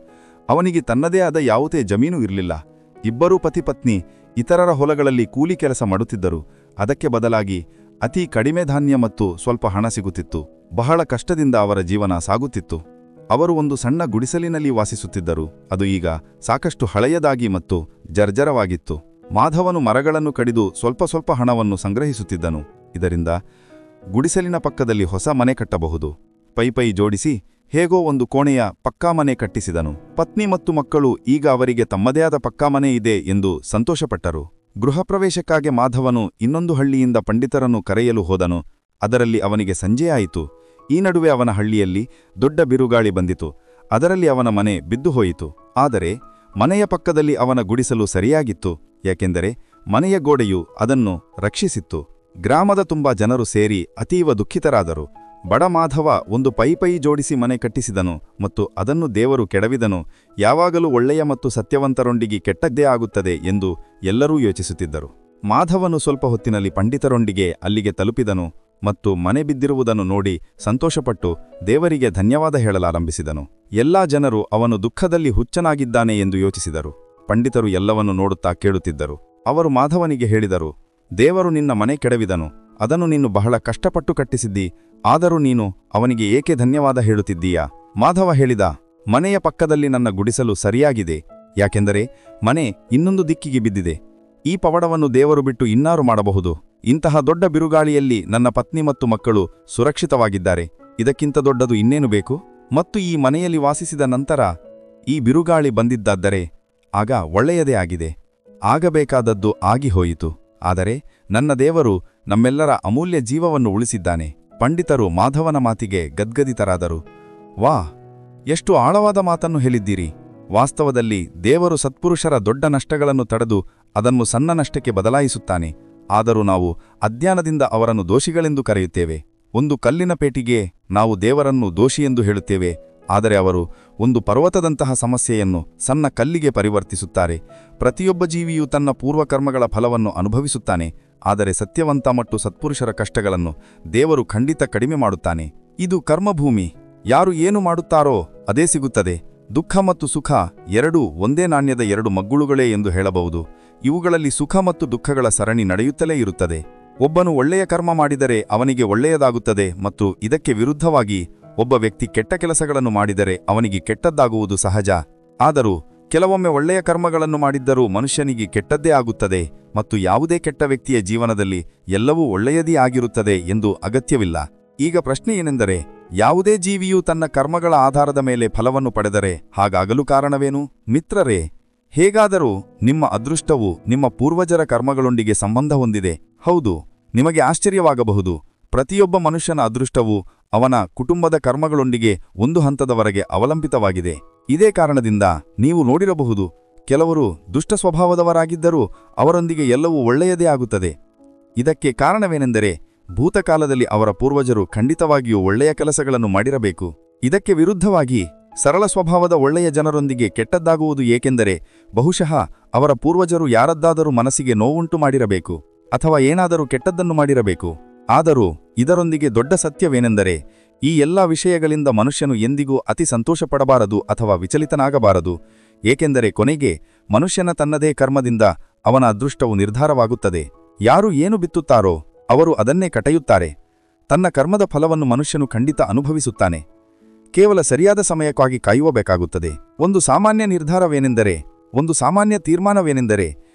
ಅವನಿಗೆ ತನ್ನದೇ ಆದ ಯಾವುದೇ ಜಮೀನು ಇರಲಿಲ್ಲ. ಇಬ್ಬರೂ ಪತಿಪತ್ನಿ ಇತರರ ಹೊಲಗಳಲ್ಲಿ ಕೂಲಿ ಕೆಲಸ ಮಾಡುತ್ತಿದ್ದರು. ಅದಕ್ಕೆ ಬದಲಾಗಿ ಅತಿ ಕಡಿಮೆ ಧಾನ್ಯ ಮತ್ತು ಸ್ವಲ್ಪ ಹಣ ಸಿಗುತ್ತಿತ್ತು. ಬಹಳ ಕಷ್ಟದಿಂದ ಅವರ ಜೀವನ ಸಾಗುತ್ತಿತ್ತು. ಅವರು ಒಂದು ಸಣ್ಣ ಗುಡಿಸಲಿನಲ್ಲಿ ವಾಸಿಸುತ್ತಿದ್ದರು. ಅದು ಈಗ ಸಾಕಷ್ಟು ಹಳೆಯದಾಗಿ ಮತ್ತು ಜರ್ಜರವಾಗಿತ್ತು. ಮಾಧವನು ಮರಗಳನ್ನು ಕಡಿದು ಸ್ವಲ್ಪ ಹಣವನ್ನು ಸಂಗ್ರಹಿಸುತ್ತಿದ್ದನು. ಇದರಿಂದ ಗುಡಿಸಲಿನ ಪಕ್ಕದಲ್ಲಿ ಹೊಸ ಮನೆ ಕಟ್ಟಬಹುದು. ಪೈ ಜೋಡಿಸಿ ಹೇಗೋ ಒಂದು ಕೋಣೆಯ ಪಕ್ಕಾ ಮನೆ ಕಟ್ಟಿಸಿದನು. ಪತ್ನಿ ಮತ್ತು ಮಕ್ಕಳು ಈಗ ಅವರಿಗೆ ತಮ್ಮದೇ ಆದ ಪಕ್ಕಾ ಮನೆ ಇದೆ ಎಂದು ಸಂತೋಷಪಟ್ಟರು. ಗೃಹಪ್ರವೇಶಕ್ಕಾಗಿ ಮಾಧವನು ಇನ್ನೊಂದು ಹಳ್ಳಿಯಿಂದ ಪಂಡಿತರನ್ನು ಕರೆಯಲು ಹೋದನು. ಅದರಲ್ಲಿ ಅವನಿಗೆ ಸಂಜೆಯಾಯಿತು. ಈ ನಡುವೆ ಅವನ ಹಳ್ಳಿಯಲ್ಲಿ ದೊಡ್ಡ ಬಿರುಗಾಳಿ ಬಂದಿತು. ಅದರಲ್ಲಿ ಅವನ ಮನೆ ಬಿದ್ದು ಹೋಯಿತು. ಆದರೆ ಮನೆಯ ಪಕ್ಕದಲ್ಲಿ ಅವನ ಗುಡಿಸಲು ಸರಿಯಾಗಿತ್ತು, ಯಾಕೆಂದರೆ ಮನೆಯ ಗೋಡೆಯು ಅದನ್ನು ರಕ್ಷಿಸಿತ್ತು. ಗ್ರಾಮದ ತುಂಬ ಜನರು ಸೇರಿ ಅತೀವ ದುಃಖಿತರಾದರು. ಬಡ ಮಾಧವ ಒಂದು ಪೈ ಜೋಡಿಸಿ ಮನೆ ಕಟ್ಟಿಸಿದನು ಮತ್ತು ಅದನ್ನು ದೇವರು ಕೆಡವಿದನು. ಯಾವಾಗಲೂ ಒಳ್ಳೆಯ ಮತ್ತು ಸತ್ಯವಂತರೊಂದಿಗೆ ಕೆಟ್ಟದ್ದೇ ಆಗುತ್ತದೆ ಎಂದು ಎಲ್ಲರೂ ಯೋಚಿಸುತ್ತಿದ್ದರು. ಮಾಧವನು ಸ್ವಲ್ಪ ಹೊತ್ತಿನಲ್ಲಿ ಪಂಡಿತರೊಂದಿಗೆ ಅಲ್ಲಿಗೆ ತಲುಪಿದನು ಮತ್ತು ಮನೆ ಬಿದ್ದಿರುವುದನ್ನು ನೋಡಿ ಸಂತೋಷಪಟ್ಟು ದೇವರಿಗೆ ಧನ್ಯವಾದ ಹೇಳಲಾರಂಭಿಸಿದನು. ಎಲ್ಲಾ ಜನರು ಅವನು ದುಃಖದಲ್ಲಿ ಹುಚ್ಚನಾಗಿದ್ದಾನೆ ಎಂದು ಯೋಚಿಸಿದರು. ಪಂಡಿತರು ಎಲ್ಲವನ್ನು ನೋಡುತ್ತಾ ಕೇಳುತ್ತಿದ್ದರು. ಅವರು ಮಾಧವನಿಗೆ ಹೇಳಿದರು, ದೇವರು ನಿನ್ನ ಮನೆ ಕೆಡವಿದನು. ಅದನ್ನು ನೀನು ಬಹಳ ಕಷ್ಟಪಟ್ಟು ಕಟ್ಟಿಸಿದ್ದಿ. ಆದರೂ ನೀನು ಅವನಿಗೆ ಏಕೆ ಧನ್ಯವಾದ ಹೇಳುತ್ತಿದ್ದೀಯಾ? ಮಾಧವ ಹೇಳಿದ, ಮನೆಯ ಪಕ್ಕದಲ್ಲಿ ನನ್ನ ಗುಡಿಸಲು ಸರಿಯಾಗಿದೆ, ಯಾಕೆಂದರೆ ಮನೆ ಇನ್ನೊಂದು ದಿಕ್ಕಿಗೆ ಬಿದ್ದಿದೆ. ಈ ಪವಾಡವನ್ನು ದೇವರು ಬಿಟ್ಟು ಇನ್ನಾರು ಮಾಡಬಹುದು. ಇಂತಹ ದೊಡ್ಡ ಬಿರುಗಾಳಿಯಲ್ಲಿ ನನ್ನ ಪತ್ನಿ ಮತ್ತು ಮಕ್ಕಳು ಸುರಕ್ಷಿತವಾಗಿದ್ದಾರೆ. ಇದಕ್ಕಿಂತ ದೊಡ್ಡದು ಇನ್ನೇನು ಬೇಕು? ಮತ್ತು ಈ ಮನೆಯಲ್ಲಿ ವಾಸಿಸಿದ ನಂತರ ಈ ಬಿರುಗಾಳಿ ಬಂದಿದ್ದಾದರೆ ಆಗ ಒಳ್ಳೆಯದೇ ಆಗಿದೆ. ಆಗಬೇಕಾದದ್ದು ಆಗಿ ಹೋಯಿತು. ಆದರೆ ನನ್ನ ದೇವರು ನಮ್ಮೆಲ್ಲರ ಅಮೂಲ್ಯ ಜೀವವನ್ನು ಉಳಿಸಿದ್ದಾನೆ. ಪಂಡಿತರು ಮಾಧವನ ಮಾತಿಗೆ ಗದ್ಗದಿತರಾದರು. ವಾ, ಎಷ್ಟು ಆಳವಾದ ಮಾತನ್ನು ಹೇಳಿದ್ದೀರಿ. ವಾಸ್ತವದಲ್ಲಿ ದೇವರು ಸತ್ಪುರುಷರ ದೊಡ್ಡ ನಷ್ಟಗಳನ್ನು ತಡೆದು ಅದನ್ನು ಸಣ್ಣ ನಷ್ಟಕ್ಕೆ ಬದಲಾಯಿಸುತ್ತಾನೆ. ಆದರೂ ನಾವು ಅಜ್ಞಾನದಿಂದ ಅವರನ್ನು ದೋಷಿಗಳೆಂದು ಕರೆಯುತ್ತೇವೆ. ಒಂದು ಕಲ್ಲಿನ ಪೇಟಿಗೆ ನಾವು ದೇವರನ್ನು ದೋಷಿಯೆಂದು ಹೇಳುತ್ತೇವೆ. ಆದರೆ ಅವರು ಒಂದು ಪರ್ವತದಂತಹ ಸಮಸ್ಯೆಯನ್ನು ಸಣ್ಣ ಕಲ್ಲಿಗೆ ಪರಿವರ್ತಿಸುತ್ತಾರೆ. ಪ್ರತಿಯೊಬ್ಬ ಜೀವಿಯೂ ತನ್ನ ಪೂರ್ವಕರ್ಮಗಳ ಫಲವನ್ನು ಅನುಭವಿಸುತ್ತಾನೆ. ಆದರೆ ಸತ್ಯವಂತ ಮತ್ತು ಸತ್ಪುರುಷರ ಕಷ್ಟಗಳನ್ನು ದೇವರು ಖಂಡಿತ ಕಡಿಮೆ ಮಾಡುತ್ತಾನೆ. ಇದು ಕರ್ಮಭೂಮಿ. ಯಾರು ಏನು ಮಾಡುತ್ತಾರೋ ಅದೇ ಸಿಗುತ್ತದೆ. ದುಃಖ ಮತ್ತು ಸುಖ ಎರಡೂ ಒಂದೇ ನಾಣ್ಯದ 2 ಮಗ್ಗುಳುಗಳೇ ಎಂದು ಹೇಳಬಹುದು. ಇವುಗಳಲ್ಲಿ ಸುಖ ಮತ್ತು ದುಃಖಗಳ ಸರಣಿ ನಡೆಯುತ್ತಲೇ ಇರುತ್ತದೆ. ಒಬ್ಬನು ಒಳ್ಳೆಯ ಕರ್ಮ ಮಾಡಿದರೆ ಅವನಿಗೆ ಒಳ್ಳೆಯದಾಗುತ್ತದೆ ಮತ್ತು ಇದಕ್ಕೆ ವಿರುದ್ಧವಾಗಿ ಒಬ್ಬ ವ್ಯಕ್ತಿ ಕೆಟ್ಟ ಕೆಲಸಗಳನ್ನು ಮಾಡಿದರೆ ಅವನಿಗೆ ಕೆಟ್ಟದ್ದಾಗುವುದು ಸಹಜ. ಆದರೂ ಕೆಲವೊಮ್ಮೆ ಒಳ್ಳೆಯ ಕರ್ಮಗಳನ್ನು ಮಾಡಿದ್ದರೂ ಮನುಷ್ಯನಿಗೆ ಕೆಟ್ಟದ್ದೇ ಆಗುತ್ತದೆ ಮತ್ತು ಯಾವುದೇ ಕೆಟ್ಟ ವ್ಯಕ್ತಿಯ ಜೀವನದಲ್ಲಿ ಎಲ್ಲವೂ ಒಳ್ಳೆಯದೇ ಆಗಿರುತ್ತದೆ ಎಂದು ಅಗತ್ಯವಿಲ್ಲ. ಈಗ ಪ್ರಶ್ನೆ ಏನೆಂದರೆ, ಯಾವುದೇ ಜೀವಿಯೂ ತನ್ನ ಕರ್ಮಗಳ ಆಧಾರದ ಮೇಲೆ ಫಲವನ್ನು ಪಡೆದರೆ ಹಾಗಾಗಲು ಕಾರಣವೇನು? ಮಿತ್ರರೇ, ಹೇಗಾದರೂ ನಿಮ್ಮ ಅದೃಷ್ಟವು ನಿಮ್ಮ ಪೂರ್ವಜರ ಕರ್ಮಗಳೊಂದಿಗೆ ಸಂಬಂಧ ಹೊಂದಿದೆ. ಹೌದು, ನಿಮಗೆ ಆಶ್ಚರ್ಯವಾಗಬಹುದು. ಪ್ರತಿಯೊಬ್ಬ ಮನುಷ್ಯನ ಅದೃಷ್ಟವು ಅವನ ಕುಟುಂಬದ ಕರ್ಮಗಳೊಂದಿಗೆ ಒಂದು ಹಂತದವರೆಗೆ ಅವಲಂಬಿತವಾಗಿದೆ. ಇದೇ ಕಾರಣದಿಂದ ನೀವು ನೋಡಿರಬಹುದು, ಕೆಲವರು ದುಷ್ಟ ಸ್ವಭಾವದವರಾಗಿದ್ದರೂ ಅವರೊಂದಿಗೆ ಎಲ್ಲವೂ ಒಳ್ಳೆಯದೇ ಆಗುತ್ತದೆ. ಇದಕ್ಕೆ ಕಾರಣವೇನೆಂದರೆ, ಭೂತಕಾಲದಲ್ಲಿ ಅವರ ಪೂರ್ವಜರು ಖಂಡಿತವಾಗಿಯೂ ಒಳ್ಳೆಯ ಕೆಲಸಗಳನ್ನು ಮಾಡಿರಬೇಕು. ಇದಕ್ಕೆ ವಿರುದ್ಧವಾಗಿ ಸರಳ ಸ್ವಭಾವದ ಒಳ್ಳೆಯ ಜನರೊಂದಿಗೆ ಕೆಟ್ಟದ್ದಾಗುವುದು ಏಕೆಂದರೆ ಬಹುಶಃ ಅವರ ಪೂರ್ವಜರು ಯಾರದ್ದಾದರೂ ಮನಸ್ಸಿಗೆ ನೋವುಂಟು ಮಾಡಿರಬೇಕು ಅಥವಾ ಏನಾದರೂ ಕೆಟ್ಟದ್ದನ್ನು ಮಾಡಿರಬೇಕು. ಆದರೂ ಇದರೊಂದಿಗೆ ದೊಡ್ಡ ಸತ್ಯವೇನೆಂದರೆ, ಈ ಎಲ್ಲ ವಿಷಯಗಳಿಂದ ಮನುಷ್ಯನು ಎಂದಿಗೂ ಅತಿ ಸಂತೋಷಪಡಬಾರದು ಅಥವಾ ವಿಚಲಿತನಾಗಬಾರದು. ಏಕೆಂದರೆ ಕೊನೆಗೆ ಮನುಷ್ಯನ ತನ್ನದೇ ಕರ್ಮದಿಂದ ಅವನ ಅದೃಷ್ಟವು ನಿರ್ಧಾರವಾಗುತ್ತದೆ. ಯಾರು ಏನು ಬಿತ್ತುತ್ತಾರೋ ಅವರು ಅದನ್ನೇ ಕಟೆಯುತ್ತಾರೆ. ತನ್ನ ಕರ್ಮದ ಫಲವನ್ನು ಮನುಷ್ಯನು ಖಂಡಿತ ಅನುಭವಿಸುತ್ತಾನೆ. ಕೇವಲ ಸರಿಯಾದ ಸಮಯಕ್ಕಾಗಿ ಕಾಯುವಬೇಕಾಗುತ್ತದೆ. ಒಂದು ಸಾಮಾನ್ಯ ತೀರ್ಮಾನವೇನೆಂದರೆ,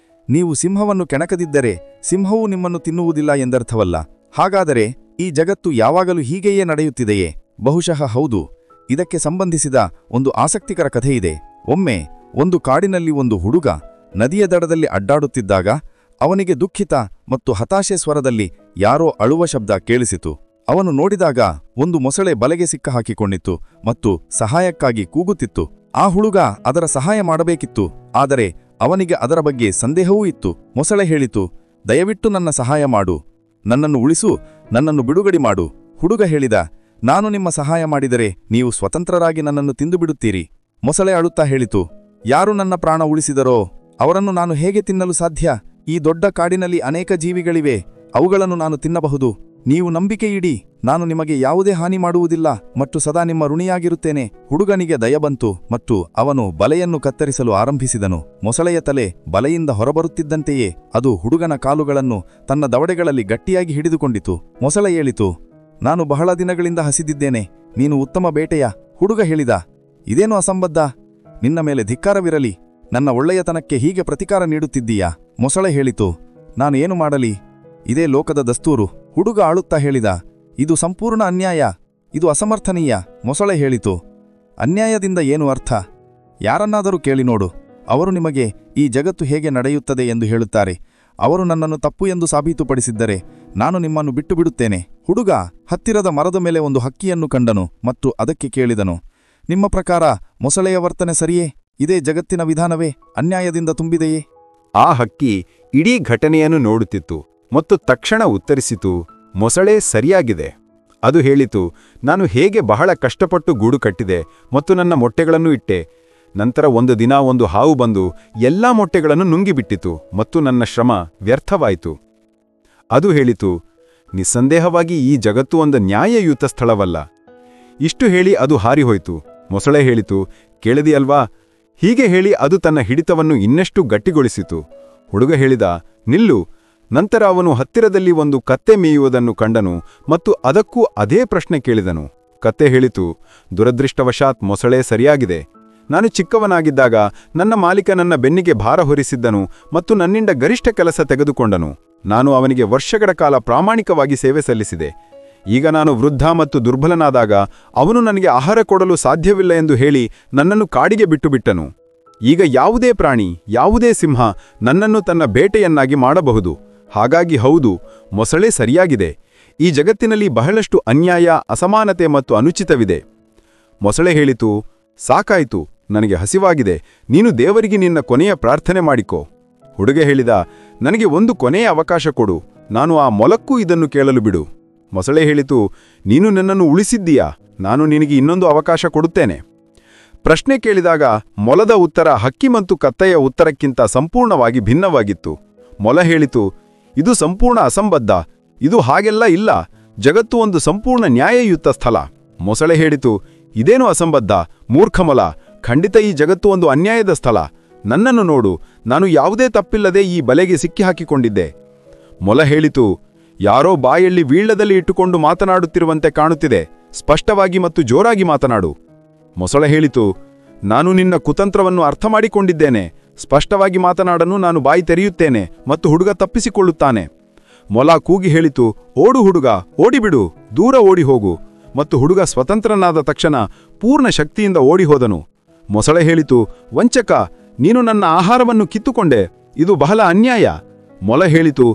ನೀವು ಸಿಂಹವನ್ನು ಕೆಣಕದಿದ್ದರೆ ಸಿಂಹವು ನಿಮ್ಮನ್ನು ತಿನ್ನುವುದಿಲ್ಲ ಎಂದರ್ಥವಲ್ಲ. ಹಾಗಾದರೆ ಈ ಜಗತ್ತು ಯಾವಾಗಲೂ ಹೀಗೆಯೇ ನಡೆಯುತ್ತಿದೆಯೇ? ಬಹುಶಃ ಹೌದು. ಇದಕ್ಕೆ ಸಂಬಂಧಿಸಿದ ಒಂದು ಆಸಕ್ತಿಕರ ಕಥೆಯಿದೆ. ಒಮ್ಮೆ ಒಂದು ಕಾಡಿನಲ್ಲಿ ಒಂದು ಹುಡುಗ ನದಿಯ ದಡದಲ್ಲಿ ಅಡ್ಡಾಡುತ್ತಿದ್ದಾಗ ಅವನಿಗೆ ದುಃಖಿತ ಮತ್ತು ಹತಾಶೆ ಸ್ವರದಲ್ಲಿ ಯಾರೋ ಅಳುವ ಶಬ್ದ ಕೇಳಿಸಿತು. ಅವನು ನೋಡಿದಾಗ ಒಂದು ಮೊಸಳೆ ಬಲೆಗೆ ಸಿಕ್ಕಹಾಕಿಕೊಂಡಿತ್ತು ಮತ್ತು ಸಹಾಯಕ್ಕಾಗಿ ಕೂಗುತ್ತಿತ್ತು. ಆ ಹುಡುಗ ಅದರ ಸಹಾಯ ಮಾಡಬೇಕಿತ್ತು, ಆದರೆ ಅವನಿಗೆ ಅದರ ಬಗ್ಗೆ ಸಂದೇಹವೂ ಇತ್ತು. ಮೊಸಳೆ ಹೇಳಿತು, ದಯವಿಟ್ಟು ನನ್ನ ಸಹಾಯ ಮಾಡು, ನನ್ನನ್ನು ಉಳಿಸು, ನನ್ನನ್ನು ಬಿಡುಗಡೆ ಮಾಡು. ಹುಡುಗ ಹೇಳಿದ, ನಾನು ನಿಮ್ಮ ಸಹಾಯ ಮಾಡಿದರೆ ನೀವು ಸ್ವತಂತ್ರರಾಗಿ ನನ್ನನ್ನು ತಿಂದುಬಿಡುತ್ತೀರಿ. ಮೊಸಳೆ ಅಳುತ್ತಾ ಹೇಳಿತು, ಯಾರು ನನ್ನ ಪ್ರಾಣ ಉಳಿಸಿದರೋ ಅವರನ್ನು ನಾನು ಹೇಗೆ ತಿನ್ನಲು ಸಾಧ್ಯ? ಈ ದೊಡ್ಡ ಕಾಡಿನಲ್ಲಿ ಅನೇಕ ಜೀವಿಗಳಿವೆ, ಅವುಗಳನ್ನು ನಾನು ತಿನ್ನಬಹುದು. ನೀವು ನಂಬಿಕೆ ಇಡಿ, ನಾನು ನಿಮಗೆ ಯಾವುದೇ ಹಾನಿ ಮಾಡುವುದಿಲ್ಲ ಮತ್ತು ಸದಾ ನಿಮ್ಮ ಋಣಿಯಾಗಿರುತ್ತೇನೆ. ಹುಡುಗನಿಗೆ ದಯ ಬಂತು ಮತ್ತು ಅವನು ಬಲೆಯನ್ನು ಕತ್ತರಿಸಲು ಆರಂಭಿಸಿದನು. ಮೊಸಳೆಯ ತಲೆ ಬಲೆಯಿಂದ ಹೊರಬರುತ್ತಿದ್ದಂತೆಯೇ ಅದು ಹುಡುಗನ ಕಾಲುಗಳನ್ನು ತನ್ನ ದವಡೆಗಳಲ್ಲಿ ಗಟ್ಟಿಯಾಗಿ ಹಿಡಿದುಕೊಂಡಿತು. ಮೊಸಳೆ ಹೇಳಿತು, ನಾನು ಬಹಳ ದಿನಗಳಿಂದ ಹಸಿದಿದ್ದೇನೆ, ನೀನು ಉತ್ತಮ ಬೇಟೆಯ. ಹುಡುಗ ಹೇಳಿದ, ಇದೇನು ಅಸಂಬದ್ಧ, ನಿನ್ನ ಮೇಲೆ ಧಿಕ್ಕಾರವಿರಲಿ, ನನ್ನ ಒಳ್ಳೆಯತನಕ್ಕೆ ಹೀಗೆ ಪ್ರತಿಕಾರ ನೀಡುತ್ತಿದ್ದೀಯಾ? ಮೊಸಳೆ ಹೇಳಿತು, ನಾನು ಏನು ಮಾಡಲಿ, ಇದೇ ಲೋಕದ ದಸ್ತೂರು. ಹುಡುಗ ಆಳುತ್ತಾ ಹೇಳಿದ, ಇದು ಸಂಪೂರ್ಣ ಅನ್ಯಾಯ, ಇದು ಅಸಮರ್ಥನೀಯ. ಮೊಸಳೆ ಹೇಳಿತು, ಅನ್ಯಾಯದಿಂದ ಏನು ಅರ್ಥ? ಯಾರನ್ನಾದರೂ ಕೇಳಿ ನೋಡು, ಅವರು ನಿಮಗೆ ಈ ಜಗತ್ತು ಹೇಗೆ ನಡೆಯುತ್ತದೆ ಎಂದು ಹೇಳುತ್ತಾರೆ. ಅವರು ನನ್ನನ್ನು ತಪ್ಪು ಎಂದು ಸಾಬೀತುಪಡಿಸಿದ್ದರೆ ನಾನು ನಿಮ್ಮನ್ನು ಬಿಟ್ಟು ಬಿಡುತ್ತೇನೆ. ಹುಡುಗ ಹತ್ತಿರದ ಮರದ ಮೇಲೆ ಒಂದು ಹಕ್ಕಿಯನ್ನು ಕಂಡನು ಮತ್ತು ಅದಕ್ಕೆ ಕೇಳಿದನು, ನಿಮ್ಮ ಪ್ರಕಾರ ಮೊಸಳೆಯ ವರ್ತನೆ ಸರಿಯೇ? ಇದೇ ಜಗತ್ತಿನ ವಿಧಾನವೇ ಅನ್ಯಾಯದಿಂದ ತುಂಬಿದೆಯೇ? ಆ ಹಕ್ಕಿ ಇಡೀ ಘಟನೆಯನ್ನು ನೋಡುತ್ತಿತ್ತು ಮತ್ತು ತಕ್ಷಣ ಉತ್ತರಿಸಿತು, ಮೊಸಳೆ ಸರಿಯಾಗಿದೆ. ಅದು ಹೇಳಿತು, ನಾನು ಹೇಗೆ ಬಹಳ ಕಷ್ಟಪಟ್ಟು ಗೂಡು ಕಟ್ಟಿದೆ ಮತ್ತು ನನ್ನ ಮೊಟ್ಟೆಗಳನ್ನು ಇಟ್ಟೆ. ನಂತರ ಒಂದು ದಿನ ಒಂದು ಹಾವು ಬಂದು ಎಲ್ಲಾ ಮೊಟ್ಟೆಗಳನ್ನು ನುಂಗಿಬಿಟ್ಟಿತು ಮತ್ತು ನನ್ನ ಶ್ರಮ ವ್ಯರ್ಥವಾಯಿತು. ಅದು ಹೇಳಿತು, ನಿಸ್ಸಂದೇಹವಾಗಿ ಈ ಜಗತ್ತು ಒಂದು ನ್ಯಾಯಯುತ ಸ್ಥಳವಲ್ಲ. ಇಷ್ಟು ಹೇಳಿ ಅದು ಹಾರಿಹೋಯ್ತು. ಮೊಸಳೆ ಹೇಳಿತು, ಕೇಳಿದೆಯಲ್ವಾ? ಹೀಗೆ ಹೇಳಿ ಅದು ತನ್ನ ಹಿಡಿತವನ್ನು ಇನ್ನಷ್ಟು ಗಟ್ಟಿಗೊಳಿಸಿತು. ಹುಡುಗ ಹೇಳಿದ, ನಿಲ್ಲು. ನಂತರ ಅವನು ಹತ್ತಿರದಲ್ಲಿ ಒಂದು ಕತ್ತೆ ಮೇಯುವುದನ್ನು ಕಂಡನು ಮತ್ತು ಅದಕ್ಕೂ ಅದೇ ಪ್ರಶ್ನೆ ಕೇಳಿದನು. ಕತ್ತೆ ಹೇಳಿತು, ದುರದೃಷ್ಟವಶಾತ್ ಮೊಸಳೆ ಸರಿಯಾಗಿದೆ. ನಾನು ಚಿಕ್ಕವನಾಗಿದ್ದಾಗ ನನ್ನ ಮಾಲೀಕ ನನ್ನ ಬೆನ್ನಿಗೆ ಭಾರ ಹೊರಿಸಿದ್ದನು ಮತ್ತು ನನ್ನಿಂದ ಗರಿಷ್ಠ ಕೆಲಸ ತೆಗೆದುಕೊಂಡನು. ನಾನು ಅವನಿಗೆ ವರ್ಷಗಳ ಕಾಲ ಪ್ರಾಮಾಣಿಕವಾಗಿ ಸೇವೆ ಸಲ್ಲಿಸಿದೆ. ಈಗ ನಾನು ವೃದ್ಧ ಮತ್ತು ದುರ್ಬಲನಾದಾಗ ಅವನು ನನಗೆ ಆಹಾರ ಕೊಡಲು ಸಾಧ್ಯವಿಲ್ಲ ಎಂದು ಹೇಳಿ ನನ್ನನ್ನು ಕಾಡಿಗೆ ಬಿಟ್ಟುಬಿಟ್ಟನು. ಈಗ ಯಾವುದೇ ಪ್ರಾಣಿ, ಯಾವುದೇ ಸಿಂಹ ನನ್ನನ್ನು ತನ್ನ ಬೇಟೆಯನ್ನಾಗಿ ಮಾಡಬಹುದು. ಹಾಗಾಗಿ ಹೌದು, ಮೊಸಳೆ ಸರಿಯಾಗಿದೆ. ಈ ಜಗತ್ತಿನಲ್ಲಿ ಬಹಳಷ್ಟು ಅನ್ಯಾಯ, ಅಸಮಾನತೆ ಮತ್ತು ಅನುಚಿತವಿದೆ. ಮೊಸಳೆ ಹೇಳಿತು, ಸಾಕಾಯಿತು, ನನಗೆ ಹಸಿವಾಗಿದೆ, ನೀನು ದೇವರಿಗೆ ನಿನ್ನ ಕೊನೆಯ ಪ್ರಾರ್ಥನೆ ಮಾಡಿಕೋ. ಹುಡುಗ ಹೇಳಿದ, ನನಗೆ ಒಂದು ಕೊನೆಯ ಅವಕಾಶ ಕೊಡು, ನಾನು ಆ ಮೊಲಕ್ಕೂ ಇದನ್ನು ಕೇಳಲು ಬಿಡು. ಮೊಸಳೆ ಹೇಳಿತು, ನೀನು ನನ್ನನ್ನು ಉಳಿಸಿದ್ದೀಯಾ, ನಾನು ನಿನಗೆ ಇನ್ನೊಂದು ಅವಕಾಶ ಕೊಡುತ್ತೇನೆ. ಪ್ರಶ್ನೆ ಕೇಳಿದಾಗ ಮೊಲದ ಉತ್ತರ ಹಕ್ಕಿ ಮತ್ತು ಕತ್ತೆಯ ಉತ್ತರಕ್ಕಿಂತ ಸಂಪೂರ್ಣವಾಗಿ ಭಿನ್ನವಾಗಿತ್ತು. ಮೊಲ ಹೇಳಿತು, ಇದು ಸಂಪೂರ್ಣ ಅಸಂಬದ್ಧ, ಇದು ಹಾಗೆಲ್ಲ ಇಲ್ಲ, ಜಗತ್ತು ಒಂದು ಸಂಪೂರ್ಣ ನ್ಯಾಯಯುತ ಸ್ಥಳ. ಮೊಸಳೆ ಹೇಳಿತು, ಇದೇನು ಅಸಂಬದ್ಧ, ಮೂರ್ಖ ಮೊಲ, ಖಂಡಿತ ಈ ಜಗತ್ತು ಒಂದು ಅನ್ಯಾಯದ ಸ್ಥಳ. ನನ್ನನ್ನು ನೋಡು, ನಾನು ಯಾವುದೇ ತಪ್ಪಿಲ್ಲದೆ ಈ ಬಲೆಗೆ ಸಿಕ್ಕಿಹಾಕಿಕೊಂಡಿದ್ದೆ. ಮೊಲ ಹೇಳಿತು, ಯಾರೋ ಬಾಯಲ್ಲಿ ವೀಳ್ಯದಲ್ಲಿ ಇಟ್ಟುಕೊಂಡು ಮಾತನಾಡುತ್ತಿರುವಂತೆ ಕಾಣುತ್ತಿದೆ, ಸ್ಪಷ್ಟವಾಗಿ ಮತ್ತು ಜೋರಾಗಿ ಮಾತನಾಡು. ಮೊಸಳೆ ಹೇಳಿತು, ನಾನು ನಿನ್ನ ಕುತಂತ್ರವನ್ನು ಅರ್ಥ ಮಾಡಿಕೊಂಡಿದ್ದೇನೆ, ಸ್ಪಷ್ಟವಾಗಿ ಮಾತನಾಡಲು ನಾನು ಬಾಯಿ ತೆರೆಯುತ್ತೇನೆ ಮತ್ತು ಹುಡುಗ ತಪ್ಪಿಸಿಕೊಳ್ಳುತ್ತಾನೆ. ಮೊಲ ಕೂಗಿ ಹೇಳಿತು, ಓಡು ಹುಡುಗ, ಓಡಿಬಿಡು, ದೂರ ಓಡಿ ಹೋಗು. ಮತ್ತು ಹುಡುಗ ಸ್ವತಂತ್ರನಾದ ತಕ್ಷಣ ಪೂರ್ಣ ಶಕ್ತಿಯಿಂದ ಓಡಿಹೋದನು. ಮೊಸಳೆ ಹೇಳಿತು, ವಂಚಕ, ನೀನು ನನ್ನ ಆಹಾರವನ್ನು ಕಿತ್ತುಕೊಂಡೆ, ಇದು ಬಹಳ ಅನ್ಯಾಯ. ಮೊಲ ಹೇಳಿತು,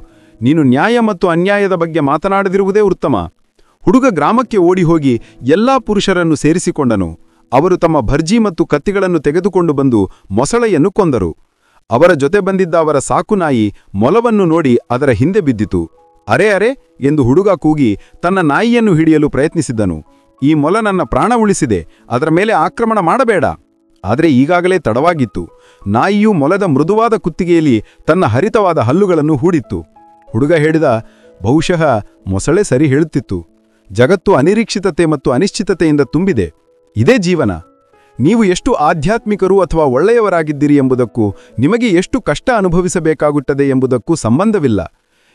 ನೀನು ನ್ಯಾಯ ಮತ್ತು ಅನ್ಯಾಯದ ಬಗ್ಗೆ ಮಾತನಾಡದಿರುವುದೇ ಉತ್ತಮ. ಹುಡುಗ ಗ್ರಾಮಕ್ಕೆ ಓಡಿಹೋಗಿ ಎಲ್ಲಾ ಪುರುಷರನ್ನು ಸೇರಿಸಿಕೊಂಡನು. ಅವರು ತಮ್ಮ ಭರ್ಜಿ ಮತ್ತು ಕತ್ತಿಗಳನ್ನು ತೆಗೆದುಕೊಂಡು ಬಂದು ಮೊಸಳೆಯನ್ನು ಕೊಂದರು. ಅವರ ಜೊತೆ ಬಂದಿದ್ದ ಅವರ ಸಾಕುನಾಯಿ ಮೊಲವನ್ನು ನೋಡಿ ಅದರ ಹಿಂದೆ ಬಿದ್ದಿತು. ಅರೆ ಅರೆ ಎಂದು ಹುಡುಗ ಕೂಗಿ ತನ್ನ ನಾಯಿಯನ್ನು ಹಿಡಿಯಲು ಪ್ರಯತ್ನಿಸಿದ್ದನು. ಈ ಮೊಲ ನನ್ನ ಪ್ರಾಣ ಉಳಿಸಿದೆ, ಅದರ ಮೇಲೆ ಆಕ್ರಮಣ ಮಾಡಬೇಡ. ಆದರೆ ಈಗಾಗಲೇ ತಡವಾಗಿತ್ತು. ನಾಯಿಯು ಮೊಲದ ಮೃದುವಾದ ಕುತ್ತಿಗೆಯಲ್ಲಿ ತನ್ನ ಹರಿತವಾದ ಹಲ್ಲುಗಳನ್ನು ಹೂಡಿತ್ತು. ಹುಡುಗ ಹೇಳಿದ, ಬಹುಶಃ ಮೊಸಳೆ ಸರಿ ಹೇಳುತ್ತಿತ್ತು. ಜಗತ್ತು ಅನಿರೀಕ್ಷಿತತೆ ಮತ್ತು ಅನಿಶ್ಚಿತತೆಯಿಂದ ತುಂಬಿದೆ. ಇದೇ ಜೀವನ. ನೀವು ಎಷ್ಟು ಆಧ್ಯಾತ್ಮಿಕರು ಅಥವಾ ಒಳ್ಳೆಯವರಾಗಿದ್ದೀರಿ ಎಂಬುದಕ್ಕೂ ನಿಮಗೆ ಎಷ್ಟು ಕಷ್ಟ ಅನುಭವಿಸಬೇಕಾಗುತ್ತದೆ ಎಂಬುದಕ್ಕೂ ಸಂಬಂಧವಿಲ್ಲ.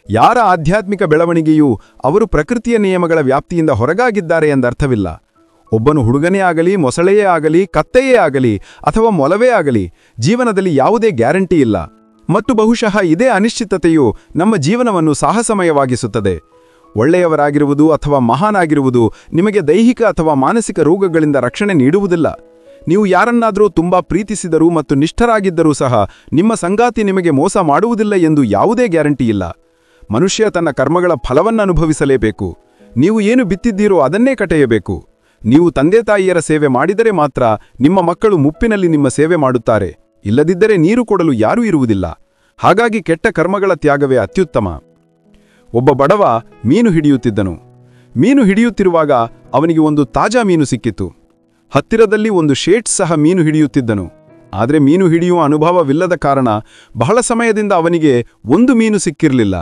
ಯಾರ ಆಧ್ಯಾತ್ಮಿಕ ಬೆಳವಣಿಗೆಯೂ ಅವರು ಪ್ರಕೃತಿಯ ನಿಯಮಗಳ ವ್ಯಾಪ್ತಿಯಿಂದ ಹೊರಗಾಗಿದ್ದಾರೆ ಎಂದರ್ಥವಿಲ್ಲ. ಒಬ್ಬನು ಹುಡುಗನೇ ಆಗಲಿ, ಮೊಸಳೆಯೇ ಆಗಲಿ, ಕತ್ತೆಯೇ ಆಗಲಿ ಅಥವಾ ಮೊಲವೇ ಆಗಲಿ, ಜೀವನದಲ್ಲಿ ಯಾವುದೇ ಗ್ಯಾರಂಟಿ ಇಲ್ಲ. ಮತ್ತು ಬಹುಶಃ ಇದೇ ಅನಿಶ್ಚಿತತೆಯು ನಮ್ಮ ಜೀವನವನ್ನು ಸಾಹಸಮಯವಾಗಿಸುತ್ತದೆ. ಒಳ್ಳೆಯವರಾಗಿರುವುದು ಅಥವಾ ಮಹಾನಾಗಿರುವುದು ನಿಮಗೆ ದೈಹಿಕ ಅಥವಾ ಮಾನಸಿಕ ರೋಗಗಳಿಂದ ರಕ್ಷಣೆ ನೀಡುವುದಿಲ್ಲ. ನೀವು ಯಾರನ್ನಾದರೂ ತುಂಬಾ ಪ್ರೀತಿಸಿದರೂ ಮತ್ತು ನಿಷ್ಠರಾಗಿದ್ದರೂ ಸಹ ನಿಮ್ಮ ಸಂಗಾತಿ ನಿಮಗೆ ಮೋಸ ಮಾಡುವುದಿಲ್ಲ ಎಂದು ಯಾವುದೇ ಗ್ಯಾರಂಟಿ ಇಲ್ಲ. ಮನುಷ್ಯ ತನ್ನ ಕರ್ಮಗಳ ಫಲವನ್ನು ಅನುಭವಿಸಲೇಬೇಕು. ನೀವು ಏನು ಬಿತ್ತಿದ್ದೀರೋ ಅದನ್ನೇ ಕಟೆಯಬೇಕು. ನೀವು ತಂದೆ ತಾಯಿಯರ ಸೇವೆ ಮಾಡಿದರೆ ಮಾತ್ರ ನಿಮ್ಮ ಮಕ್ಕಳು ಮುಪ್ಪಿನಲ್ಲಿ ನಿಮ್ಮ ಸೇವೆ ಮಾಡುತ್ತಾರೆ, ಇಲ್ಲದಿದ್ದರೆ ನೀರು ಕೊಡಲು ಯಾರೂ ಇರುವುದಿಲ್ಲ. ಹಾಗಾಗಿ ಕೆಟ್ಟ ಕರ್ಮಗಳ ತ್ಯಾಗವೇ ಅತ್ಯುತ್ತಮ. ಒಬ್ಬ ಬಡವ ಮೀನು ಹಿಡಿಯುತ್ತಿದ್ದನು. ಮೀನು ಹಿಡಿಯುತ್ತಿರುವಾಗ ಅವನಿಗೆ ಒಂದು ತಾಜಾ ಮೀನು ಸಿಕ್ಕಿತು. ಹತ್ತಿರದಲ್ಲಿ ಒಂದು ಶೇಟ್ ಸಹ ಮೀನು ಹಿಡಿಯುತ್ತಿದ್ದನು. ಆದರೆ ಮೀನು ಹಿಡಿಯುವ ಅನುಭವವಿಲ್ಲದ ಕಾರಣ ಬಹಳ ಸಮಯದಿಂದ ಅವನಿಗೆ ಒಂದು ಮೀನು ಸಿಕ್ಕಿರಲಿಲ್ಲ.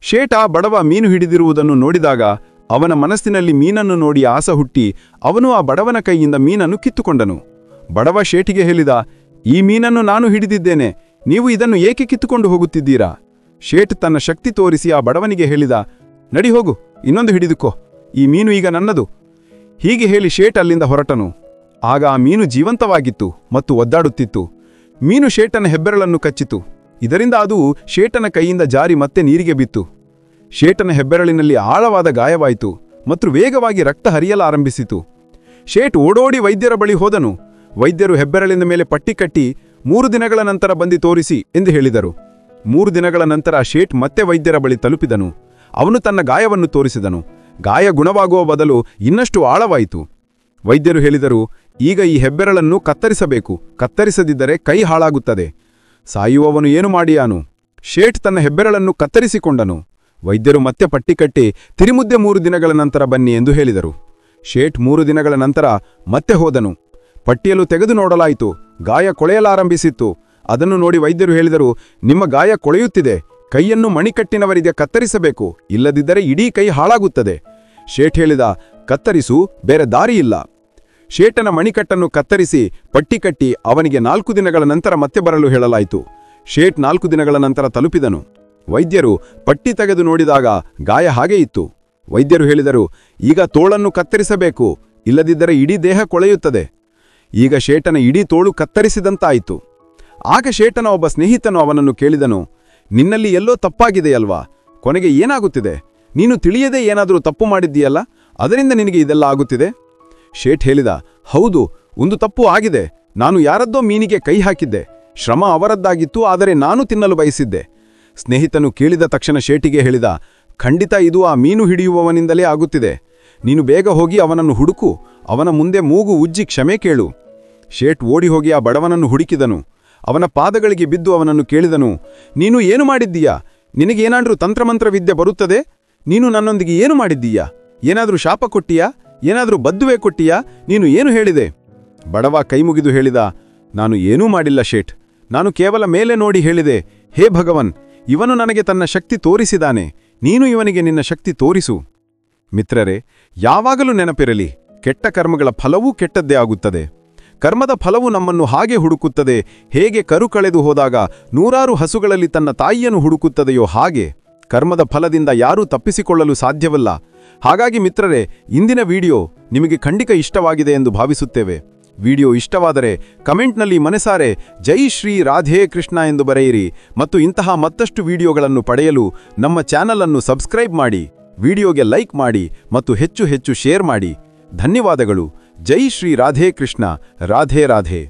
ಶೇಟ್ ಆ ಬಡವ ಮೀನು ಹಿಡಿದಿರುವುದನ್ನು ನೋಡಿದಾಗ ಅವನ ಮನಸ್ಸಿನಲ್ಲಿ ಮೀನನ್ನು ನೋಡಿ ಆಸೆ ಹುಟ್ಟಿ ಅವನು ಆ ಬಡವನ ಕೈಯಿಂದ ಮೀನನ್ನು ಕಿತ್ತುಕೊಂಡನು. ಬಡವ ಶೇಟಿಗೆ ಹೇಳಿದ, ಈ ಮೀನನ್ನು ನಾನು ಹಿಡಿದಿದ್ದೇನೆ, ನೀವು ಇದನ್ನು ಏಕೆ ಕಿತ್ತುಕೊಂಡು ಹೋಗುತ್ತಿದ್ದೀರಾ? ಶೇಟ್ ತನ್ನ ಶಕ್ತಿ ತೋರಿಸಿ ಆ ಬಡವನಿಗೆ ಹೇಳಿದ, ನಡಿ ಹೋಗು, ಇನ್ನೊಂದು ಹಿಡಿದುಕೋ, ಈ ಮೀನು ಈಗ ನನ್ನದು. ಹೀಗೆ ಹೇಳಿ ಶೇಟ್ ಅಲ್ಲಿಂದ ಹೊರಟನು. ಆಗ ಆ ಮೀನು ಜೀವಂತವಾಗಿತ್ತು ಮತ್ತು ಒದ್ದಾಡುತ್ತಿತ್ತು. ಮೀನು ಶೇಟನ ಹೆಬ್ಬೆರಳನ್ನು ಕಚ್ಚಿತು. ಇದರಿಂದ ಅದು ಶೇಟನ ಕೈಯಿಂದ ಜಾರಿ ಮತ್ತೆ ನೀರಿಗೆ ಬಿತ್ತು. ಶೇಟನ ಹೆಬ್ಬೆರಳಿನಲ್ಲಿ ಆಳವಾದ ಗಾಯವಾಯಿತು ಮತ್ತು ವೇಗವಾಗಿ ರಕ್ತ ಹರಿಯಲಾರಂಭಿಸಿತು. ಶೇಟ್ ಓಡೋಡಿ ವೈದ್ಯರ ಬಳಿ ಹೋದನು. ವೈದ್ಯರು ಹೆಬ್ಬೆರಳಿನ ಮೇಲೆ ಪಟ್ಟಿ ಕಟ್ಟಿ 3 ದಿನಗಳ ನಂತರ ಬಂದು ತೋರಿಸಿ ಎಂದು ಹೇಳಿದರು. 3 ದಿನಗಳ ನಂತರ ಶೇಟ್ ಮತ್ತೆ ವೈದ್ಯರ ಬಳಿ ತಲುಪಿದನು. ಅವನು ತನ್ನ ಗಾಯವನ್ನು ತೋರಿಸಿದನು. ಗಾಯ ಗುಣವಾಗುವ ಬದಲು ಇನ್ನಷ್ಟು ಆಳವಾಯಿತು. ವೈದ್ಯರು ಹೇಳಿದರು, ಈಗ ಈ ಹೆಬ್ಬೆರಳನ್ನು ಕತ್ತರಿಸಬೇಕು, ಕತ್ತರಿಸದಿದ್ದರೆ ಕೈ ಹಾಳಾಗುತ್ತದೆ. ಸಾಯುವವನು ಏನು ಮಾಡಿಯಾನು? ಶೇಟ್ ತನ್ನ ಹೆಬ್ಬೆರಳನ್ನು ಕತ್ತರಿಸಿಕೊಂಡನು. ವೈದ್ಯರು ಮತ್ತೆ ಪಟ್ಟಿ ಕಟ್ಟಿ ತಿರಿಮುದ್ದೆ 3 ದಿನಗಳ ನಂತರ ಬನ್ನಿ ಎಂದು ಹೇಳಿದರು. ಶೇಟ್ 3 ದಿನಗಳ ನಂತರ ಮತ್ತೆ ಹೋದನು. ಪಟ್ಟಿಯಲು ತೆಗೆದು ನೋಡಲಾಯಿತು. ಗಾಯ ಕೊಳೆಯಲಾರಂಭಿಸಿತ್ತು. ಅದನ್ನು ನೋಡಿ ವೈದ್ಯರು ಹೇಳಿದರು, ನಿಮ್ಮ ಗಾಯ ಕೊಳೆಯುತ್ತಿದೆ, ಕೈಯನ್ನು ಮಣಿಕಟ್ಟಿನವರಿಗೆ ಕತ್ತರಿಸಬೇಕು, ಇಲ್ಲದಿದ್ದರೆ ಇಡೀ ಕೈ ಹಾಳಾಗುತ್ತದೆ. ಶೇಟ್ ಹೇಳಿದ, ಕತ್ತರಿಸು, ಬೇರೆ ದಾರಿಯಿಲ್ಲ. ಶೇಟನ ಮಣಿಕಟ್ಟನ್ನು ಕತ್ತರಿಸಿ ಪಟ್ಟಿ ಕಟ್ಟಿ ಅವನಿಗೆ 4 ದಿನಗಳ ನಂತರ ಮತ್ತೆ ಬರಲು ಹೇಳಲಾಯಿತು. ಶೇಟ್ 4 ದಿನಗಳ ನಂತರ ತಲುಪಿದನು. ವೈದ್ಯರು ಪಟ್ಟಿ ತೆಗೆದು ನೋಡಿದಾಗ ಗಾಯ ಹಾಗೇ ಇತ್ತು. ವೈದ್ಯರು ಹೇಳಿದರು, ಈಗ ತೋಳನ್ನು ಕತ್ತರಿಸಬೇಕು, ಇಲ್ಲದಿದ್ದರೆ ಇಡೀ ದೇಹ ಕೊಳೆಯುತ್ತದೆ. ಈಗ ಶೇಟನ ಇಡೀ ತೋಳು ಕತ್ತರಿಸಿದಂತಾಯಿತು. ಆಗ ಶೇಟನ ಒಬ್ಬ ಸ್ನೇಹಿತನು ಅವನನ್ನು ಕೇಳಿದನು, ನಿನ್ನಲ್ಲಿ ಎಲ್ಲೋ ತಪ್ಪಾಗಿದೆಯಲ್ವಾ? ಕೊನೆಗೆ ಏನಾಗುತ್ತಿದೆ? ನೀನು ತಿಳಿಯದೇ ಏನಾದರೂ ತಪ್ಪು ಮಾಡಿದ್ದೀಯಲ್ಲ, ಅದರಿಂದ ನಿನಗೆ ಇದೆಲ್ಲ ಆಗುತ್ತಿದೆ? ಶೇಟ್ ಹೇಳಿದ, ಹೌದು, ಒಂದು ತಪ್ಪು ಆಗಿದೆ. ನಾನು ಯಾರದ್ದೋ ಮೀನಿಗೆ ಕೈ ಹಾಕಿದ್ದೆ. ಶ್ರಮ ಅವರದ್ದಾಗಿತ್ತು, ಆದರೆ ನಾನು ತಿನ್ನಲು ಬಯಸಿದ್ದೆ. ಸ್ನೇಹಿತನು ಕೇಳಿದ ತಕ್ಷಣ ಶೇಟಿಗೆ ಹೇಳಿದ, ಖಂಡಿತ ಇದು ಆ ಮೀನು ಹಿಡಿಯುವವನಿಂದಲೇ ಆಗುತ್ತಿದೆ. ನೀನು ಬೇಗ ಹೋಗಿ ಅವನನ್ನು ಹುಡುಕು, ಅವನ ಮುಂದೆ ಮೂಗು ಉಜ್ಜಿ ಕ್ಷಮೆ ಕೇಳು. ಶೇಟ್ ಓಡಿ ಹೋಗಿ ಆ ಬಡವನನ್ನು ಹುಡುಕಿದನು. ಅವನ ಪಾದಗಳಿಗೆ ಬಿದ್ದು ಅವನನ್ನು ಕೇಳಿದನು, ನೀನು ಏನು ಮಾಡಿದ್ದೀಯಾ? ನಿನಗೇನಾದ್ರೂ ತಂತ್ರಮಂತ್ರ ವಿದ್ಯೆ ಬರುತ್ತದೆ? ನೀನು ನನ್ನೊಂದಿಗೆ ಏನು ಮಾಡಿದ್ದೀಯಾ? ಏನಾದರೂ ಶಾಪ ಕೊಟ್ಟಿಯಾ? ಏನಾದರೂ ಬದ್ದುವೆ ಕೊಟ್ಟಿಯಾ? ನೀನು ಏನು ಹೇಳಿದೆ? ಬಡವ ಕೈಮುಗಿದು ಹೇಳಿದ, ನಾನು ಏನೂ ಮಾಡಿಲ್ಲ ಶೇಟ್. ನಾನು ಕೇವಲ ಮೇಲೆ ನೋಡಿ ಹೇಳಿದೆ, ಹೇ ಭಗವನ್, ಇವನು ನನಗೆ ತನ್ನ ಶಕ್ತಿ ತೋರಿಸಿದಾನೆ, ನೀನು ಇವನಿಗೆ ನಿನ್ನ ಶಕ್ತಿ ತೋರಿಸು. ಮಿತ್ರರೇ, ಯಾವಾಗಲೂ ನೆನಪಿರಲಿ, ಕೆಟ್ಟ ಕರ್ಮಗಳ ಫಲವೂ ಕೆಟ್ಟದ್ದೇ ಆಗುತ್ತದೆ. ಕರ್ಮದ ಫಲವು ನಮ್ಮನ್ನು ಹಾಗೆ ಹುಡುಕುತ್ತದೆ. ಹೇಗೆ ಕರು ಕಳೆದು ಹೋದಾಗ 100 ಹಸುಗಳಲ್ಲಿ ತನ್ನ ತಾಯಿಯನ್ನು ಹುಡುಕುತ್ತದೆಯೋ ಹಾಗೆ ಕರ್ಮದ ಫಲದಿಂದ ಯಾರೂ ತಪ್ಪಿಸಿಕೊಳ್ಳಲು ಸಾಧ್ಯವಿಲ್ಲ. ಹಾಗಾಗಿ ಮಿತ್ರರೇ, ಇಂದಿನ ವಿಡಿಯೋ ನಿಮಗೆ ಖಂಡಿತ ಇಷ್ಟವಾಗಿದೆ ಎಂದು ಭಾವಿಸುತ್ತೇವೆ. ವಿಡಿಯೋ ಇಷ್ಟವಾದರೆ ಕಮೆಂಟ್ನಲ್ಲಿ ಮನಸಾರೆ ಜೈ ಶ್ರೀ ರಾಧೇ ಕೃಷ್ಣ ಎಂದು ಬರೆಯಿರಿ ಮತ್ತು ಇಂತಹ ಮತ್ತಷ್ಟು ವಿಡಿಯೋಗಳನ್ನು ಪಡೆಯಲು ನಮ್ಮ ಚಾನಲ್ ಅನ್ನು ಸಬ್ಸ್ಕ್ರೈಬ್ ಮಾಡಿ, ವಿಡಿಯೋಗೆ ಲೈಕ್ ಮಾಡಿ ಮತ್ತು ಹೆಚ್ಚು ಶೇರ್ ಮಾಡಿ. ಧನ್ಯವಾದಗಳು. ಜೈ ಶ್ರೀ ರಾಧೇ ಕೃಷ್ಣ. ರಾಧೇ ರಾಧೇ.